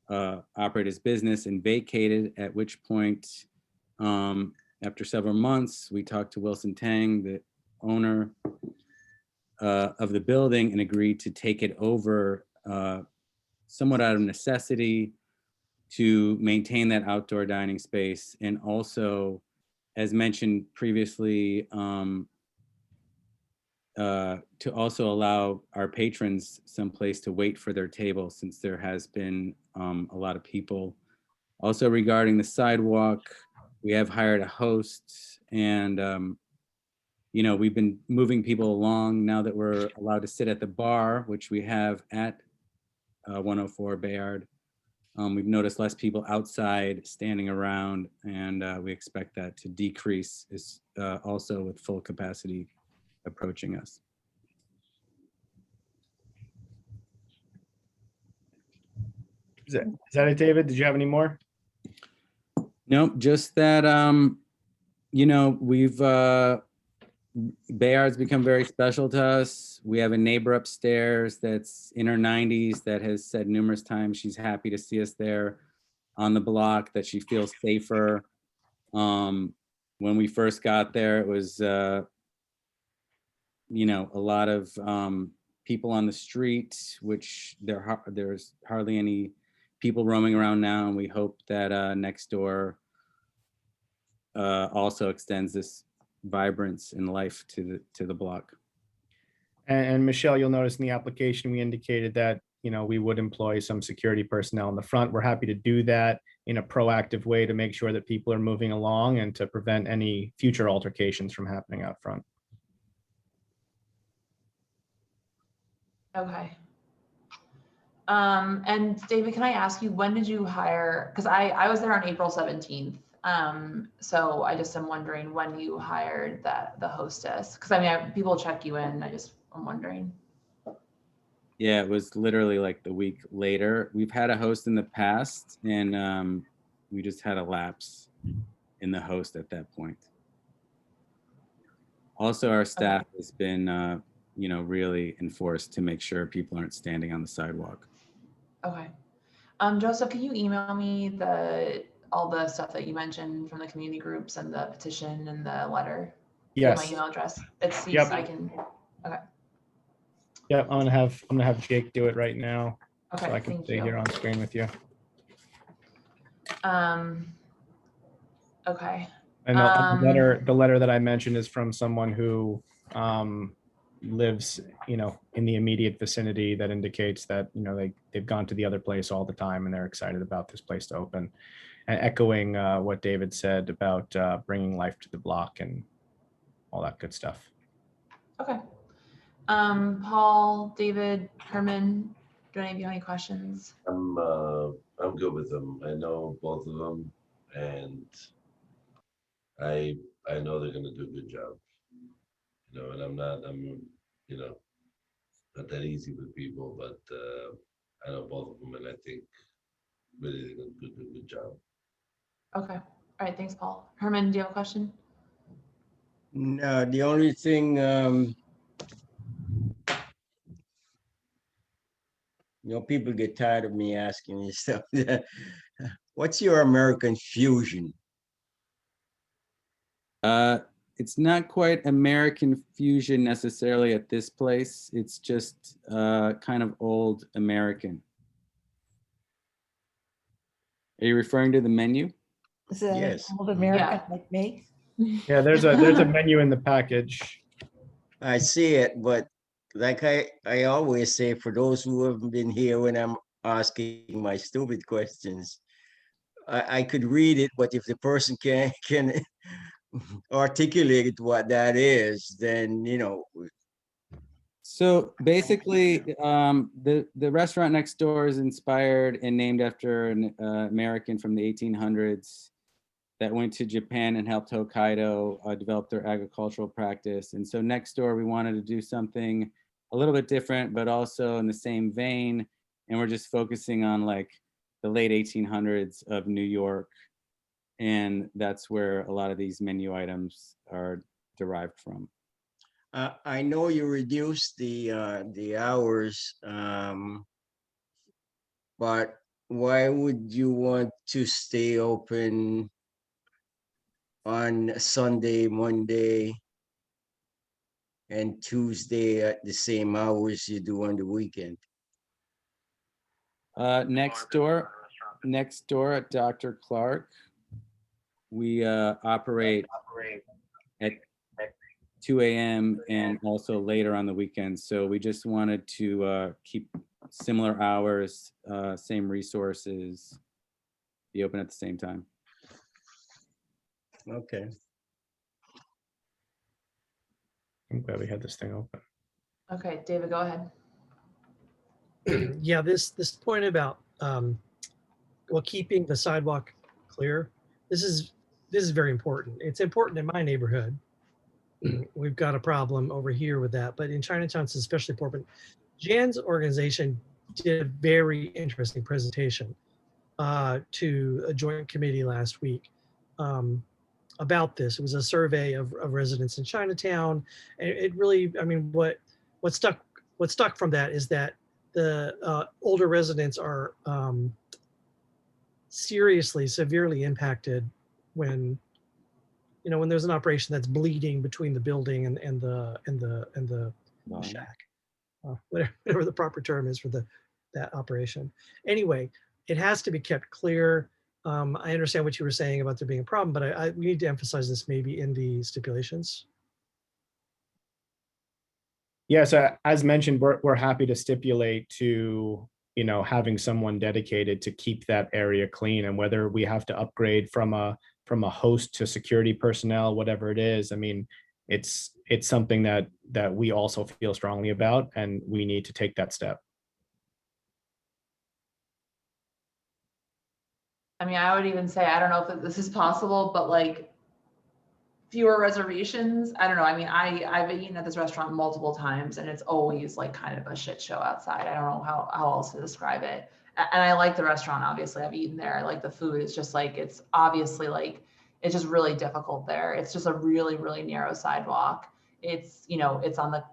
operate his business and vacated, at which point, after several months, we talked to Wilson Tang, the owner of the building, and agreed to take it over somewhat out of necessity to maintain that outdoor dining space, and also, as mentioned previously, to also allow our patrons someplace to wait for their table, since there has been a lot of people. Also, regarding the sidewalk, we have hired a host, and you know, we've been moving people along now that we're allowed to sit at the bar, which we have at 104 Bayard. We've noticed less people outside standing around, and we expect that to decrease also with full capacity approaching us. Is that it, David? Did you have any more? Nope, just that, you know, Bayard's become very special to us. We have a neighbor upstairs that's in her 90s that has said numerous times she's happy to see us there on the block, that she feels safer. When we first got there, it was, you know, a lot of people on the street, which there's hardly any people roaming around now, and we hope that next door also extends this vibrance and life to the block. And Michelle, you'll notice in the application we indicated that, you know, we would employ some security personnel in the front. We're happy to do that in a proactive way to make sure that people are moving along and to prevent any future altercations from happening out front. Okay. And David, can I ask you, when did you hire? Because I was there on April 17th, So I just am wondering when you hired the hostess, because I mean, people check you in. I'm wondering. Yeah, it was literally like the week later. We've had a host in the past, and we just had a lapse in the host at that point. Also, our staff has been, really enforced to make sure people aren't standing on the sidewalk. Okay. Joseph, can you email me all the stuff that you mentioned from the community groups and the petition and the letter? Yes. My email address. It's Yep. I can. Okay. Yep, I'm gonna have Jake do it right now, Okay. so I can Thank stay you. here on screen with you. Okay. And the letter that I mentioned is from someone who lives, in the immediate vicinity, that indicates that, they've gone to the other place all the time and they're excited about this place to open. And echoing what David said about bringing life to the block and all that good stuff. Okay. Paul, David, Herman, do any of you have any questions? I'm good with them. I know both of them, and I know they're gonna do a good job. And I'm not that easy with people, but I know both of them, and I think really they're gonna do a good job. Okay. All right. Thanks, Paul. Herman, do you have a question? No, the only thing, people get tired of me asking this stuff. What's your American fusion? It's not quite American fusion necessarily at this place. It's just kind of old American. Are you referring to the menu? Is that Yes. old American like me? Yeah, there's a menu in the package. I see it, but like I always say, for those who haven't been here when I'm asking my stupid questions, I could read it, but if the person can articulate what that is, then So basically, the restaurant next door is inspired and named after an American from the 1800s that went to Japan and helped Hokkaido develop their agricultural practice. And so next door, we wanted to do something a little bit different, but also in the same vein. And we're just focusing on like the late 1800s of New York. And that's where a lot of these menu items are derived from. I know you reduced the hours, but why would you want to stay open on Sunday, Monday, and Tuesday at the same hours you do on the weekend? Next door at Dr. Clark, we operate at 2 a.m. and also later on the weekends. So we just wanted to keep similar hours, same resources, be open at the same time. Okay. I'm glad we had this thing open. Okay, David, go ahead. Yeah, this point about keeping the sidewalk clear, this is very important. It's important in my neighborhood. We've got a problem over here with that, but in Chinatown it's especially important. Jan's organization did a very interesting presentation to a joint committee last week about this. It was a survey of residents in Chinatown, and it really, I mean, what stuck from that is that the older residents are severely impacted when there's an operation that's bleeding between the building and the shack, whatever the proper term is for that operation. Anyway, it has to be kept clear. I understand what you were saying about there being a problem, but we need to emphasize this maybe in the stipulations. Yeah, so as mentioned, we're happy to stipulate to, having someone dedicated to keep that area clean, and whether we have to upgrade from a host to security personnel, whatever it is. I mean, it's something that we also feel strongly about, and we need to take that step. I mean, I would even say, I don't know if this is possible, but like fewer reservations. I don't know. I mean, I've eaten at this restaurant multiple times and it's always like kind of a shit show outside. I don't know how else to describe it. And I like the restaurant, obviously. I've eaten there. I like the food. It's just like, it's obviously like, it's just really difficult there. It's just a really, really narrow sidewalk. It's, you know, it's on the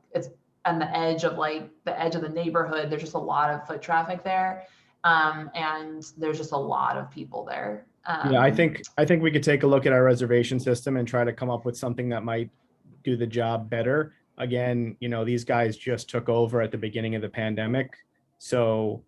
edge of like the edge of the neighborhood. There's just a lot of foot traffic there. And there's just a lot of people there. Yeah, I think we could take a look at our reservation system and try to come up with something that might do the job better. Again, you know, these guys just took over at the beginning of the pandemic. So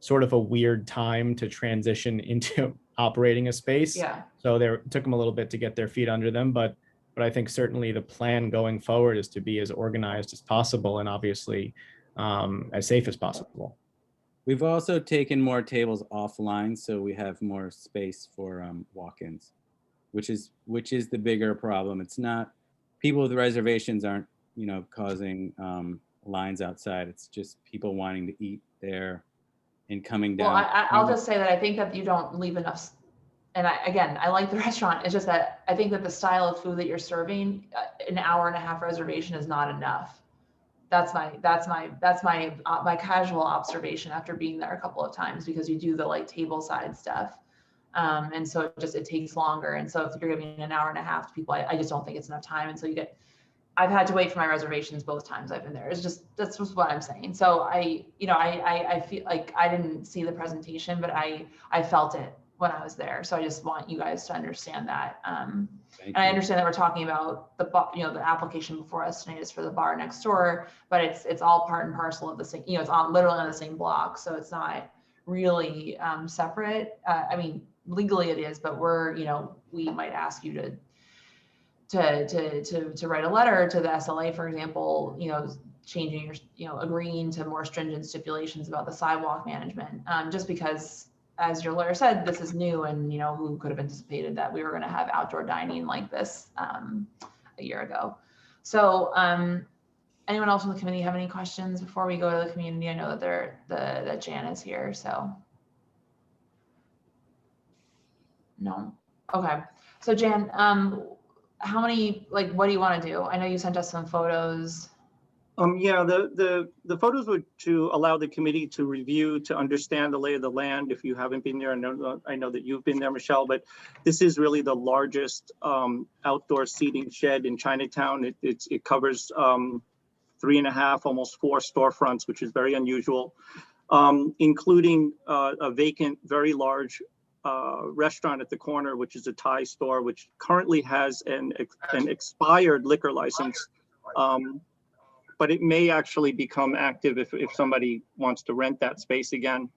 sort of a weird time to transition into operating a space. Yeah. So it took them a little bit to get their feet under them, but I think certainly the plan going forward is to be as organized as possible and obviously as safe as possible. We've also taken more tables offline, so we have more space for walk-ins, which is the bigger problem. It's not, people with reservations aren't, you know, causing lines outside. It's just people wanting to eat there and coming down. Well, I'll just say that I think that you don't leave enough. And I like the restaurant. It's just that I think that the style of food that you're serving, an hour and a half reservation is not enough. That's my casual observation after being there a couple of times, because you do the like table side stuff. And so it takes longer. And so if you're giving an hour and a half to people, I just don't think it's enough time. And so I've had to wait for my reservations both times I've been there. That's just what I'm saying. So I feel like I didn't see the presentation, but I felt it when I was there. So I just want you guys to understand that. And I understand that we're talking about the application before us tonight is for the bar next door, but it's all part and parcel of the same, it's literally on the same block. So it's not really separate. I mean, legally it is, but we might ask you to write a letter to the SLA, for example, changing agreeing to more stringent stipulations about the sidewalk management, just because, as your lawyer said, this is new, and who could have anticipated that we were going to have outdoor dining like this a year ago. So anyone else on the committee have any questions before we go to the community? I know that that Jan is here, so. No. Okay. So Jan, how many, what do you want to do? I know you sent us some photos. Yeah, the photos were to allow the committee to review, to understand the lay of the land. If you haven't been there, I know that you've been there, Michelle, but this is really the largest outdoor seating shed in Chinatown. It covers 3.5, almost 4 storefronts, which is very unusual, including a vacant, very large restaurant at the corner, which is a Thai store, which currently has an expired liquor license. But it may actually become active if somebody wants to rent that space again.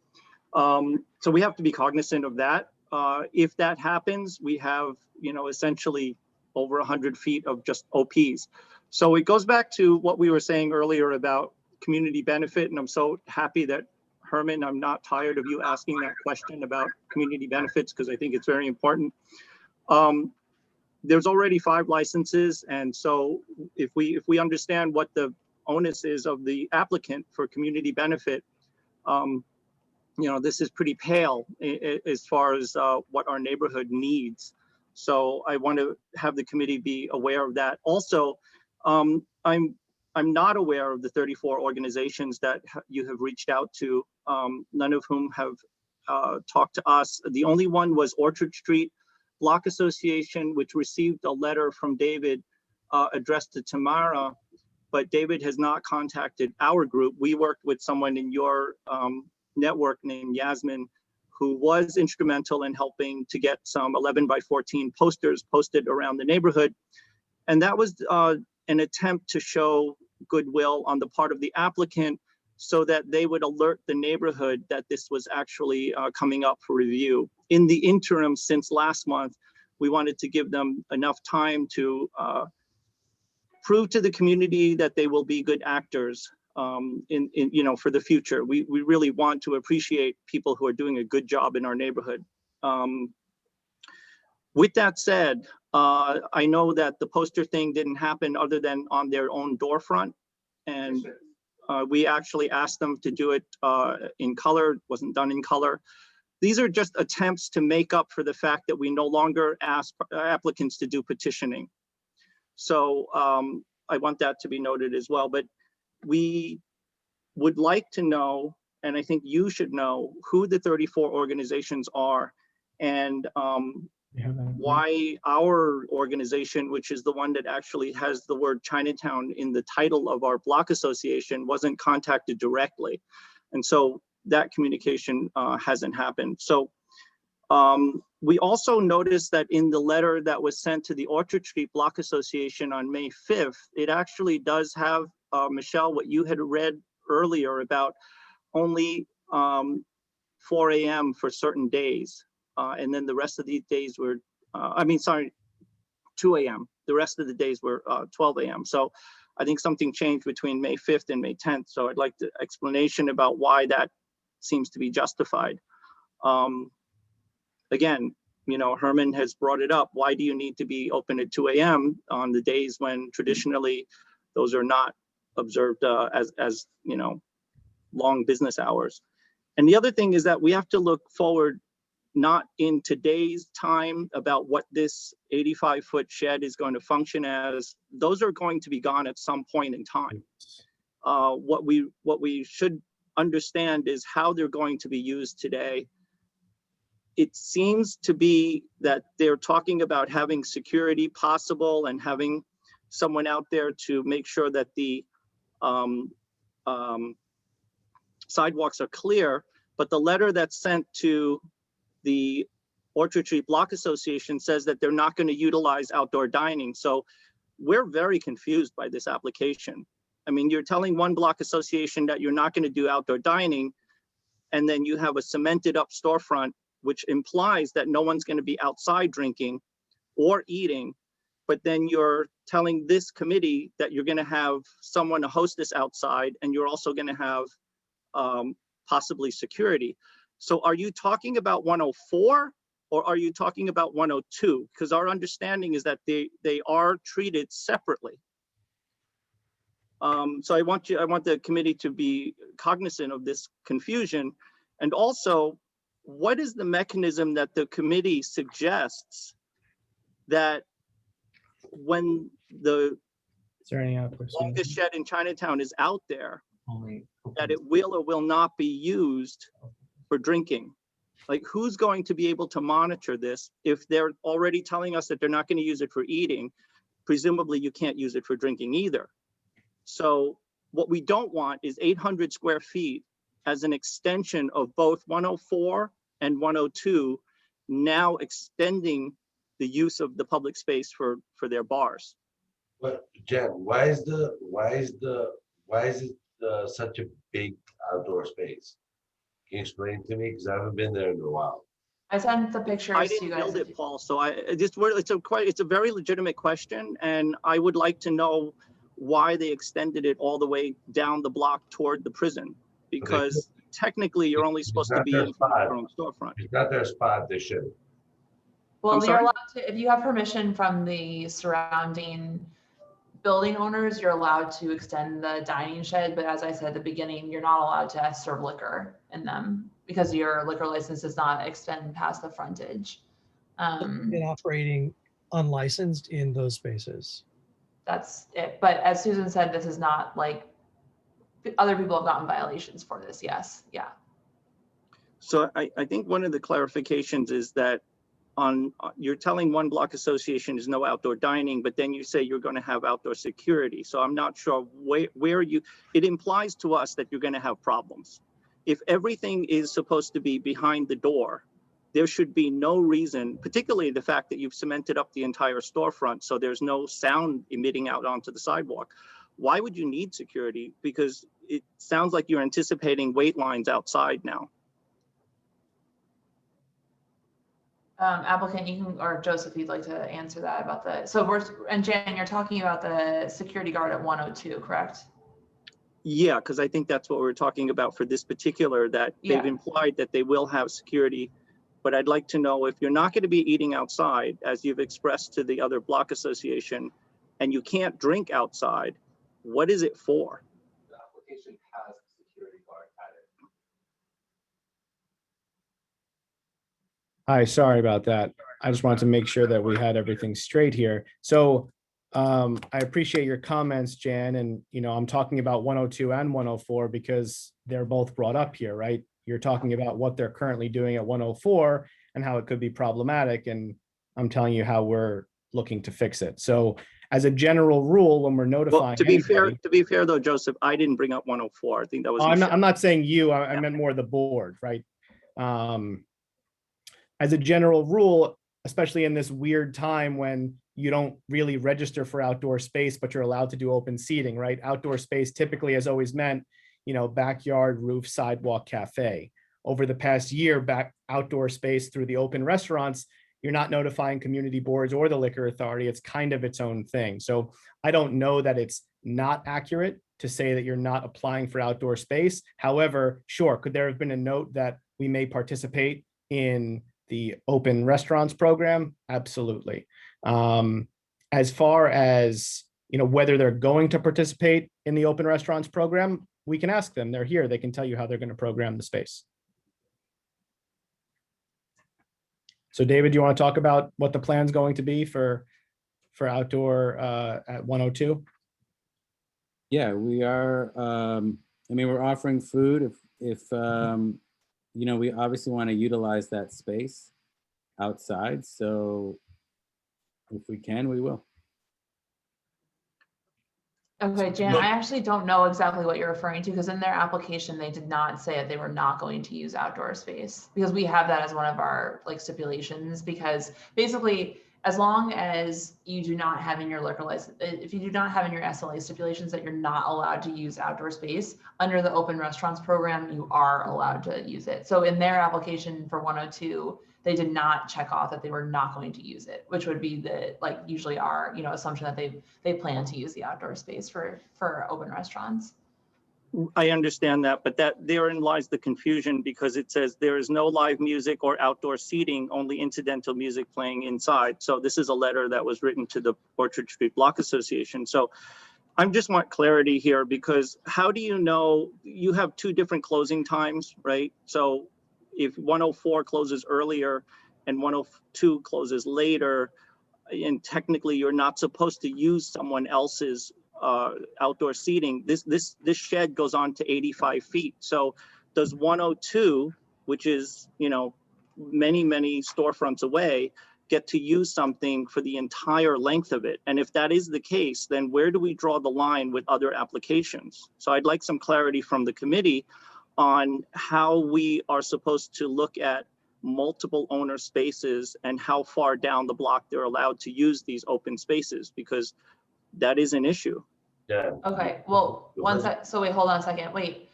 So we have to be cognizant of that. If that happens, we have, essentially over 100 feet of just OPs. So it goes back to what we were saying earlier about community benefit. And I'm so happy that, Herman, I'm not tired of you asking that question about community benefits, because I think it's very important. There's already 5 licenses. And so if we understand what the onus is of the applicant for community benefit, this is pretty pale as far as what our neighborhood needs. So I want to have the committee be aware of that. Also, I'm not aware of the 34 organizations that you have reached out to, none of whom have talked to us. The only one was Orchard Street Block Association, which received a letter from David addressed to Tamara, but David has not contacted our group. We worked with someone in your network named Yasmin, who was instrumental in helping to get some 11 by 14 posters posted around the neighborhood. And that was an attempt to show goodwill on the part of the applicant so that they would alert the neighborhood that this was actually coming up for review. In the interim, since last month, we wanted to give them enough time to prove to the community that they will be good actors for the future. We really want to appreciate people who are doing a good job in our neighborhood. With that said, I know that the poster thing didn't happen other than on their own door front. And we actually asked them to do it in color. It wasn't done in color. these are just attempts to make up for the fact that we no longer ask applicants to do petitioning. So I want that to be noted as well. But we would like to know, and I think you should know, who the 34 organizations are, and why our organization, which is the one that actually has the word Chinatown in the title of our block association, wasn't contacted directly. And so that communication hasn't happened. So we also noticed that in the letter that was sent to the Orchard Street Block Association on May 5th, it actually does have, Michelle, what you had read earlier about only 4 a.m. for certain days. And then the rest of the days were, 2 a.m. The rest of the days were 12 a.m. So I think something changed between May 5th and May 10th. So I'd like the explanation about why that seems to be justified. Again, you know, Herman has brought it up. Why do you need to be open at 2 a.m. on the days when traditionally those are not observed as you know, long business hours? And the other thing is that we have to look forward, not in today's time, about what this 85-foot shed is going to function as. Those are going to be gone at some point in time. What we should understand is how they're going to be used today. It seems to be that they're talking about having security possible and having someone out there to make sure that the sidewalks are clear. But the letter that's sent to the Orchard Street Block Association says that they're not going to utilize outdoor dining. So we're very confused by this application. I mean, you're telling one block association that you're not going to do outdoor dining, and then you have a cemented up storefront, which implies that no one's going to be outside drinking or eating. But then you're telling this committee that you're going to have someone to host this outside, and you're also going to have possibly security. So are you talking about 104 or are you talking about 102? Because our understanding is that they are treated separately. So I want the committee to be cognizant of this confusion. And also, what is the mechanism that the committee suggests that when the longest shed in Chinatown is out there, that it will or will not be used for drinking? Like, who's going to be able to monitor this if they're already telling us that they're not going to use it for eating? Presumably you can't use it for drinking either. So what we don't want is 800 square feet as an extension of both 104 and 102, now extending the use of the public space for their bars. But Jen, why is it such a big outdoor space? Can you explain to me? Because I haven't been there in a while. I sent the pictures I to you didn't guys. build it, Paul. So it's a very legitimate question, and I would like to know why they extended it all the way down the block toward the prison, because technically you're only supposed to be in your own storefront. It's not their spot. They should. Well, you're allowed to, if you have permission from the surrounding building owners, you're allowed to extend the dining shed. But as I said at the beginning, you're not allowed to serve liquor in them because your liquor license does not extend past the frontage. Been operating unlicensed in those spaces. That's it. But as Susan said, this is not like other people have gotten violations for this. Yes. Yeah. So I think one of the clarifications is that you're telling one block association is no outdoor dining, but then you say you're going to have outdoor security. So I'm not sure it implies to us that you're going to have problems. If everything is supposed to be behind the door, there should be no reason, particularly the fact that you've cemented up the entire storefront so there's no sound emitting out onto the sidewalk. Why would you need security? Because it sounds like you're anticipating wait lines outside now. Applicant, you can, or Joseph, you'd like to answer that about and Jan, you're talking about the security guard at 102, correct? Yeah, because I think that's what we're talking about for this particular, that they've implied that they will have security. But I'd like to know, if you're not going to be eating outside, as you've expressed to the other block association, and you can't drink outside, what is it for? The application has a security guard at it. Hi, sorry about that. I just wanted to make sure that we had everything straight here. So I appreciate your comments, Jan, and I'm talking about 102 and 104 because they're both brought up here, right? You're talking about what they're currently doing at 104 and how it could be problematic, and I'm telling you how we're looking to fix it. So as a general rule, when we're notifying Well, to be fair though, Joseph, I didn't bring up 104. I think that was I'm not saying you, I meant more the board, right? As a general rule, especially in this weird time when you don't really register for outdoor space, but you're allowed to do open seating, right? Outdoor space typically has always meant, backyard, roof, sidewalk, cafe. Over the past year, outdoor space through the open restaurants, you're not notifying community boards or the liquor authority. It's kind of its own thing. So I don't know that it's not accurate to say that you're not applying for outdoor space. However, sure, could there have been a note that we may participate in the open restaurants program? Absolutely. As far as whether they're going to participate in the open restaurants program, we can ask them. They're here. They can tell you how they're going to program the space. So David, do you want to talk about what the plan's going to be for outdoor at 102? Yeah, we are. We're offering food. If we obviously want to utilize that space outside. So if we can, we will. Okay, Jan, I actually don't know exactly what you're referring to because in their application, they did not say that they were not going to use outdoor space because we have that as one of our stipulations, because basically as long as you do not have in your liquor license, if you do not have in your SLA stipulations that you're not allowed to use outdoor space under the open restaurants program, you are allowed to use it. So in their application for 102, they did not check off that they were not going to use it, which would be the usually our assumption that they plan to use the outdoor space for open restaurants. I understand that, but therein lies the confusion because it says there is no live music or outdoor seating, only incidental music playing inside. So this is a letter that was written to the Orchard Street Block Association. So I just want clarity here because how do you know you have two different closing times, right? So if 104 closes earlier and 102 closes later, and technically you're not supposed to use someone else's outdoor seating, this shed goes on to 85 feet. So does 102, which is many storefronts away, get to use something for the entire length of it? And if that is the case, then where do we draw the line with other applications? So I'd like some clarity from the committee on how we are supposed to look at multiple owner spaces and how far down the block they're allowed to use these open spaces, because that is an issue. Yeah. Okay, well, so wait, hold on a second, wait.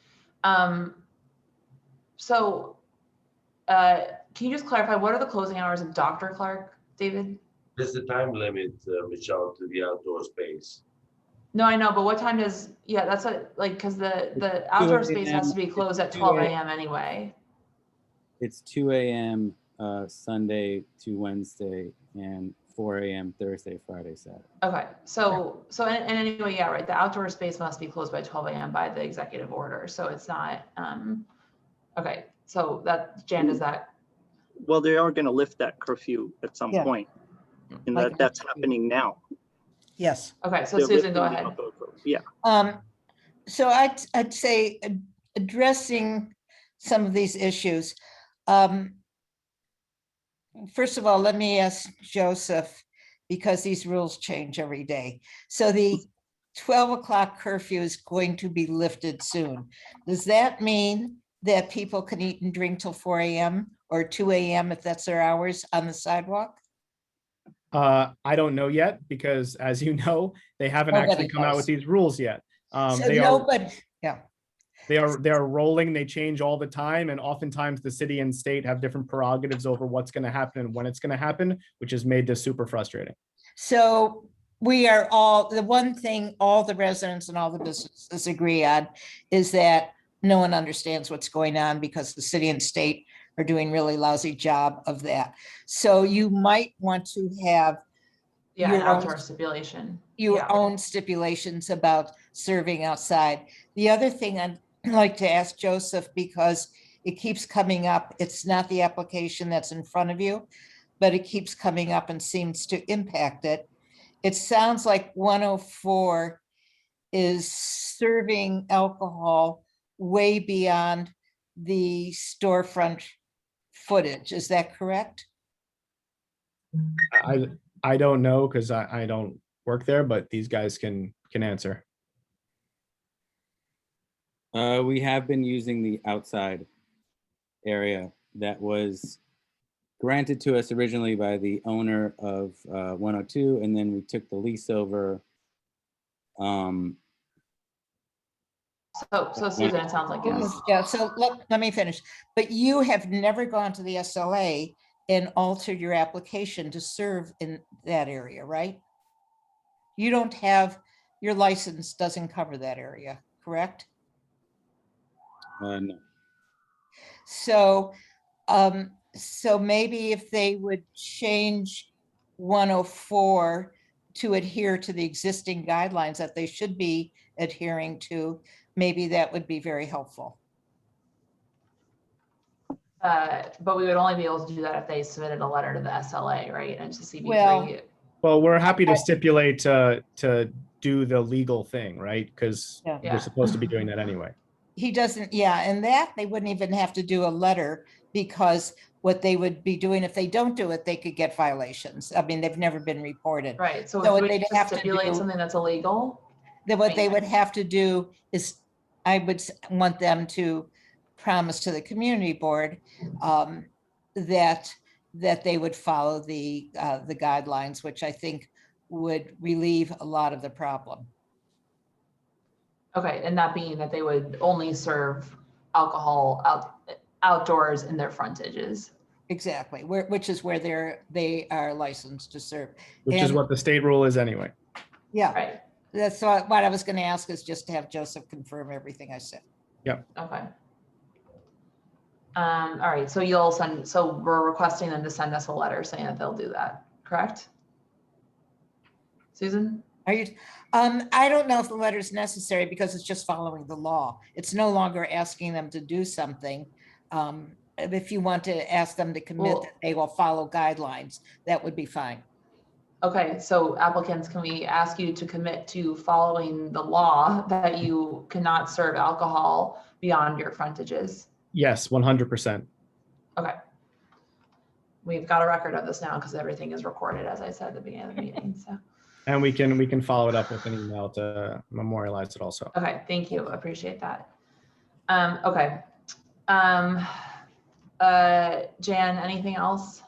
Can you just clarify, what are the closing hours of Dr. Clark, David? There's a time limit, Michelle, to the outdoor space. No, I know, but what time does, that's because the outdoor space has to be closed at 12 a.m. anyway. It's 2 a.m. Sunday to Wednesday and 4 a.m. Thursday, Friday, Saturday. Okay, so and anyway, yeah, right. The outdoor space must be closed by 12 a.m. by the executive order. So it's not, okay, so that, Jan, does that? Well, they are going to lift that curfew at some point, and that's happening now. Yes. Okay, so Susan, go ahead. Yeah. So I'd say addressing some of these issues. First of all, let me ask Joseph, because these rules change every day. So the 12 o'clock curfew is going to be lifted soon. Does that mean that people can eat and drink till 4 a.m. or 2 a.m. if that's their hours on the sidewalk? I don't know yet, because as you know, they haven't actually come out with these rules yet. They are rolling, they change all the time, and oftentimes the city and state have different prerogatives over what's going to happen and when it's going to happen, which has made this super frustrating. So we are the one thing all the residents and all the businesses agree on is that no one understands what's going on because the city and state are doing really lousy job of that. So you might want to have an outdoor stipulation. Your own stipulations about serving outside. The other thing I'd like to ask Joseph, because it keeps coming up. It's not the application that's in front of you, but it keeps coming up and seems to impact it. It sounds like 104 is serving alcohol way beyond the storefront footage. Is that correct? I don't know because I don't work there, but these guys can answer. We have been using the outside area that was granted to us originally by the owner of 102, and then we took the lease over. So Susan, it sounds like yes. Yeah, so let me finish. But you have never gone to the SLA and altered your application to serve in that area, right? You don't have, your license doesn't cover that area, correct? No. So, so maybe if they would change 104 to adhere to the existing guidelines that they should be adhering to, maybe that would be very helpful. But we would only be able to do that if they submitted a letter to the SLA, right? And to CB3. Well, we're happy to stipulate to do the legal thing, right? Because we're supposed to be doing that anyway. He doesn't, yeah, and that they wouldn't even have to do a letter, because what they would be doing if they don't do it, they could get violations. I mean, they've never been reported. Right. So what if they'd we have to stipulate do, something that's illegal, then what they would have to do is, I would want them to promise to the community board that they would follow the guidelines, which I think would relieve a lot of the problem. okay, and that being that they would only serve alcohol outdoors in their frontages. Exactly, which is where they are licensed to serve. Which is what the state rule is anyway. Yeah, right. That's what I was going to ask, is just to have Joseph confirm everything I said. Yep. Okay. All right, so you'll send, so we're requesting them to send us a letter saying that they'll do that, correct? Susan? Are you, I don't know if the letter is necessary, because it's just following the law. It's no longer asking them to do something. If you want to ask them to commit that they will follow guidelines, that would be fine. Okay, so applicants, can we ask you to commit to following the law that you cannot serve alcohol beyond your frontages? Yes, 100%. Okay. We've got a record of this now because everything is recorded, as I said at the beginning of the meeting, so. And we can follow it up with an email to memorialize it also. Okay, thank you, appreciate that. Okay. Jan, anything else?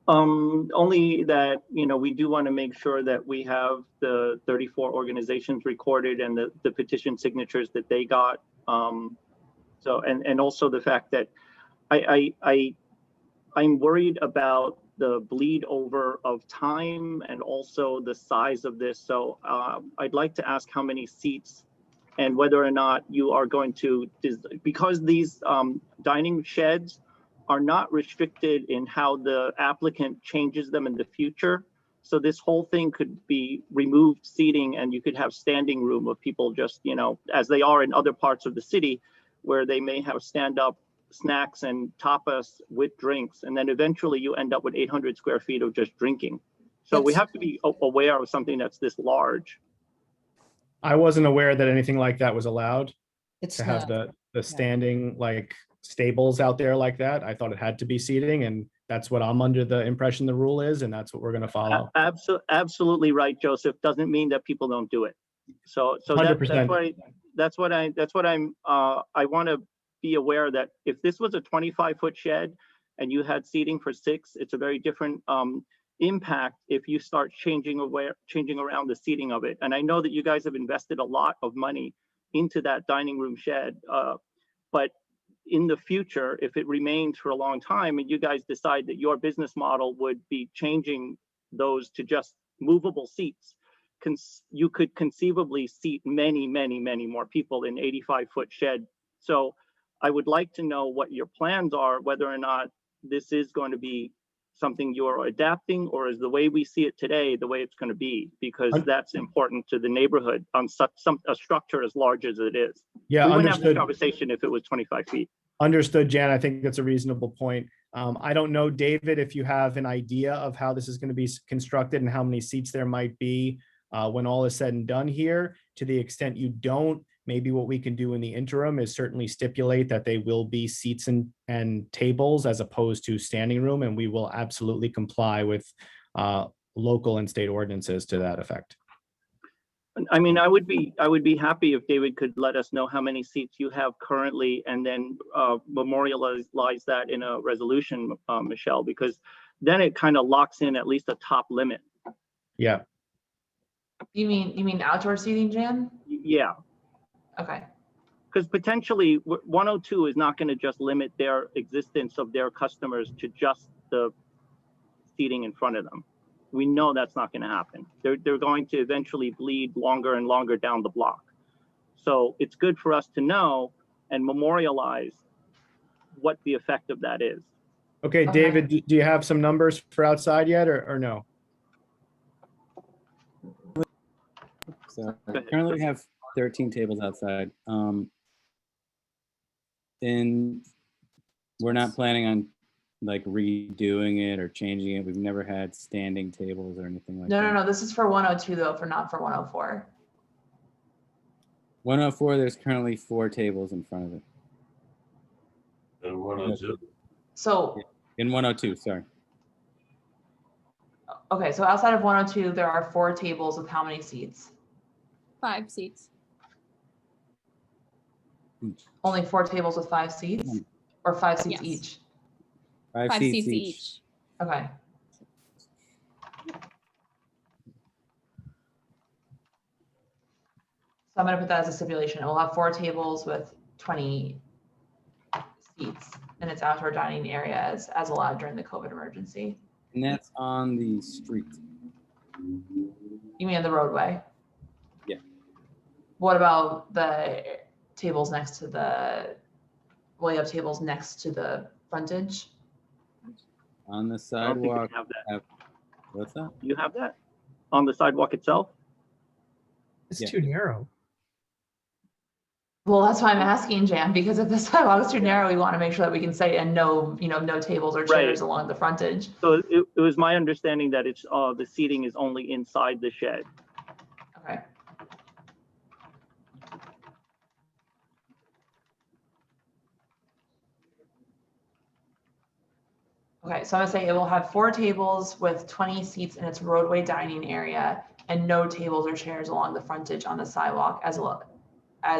Only that, we do want to make sure that we have the 34 organizations recorded and the petition signatures that they got. So, and also the fact that I'm worried about the bleed over of time and also the size of this. So I'd like to ask how many seats and whether or not you are going to, because these dining sheds are not restricted in how the applicant changes them in the future. So this whole thing could be removed seating, and you could have standing room of people just, as they are in other parts of the city, where they may have stand-up snacks and tapas with drinks. And then eventually you end up with 800 square feet of just drinking. So we have to be aware of something that's this large. I wasn't aware that anything like that was allowed. It's to have the standing like stables out there like that. I thought it had to be seating, and that's what I'm under the impression the rule is, and that's what we're going to follow. Absolutely right, Joseph. Doesn't mean that people don't do it. So that's what I want to be aware that if this was a 25-foot shed and you had seating for 6, it's a very different impact if you start changing around the seating of it. And I know that you guys have invested a lot of money into that dining room shed, but in the future, if it remains for a long time and you guys decide that your business model would be changing those to just movable seats, you could conceivably seat many, many, many more people in 85-foot shed. So I would like to know what your plans are, whether or not this is going to be something you're adapting, or is the way we see it today the way it's going to be, because that's important to the neighborhood on a structure as large as it is. Yeah, we wouldn't have this understood. conversation if it was 25 feet. Understood, Jan. I think that's a reasonable point. I don't know, David, if you have an idea of how this is going to be constructed and how many seats there might be when all is said and done here. To the extent you don't, maybe what we can do in the interim is certainly stipulate that they will be seats and tables as opposed to standing room, and we will absolutely comply with local and state ordinances to that effect. I mean, I would be happy if David could let us know how many seats you have currently, and then memorialize that in a resolution, Michelle, because then it kind of locks in at least a top limit. Yeah. You mean outdoor seating, Jan? Yeah. Okay. Because potentially 102 is not going to just limit their existence of their customers to just the seating in front of them. We know that's not going to happen. They're going to eventually bleed longer and longer down the block. So it's good for us to know and memorialize what the effect of that is. Okay, David, do you have some numbers for outside yet or no? So currently we have 13 tables outside. And we're not planning on like redoing it or changing it. We've never had standing tables or anything like that. No. This is for 102 though, not for 104. 104, there's currently 4 tables in front of it. And 102. So in 102, sorry. okay, so outside of 102, there are 4 tables with how many seats? 5 seats. Only 4 tables with 5 seats, or 5 seats each? 5 seats each. Okay. So I'm going to put that as a stipulation. It will have 4 tables with 20 seats in its outdoor dining area as allowed during the COVID emergency. And that's on the street. You mean on the roadway? Yeah. What about the tables next to the, well, you have tables next to the frontage? On the I don't think we sidewalk. have that. What's that? You have that on the sidewalk itself? It's too narrow. Well, that's why I'm asking, Jan, because if the sidewalk is too narrow, we want to make sure that we can say, and no, no tables or chairs along the frontage. So it was my understanding that it's the seating is only inside the shed. Okay. Okay, so I'm gonna say it will have 4 tables with 20 seats in its roadway dining area and no tables or chairs along the frontage on the sidewalk as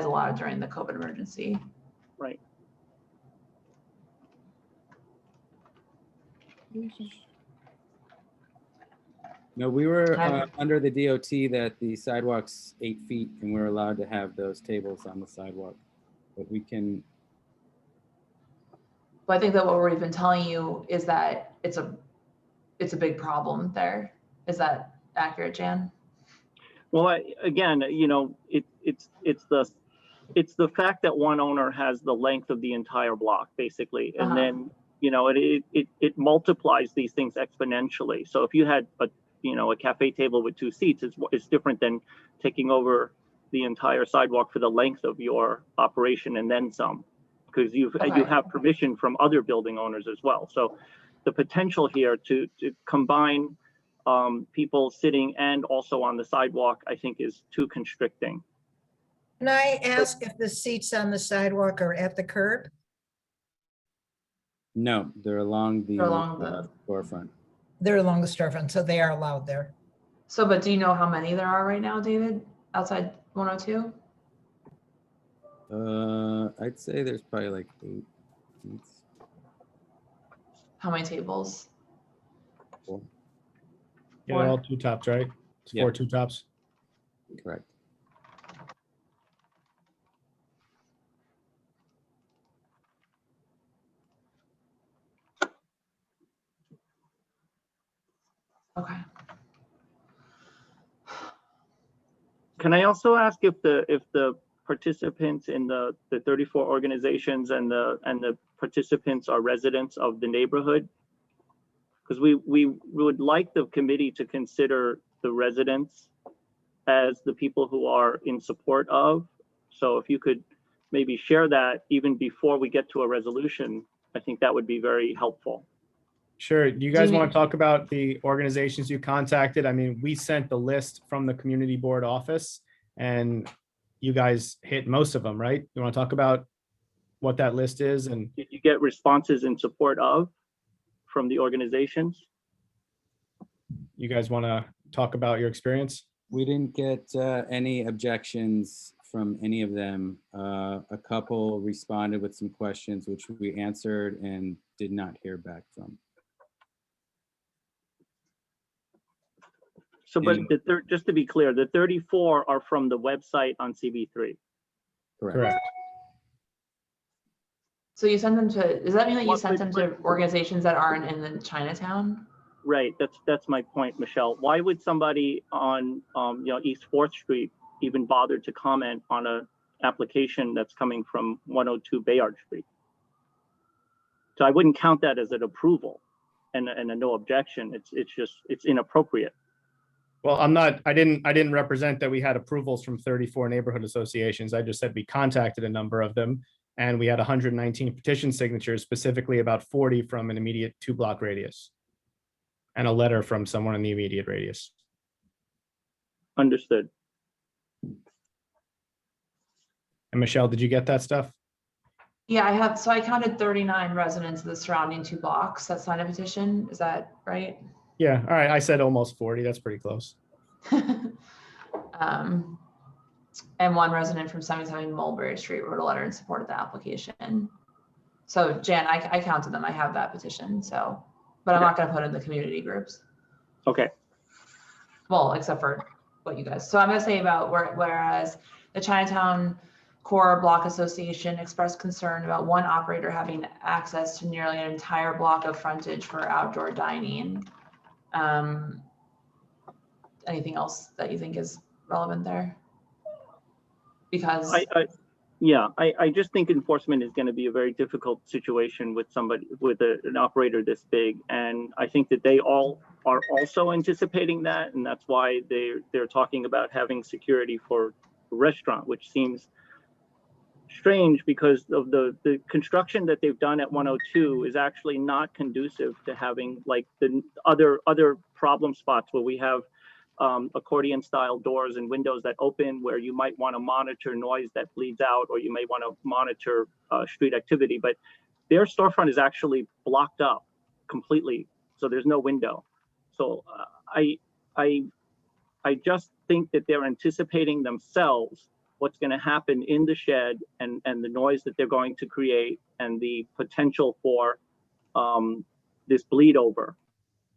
allowed during the COVID emergency. Right. No, we were under the DOT that the sidewalk's 8 feet and we're allowed to have those tables on the sidewalk. But we can. But I think that what we've been telling you is that it's a big problem there. Is that accurate, Jan? Well, again, it's the fact that one owner has the length of the entire block, basically, and then it multiplies these things exponentially. So if you had a cafe table with 2 seats, it's different than taking over the entire sidewalk for the length of your operation and then some, because you have permission from other building owners as well. So the potential here to combine people sitting and also on the sidewalk, I think, is too constricting. Can I ask if the seats on the sidewalk are at the curb? No, they're along the storefront. They're along the storefront, so they are allowed there. So, but do you know how many there are right now, David, outside 102? I'd say there's probably like 8 seats. How many tables? 4. Yeah, they're all 2 tops, right? It's 4 2 tops. Correct. Okay. Can I also ask if the participants in the 34 organizations and the participants are residents of the neighborhood? Because we would like the committee to consider the residents as the people who are in support of. So if you could maybe share that even before we get to a resolution, I think that would be very helpful. Sure. Do you guys want to talk about the organizations you contacted? I mean, we sent the list from the community board office and you guys hit most of them, right? You want to talk about what that list is? And did you get responses in support of from the organizations? You guys want to talk about your experience? We didn't get any objections from any of them. A couple responded with some questions, which we answered and did not hear back from. So, but just to be clear, the 34 are from the website on CB3. Correct. So you sent them to, does that mean that you sent them to organizations that aren't in the Chinatown? Right, that's my point, Michelle. Why would somebody on East 4th Street even bother to comment on a application that's coming from 102 Bayard Street? So I wouldn't count that as an approval and a no objection. It's inappropriate. well, I didn't represent that we had approvals from 34 neighborhood associations. I just said we contacted a number of them and we had 119 petition signatures, specifically about 40 from an immediate 2-block radius. And a letter from someone in the immediate radius. Understood. And Michelle, did you get that stuff? Yeah, I counted 39 residents of the surrounding 2 blocks that signed a petition. Is that right? Yeah, all right, I said almost 40, that's pretty close. And 1 resident from 77 Mulberry Street wrote a letter in support of the application. So Jan, I counted them, I have that petition, so. But I'm not going to put in the community groups. Okay. Well, except for what you guys. So I'm going to say about whereas the Chinatown Core Block Association expressed concern about 1 operator having access to nearly an entire block of frontage for outdoor dining. Anything else that you think is relevant there? Because I just think enforcement is going to be a very difficult situation with somebody with an operator this big, and I think that they all are also anticipating that, and that's why they're talking about having security for the restaurant, which seems strange because of the construction that they've done at 102 is actually not conducive to having like the other problem spots where we have accordion style doors and windows that open, where you might want to monitor noise that bleeds out, or you may want to monitor street activity, but their storefront is actually blocked up completely, so there's no window. So I just think that they're anticipating themselves what's going to happen in the shed and the noise that they're going to create and the potential for this bleed over.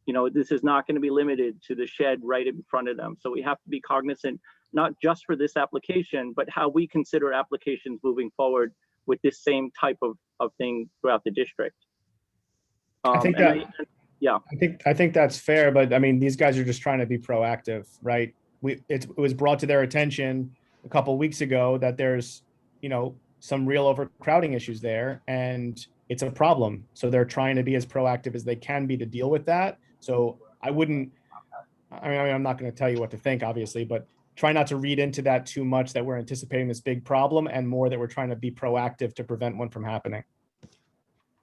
You know, this is not going to be limited to the shed right in front of them. So we have to be cognizant, not just for this application, but how we consider applications moving forward with this same type of thing throughout the district. I think I think that's fair, but I mean, these guys are just trying to be proactive, right? It was brought to their attention a couple of weeks ago that there's, some real overcrowding issues there, and it's a problem. So they're trying to be as proactive as they can be to deal with that. So I'm not going to tell you what to think, obviously, but try not to read into that too much, that we're anticipating this big problem, and more that we're trying to be proactive to prevent one from happening.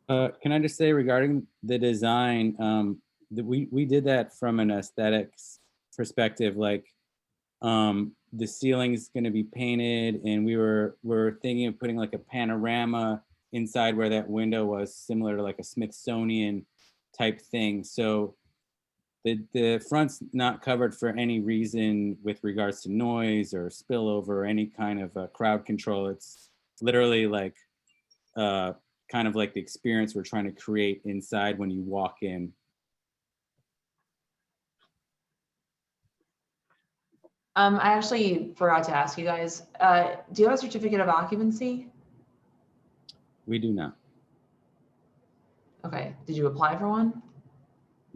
Can I just say regarding the design, that we did that from an aesthetics perspective, like the ceiling's going to be painted, and we're thinking of putting like a panorama inside where that window was, similar to like a Smithsonian type thing. So the front's not covered for any reason with regards to noise or spillover or any kind of crowd control. It's literally like kind of like the experience we're trying to create inside when you walk in. I actually forgot to ask you guys, do you have a certificate of occupancy? We do not. Okay, did you apply for one?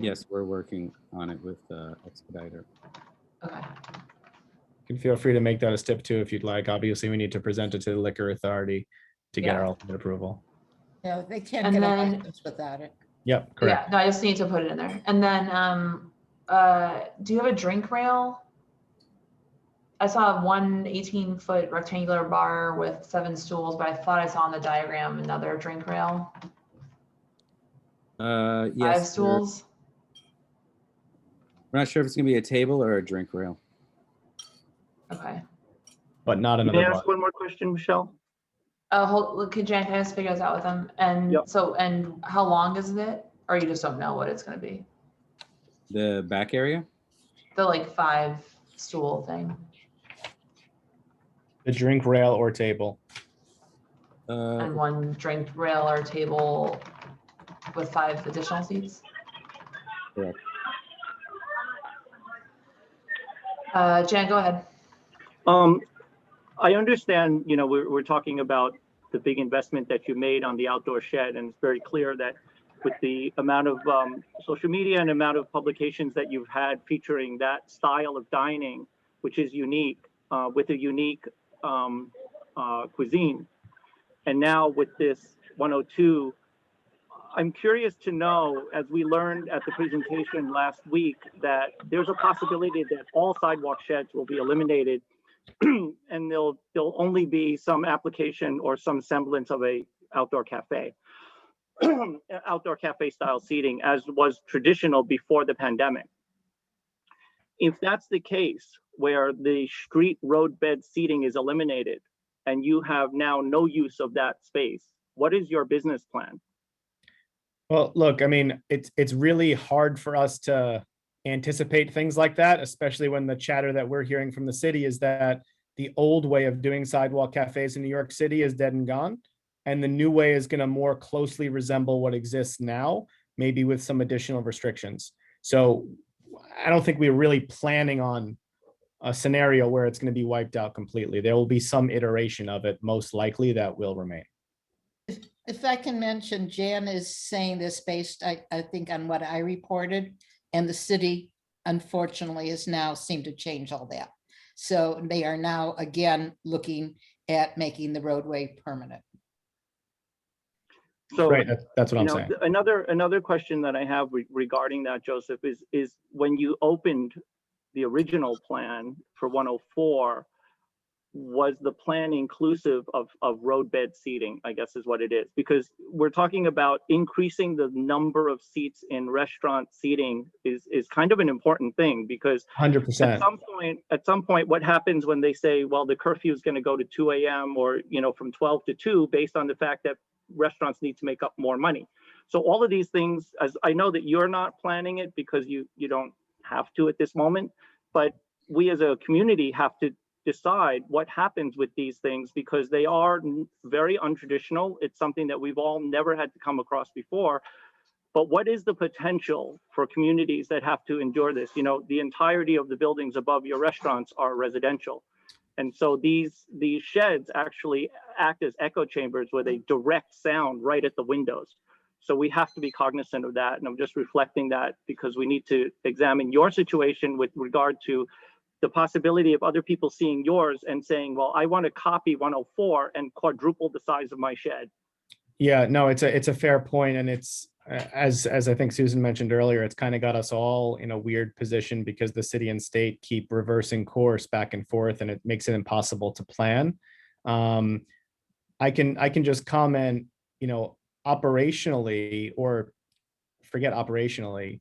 Yes, we're working on it with Expediter. Okay. You can feel free to make that a step 2 if you'd like. Obviously, we need to present it to the liquor authority to get our ultimate approval. No, they can't get a license without it. Yep, correct. Yeah, no, I just need to put it in there. And then, do you have a drink rail? I saw one 18-foot rectangular bar with 7 stools, but I thought I saw on the diagram another drink rail. Yes. 5 stools. We're not sure if it's gonna be a table or a drink rail. Okay. But not May another I bar. ask one more question, Michelle? Jan, can I just figure this out with them? And Yep. so, and how long is it? Or you just don't know what it's going to be? The back area? The like 5 stool thing. The drink rail or table. And 1 drink rail or table with 5 additional seats? Correct. Jan, go ahead. I understand, you know, we're talking about the big investment that you made on the outdoor shed, and it's very clear that with the amount of social media and amount of publications that you've had featuring that style of dining, which is unique, with a unique cuisine. And now with this 102, I'm curious to know, as we learned at the presentation last week, that there's a possibility that all sidewalk sheds will be eliminated and there'll only be some application or some semblance of a outdoor cafe, outdoor cafe style seating, as was traditional before the pandemic. If that's the case, where the street roadbed seating is eliminated and you have now no use of that space, what is your business plan? Well, look, I mean, it's really hard for us to anticipate things like that, especially when the chatter that we're hearing from the city is that the old way of doing sidewalk cafes in New York City is dead and gone. And the new way is going to more closely resemble what exists now, maybe with some additional restrictions. So I don't think we're really planning on a scenario where it's going to be wiped out completely. There will be some iteration of it, most likely, that will remain. If I can mention, Jan is saying this based, I think, on what I reported, and the city, unfortunately, has now seemed to change all that. So they are now again looking at making the roadway permanent. So, right, that's what I'm saying. Another question that I have regarding that, Joseph, is when you opened the original plan for 104, was the plan inclusive of roadbed seating, I guess is what it is, because we're talking about increasing the number of seats in restaurant seating is kind of an important thing, because 100%. At some point, what happens when they say, well, the curfew is going to go to 2 a.m. or, you know, from 12 to 2, based on the fact that restaurants need to make up more money. So all of these things, as I know that you're not planning it because you don't have to at this moment, but we as a community have to decide what happens with these things, because they are very untraditional. It's something that we've all never had to come across before. But what is the potential for communities that have to endure this? You know, the entirety of the buildings above your restaurants are residential. And so these sheds actually act as echo chambers with a direct sound right at the windows. So we have to be cognizant of that. And I'm just reflecting that because we need to examine your situation with regard to the possibility of other people seeing yours and saying, well, I want to copy 104 and quadruple the size of my shed. Yeah, no, it's a fair point. And it's, as I think Susan mentioned earlier, it's kind of got us all in a weird position because the city and state keep reversing course back and forth, and it makes it impossible to plan. I can just comment, you know, operationally, or forget operationally,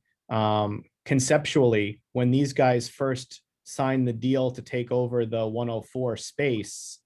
conceptually, when these guys first signed the deal to take over the 104 space,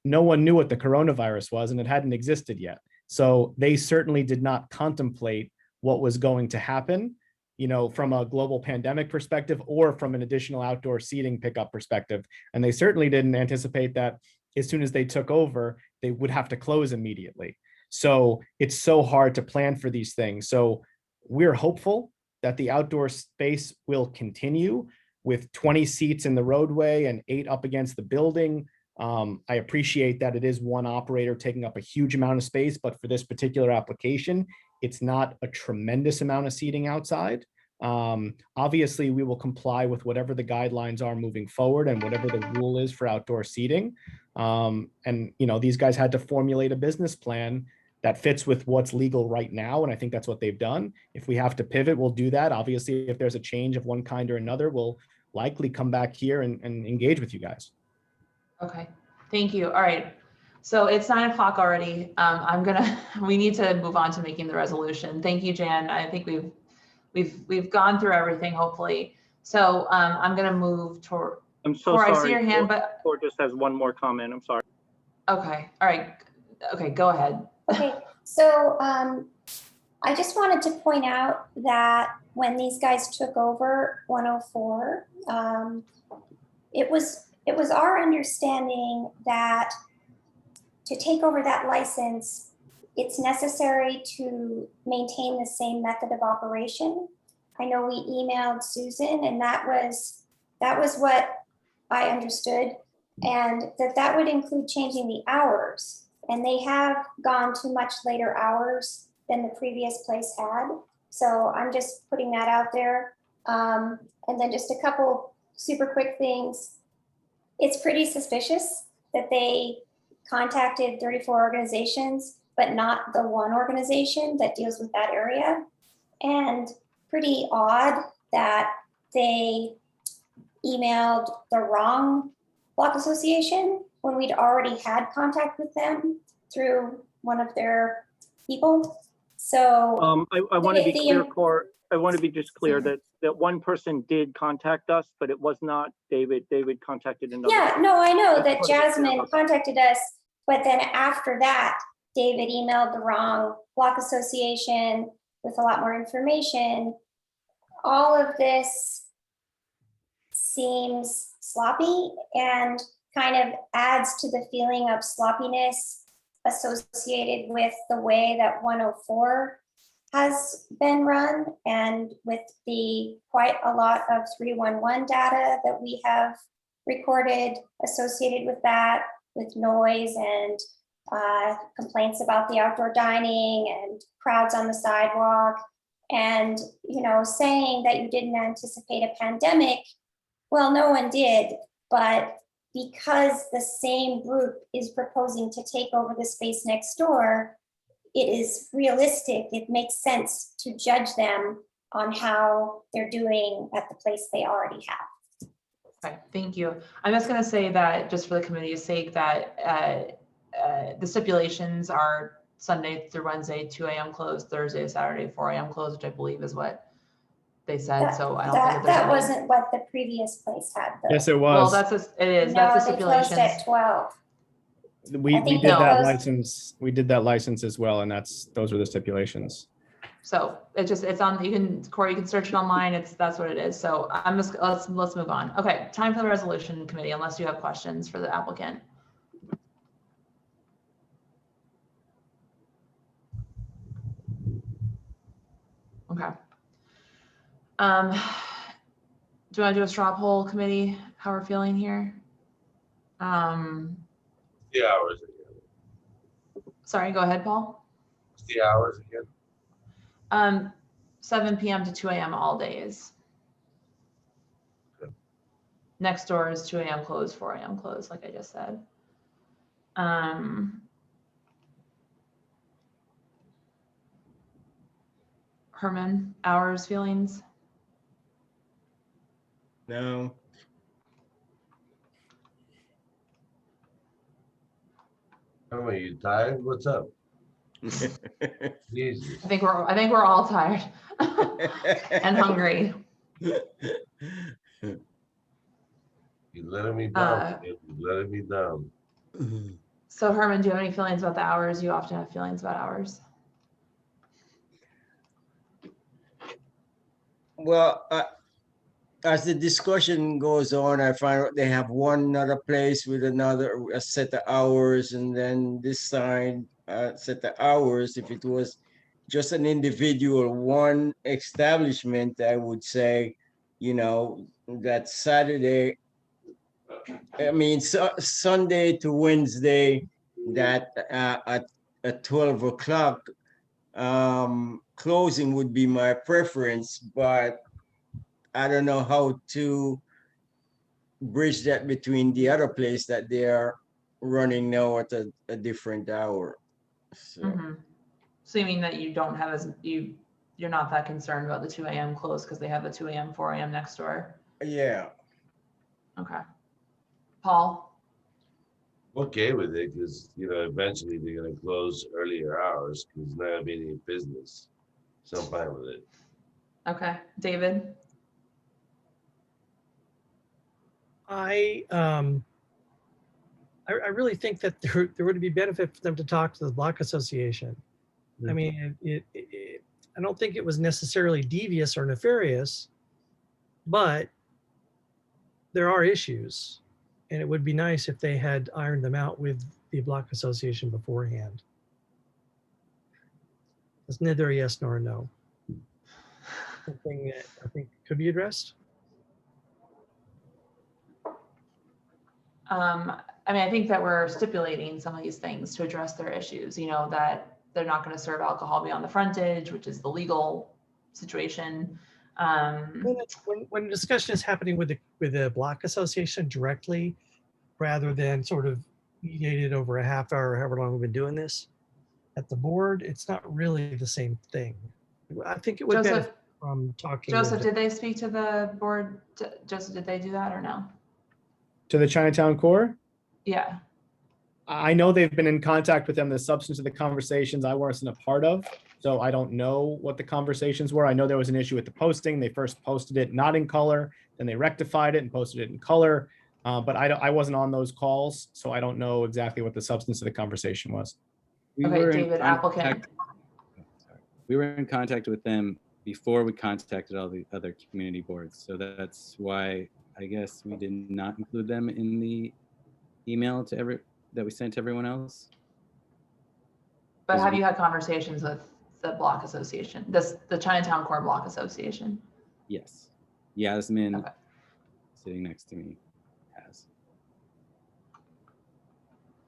no one knew what the coronavirus was, and it hadn't existed yet. So they certainly did not contemplate what was going to happen, you know, from a global pandemic perspective or from an additional outdoor seating pickup perspective. And they certainly didn't anticipate that as soon as they took over, they would have to close immediately. So it's so hard to plan for these things. So we're hopeful that the outdoor space will continue with 20 seats in the roadway and 8 up against the building. I appreciate that it is one operator taking up a huge amount of space, but for this particular application, it's not a tremendous amount of seating outside. Obviously, we will comply with whatever the guidelines are moving forward and whatever the rule is for outdoor seating. And, you know, these guys had to formulate a business plan that fits with what's legal right now. And I think that's what they've done. If we have to pivot, we'll do that. Obviously, if there's a change of one kind or another, we'll likely come back here and engage with you guys. Okay, thank you. All right. So it's 9 o'clock already. We need to move on to making the resolution. Thank you, Jan. I think we've gone through everything, hopefully. So I'm gonna move toward. I'm so Cor, sorry. I see your hand, but Cor just has one more comment. I'm sorry. okay. All right. Okay, go ahead. Okay, so I just wanted to point out that when these guys took over 104, it was our understanding that to take over that license, it's necessary to maintain the same method of operation. I know we emailed Susan, and that was what I understood, and that would include changing the hours. And they have gone to much later hours than the previous place had. So I'm just putting that out there. And then just a couple super quick things. It's pretty suspicious that they contacted 34 organizations, but not the one organization that deals with that area. And pretty odd that they emailed the wrong block association when we'd already had contact with them through one of their people. So I want to be clear, Cor. I want to be just clear that one person did contact us, but it was not David. David contacted another. Yeah, no, I know that Jasmine contacted us, but then after that, David emailed the wrong block association with a lot more information. All of this seems sloppy and kind of adds to the feeling of sloppiness associated with the way that 104 has been run, and with the quite a lot of 311 data that we have recorded associated with that, with noise and complaints about the outdoor dining and crowds on the sidewalk, and saying that you didn't anticipate a pandemic. Well, no one did, but because the same group is proposing to take over the space next door, it is realistic. It makes sense to judge them on how they're doing at the place they already have. Okay, thank you. I'm just going to say that just for the committee's sake that the stipulations are Sunday through Wednesday, 2 a.m. closed, Thursday to Saturday, 4 a.m. closed, which I believe is what they said. So I don't think that wasn't what the previous place had, though. Yes, it was. Well, it is. No, That's the they closed stipulations. at 12. We did that license. We did that license as well, and those are the stipulations. So it's on. Corey, you can search it online. That's what it is. So let's move on. Okay, time for the resolution committee. Unless you have questions for the applicant. Okay. Do you want to do a straw poll committee? How we're feeling here? The hours again. Sorry, go ahead, Paul. The hours again. 7 p.m. to 2 a.m. all days. Good. Next door is 2 a.m. closed, 4 a.m. closed, like I just said. Herman, hours, feelings? No. Are you tired? What's up? Jesus. I think we're all tired and hungry. You're letting me down. You're letting me down. So Herman, do you have any feelings about the hours? You often have feelings about hours. Well, as the discussion goes on, I find out they have one other place with a set of hours, and then this side set of hours. If it was just an individual, one establishment, I would say, that Saturday, Sunday to Wednesday, that at 12 o'clock, closing would be my preference, but I don't know how to bridge that between the other place that they are running now at a different hour. So. So you mean that you don't have you're not that concerned about the 2 a.m. close because they have the 2 a.m., 4 a.m. next door? Yeah. Okay. Paul? Okay with it, because, eventually they're gonna close earlier hours, because it's not gonna be any business. So I'm fine with it. Okay. David? I really think that there would be benefit for them to talk to the Block Association. I mean, I don't think it was necessarily devious or nefarious, but there are issues, and it would be nice if they had ironed them out with the Block Association beforehand. It's neither a yes nor a no. Something that I think could be addressed. I mean, I think that we're stipulating some of these things to address their issues, that they're not going to serve alcohol beyond the frontage, which is the legal situation. When discussion is happening with the Block Association directly, rather than sort of mediated over a half hour, however long we've been doing this, at the board, it's not really the same thing. I think it would benefit from talking. Joseph, did they speak to the board? Joseph, did they do that or no? To the Chinatown core? Yeah. I know they've been in contact with them. The substance of the conversations I wasn't a part of, so I don't know what the conversations were. I know there was an issue with the posting. They first posted it not in color, then they rectified it and posted it in color. But I wasn't on those calls, so I don't know exactly what the substance of the conversation was. Okay, David, applicant. We were in contact with them before we contacted all the other community boards. So that's why I guess we did not include them in the email that we sent to everyone else. But have you had conversations with the Block Association, the Chinatown Core Block Association? Yes. Yasmin, sitting next to me, has.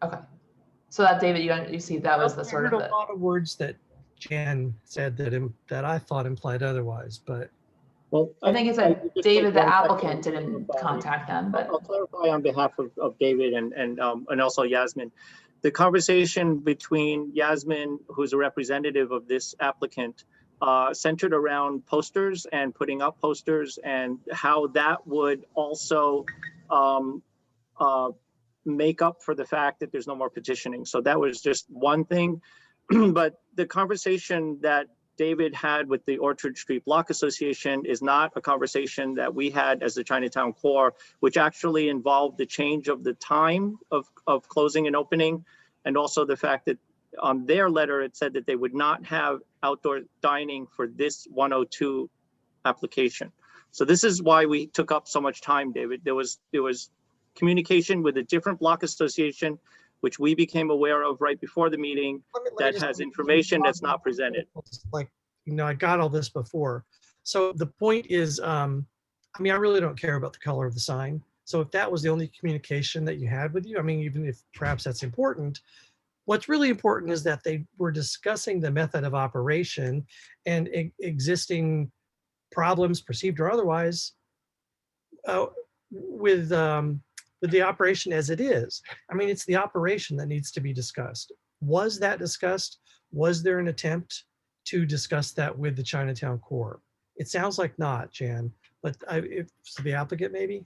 Okay. So that, David, you see that was the sort of a lot of words that Jan said that I thought implied otherwise, but. Well, I think it's like David, the applicant, didn't contact them, but I'll clarify on behalf of David and also Yasmin. The conversation between Yasmin, who's a representative of this applicant, centered around posters and putting up posters and how that would also make up for the fact that there's no more petitioning. So that was just one thing. But the conversation that David had with the Orchard Street Block Association is not a conversation that we had as the Chinatown Core, which actually involved the change of the time of closing and opening, and also the fact that on their letter, it said that they would not have outdoor dining for this 102 application. So this is why we took up so much time, David. There was communication with a different block association, which we became aware of right before the meeting, that has information that's not presented. Like, I got all this before. So the point is, I mean, I really don't care about the color of the sign. So if that was the only communication that you had with you, I mean, even if perhaps that's important, what's really important is that they were discussing the method of operation and existing problems, perceived or otherwise, with the operation as it is. I mean, it's the operation that needs to be discussed. Was that discussed? Was there an attempt to discuss that with the Chinatown Core? It sounds like not, Jan, but if the applicant maybe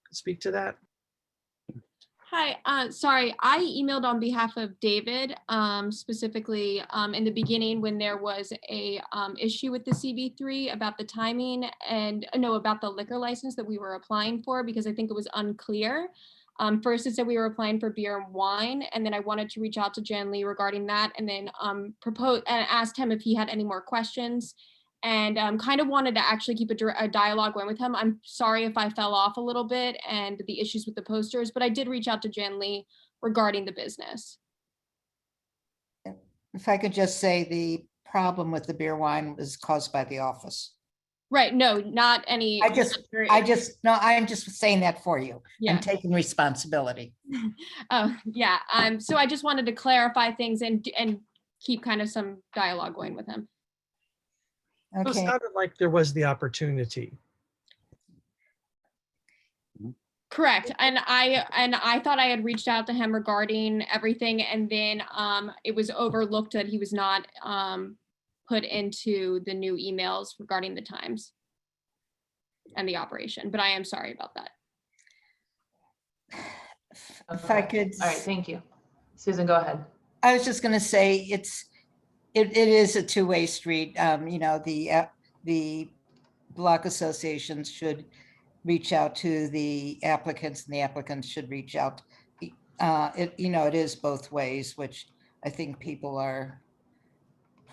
could speak to that. Hi, sorry, I emailed on behalf of David, specifically in the beginning when there was a issue with the CB3 about the timing and about the liquor license that we were applying for, because I think it was unclear. First it said we were applying for beer and wine, and then I wanted to reach out to Jen Lee regarding that, and then asked him if he had any more questions, and kind of wanted to actually keep a dialogue going with him. I'm sorry if I fell off a little bit and the issues with the posters, but I did reach out to Jen Lee regarding the business. If I could just say, the problem with the beer wine was caused by the office. Right, no, not any. I'm just saying that for you. Yeah. I'm taking responsibility. Oh, yeah. So I just wanted to clarify things and keep kind of some dialogue going with him. Okay. It sounded like there was the opportunity. Correct. And I thought I had reached out to him regarding everything, and then it was overlooked that he was not put into the new emails regarding the times and the operation, but I am sorry about that. If I Okay. could. All right, thank you. Susan, go ahead. I was just going to say it is a two-way street. You know, the block associations should reach out to the applicants and the applicants should reach out. You know, it is both ways, which I think people are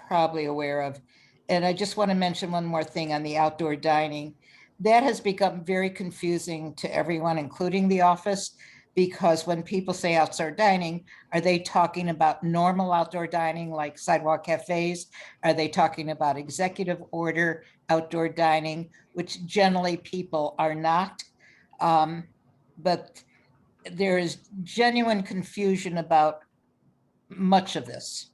probably aware of. And I just want to mention one more thing on the outdoor dining. That has become very confusing to everyone, including the office, because when people say outdoor dining, are they talking about normal outdoor dining like sidewalk cafes? Are they talking about executive order outdoor dining, which generally people are not? But there is genuine confusion about much of this.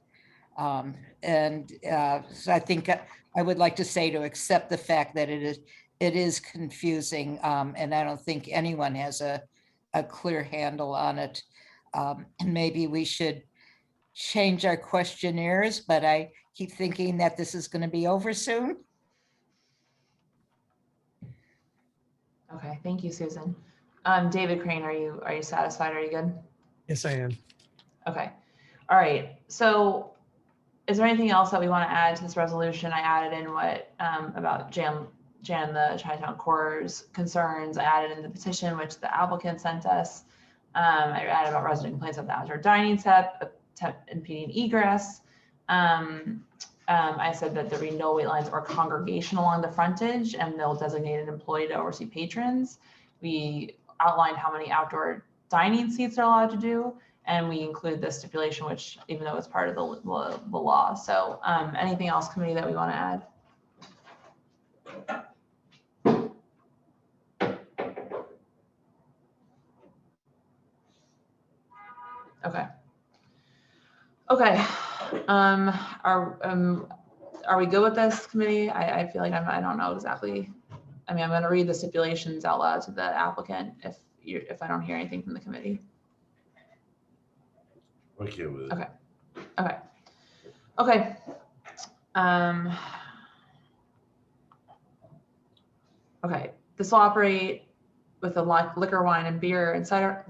So I think I would like to say to accept the fact that it is confusing, and I don't think anyone has a clear handle on it. And maybe we should change our questionnaires, but I keep thinking that this is going to be over soon. Okay, thank you, Susan. David Crane, are you satisfied? Are you good? Yes, I am. Okay. All right. So is there anything else that we want to add to this resolution? I added in what about Jan, the Chinatown Core's concerns. I added in the petition, which the applicant sent us. I added about resident complaints of the outdoor dining set impeding egress. I said that there be no wait lines or congregation along the frontage and no designated employee to oversee patrons. We outlined how many outdoor dining seats are allowed to do, and we include this stipulation, which even though it's part of the law. So anything else, committee, that we want to add? Okay. Okay. Are we good with this, committee? I feel like I don't know exactly. I mean, I'm going to read the stipulations out loud to the applicant if I don't hear anything from the committee. Okay with it. Okay. Okay. Okay. Okay. This will operate with a liquor, wine, and beer and cider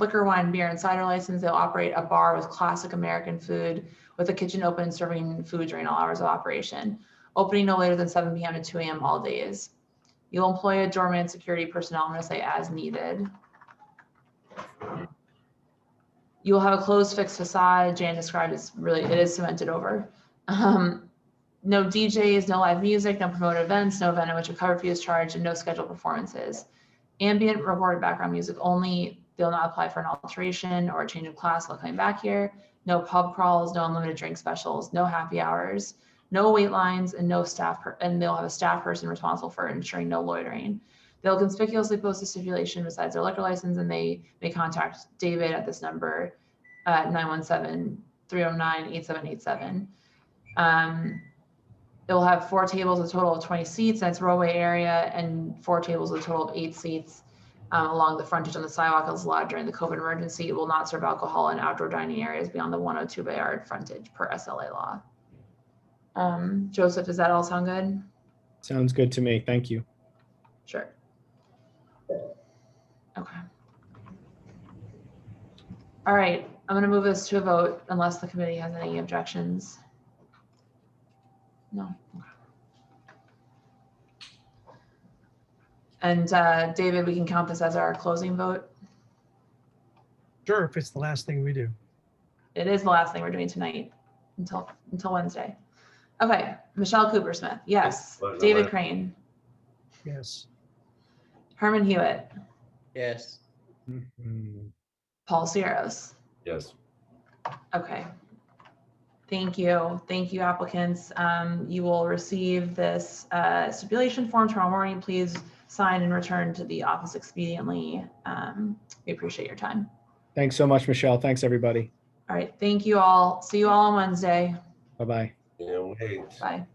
license. They'll operate a bar with classic American food with a kitchen open serving food during all hours of operation. Opening no later than 7 p.m. to 2 a.m. all days. You'll employ a doorman, security personnel, I'm going to say as needed. You will have a closed fixed facade. Jan described it is cemented over. No DJs, no live music, no promoted events, no event in which a cover fee is charged, and no scheduled performances. Ambient recorded background music only. They'll not apply for an alteration or a change of class while coming back here. No pub crawls, no unlimited drink specials, no happy hours, no wait lines, and no staff. And they'll have a staff person responsible for ensuring no loitering. They'll conspicuously post a stipulation besides their liquor license, and they may contact David at this number, 917-309-8787. It will have 4 tables, a total of 20 seats, and its roadway area, and 4 tables, a total of 8 seats along the frontage on the sidewalk as allowed during the COVID emergency. It will not serve alcohol in outdoor dining areas beyond the 102 Bayard frontage per SLA law. Joseph, does that all sound good? Sounds good to me. Thank you. Sure. Okay. All right, I'm going to move this to a vote unless the committee has any objections. No. Okay. And David, we can count this as our closing vote. Sure, if it's the last thing we do. It is the last thing we're doing tonight until Wednesday. Okay, Michelle Coopersmith, yes. David Crane. Yes. Herman Hewitt. Yes. Paul Sierros. Yes. Okay. Thank you. Thank you, applicants. You will receive this stipulation form tomorrow morning. Please sign and return to the office expediently. We appreciate your time. Thanks so much, Michelle. Thanks, everybody. All right. Thank you all. See you all on Wednesday. Bye-bye. Yeah, wait. Bye.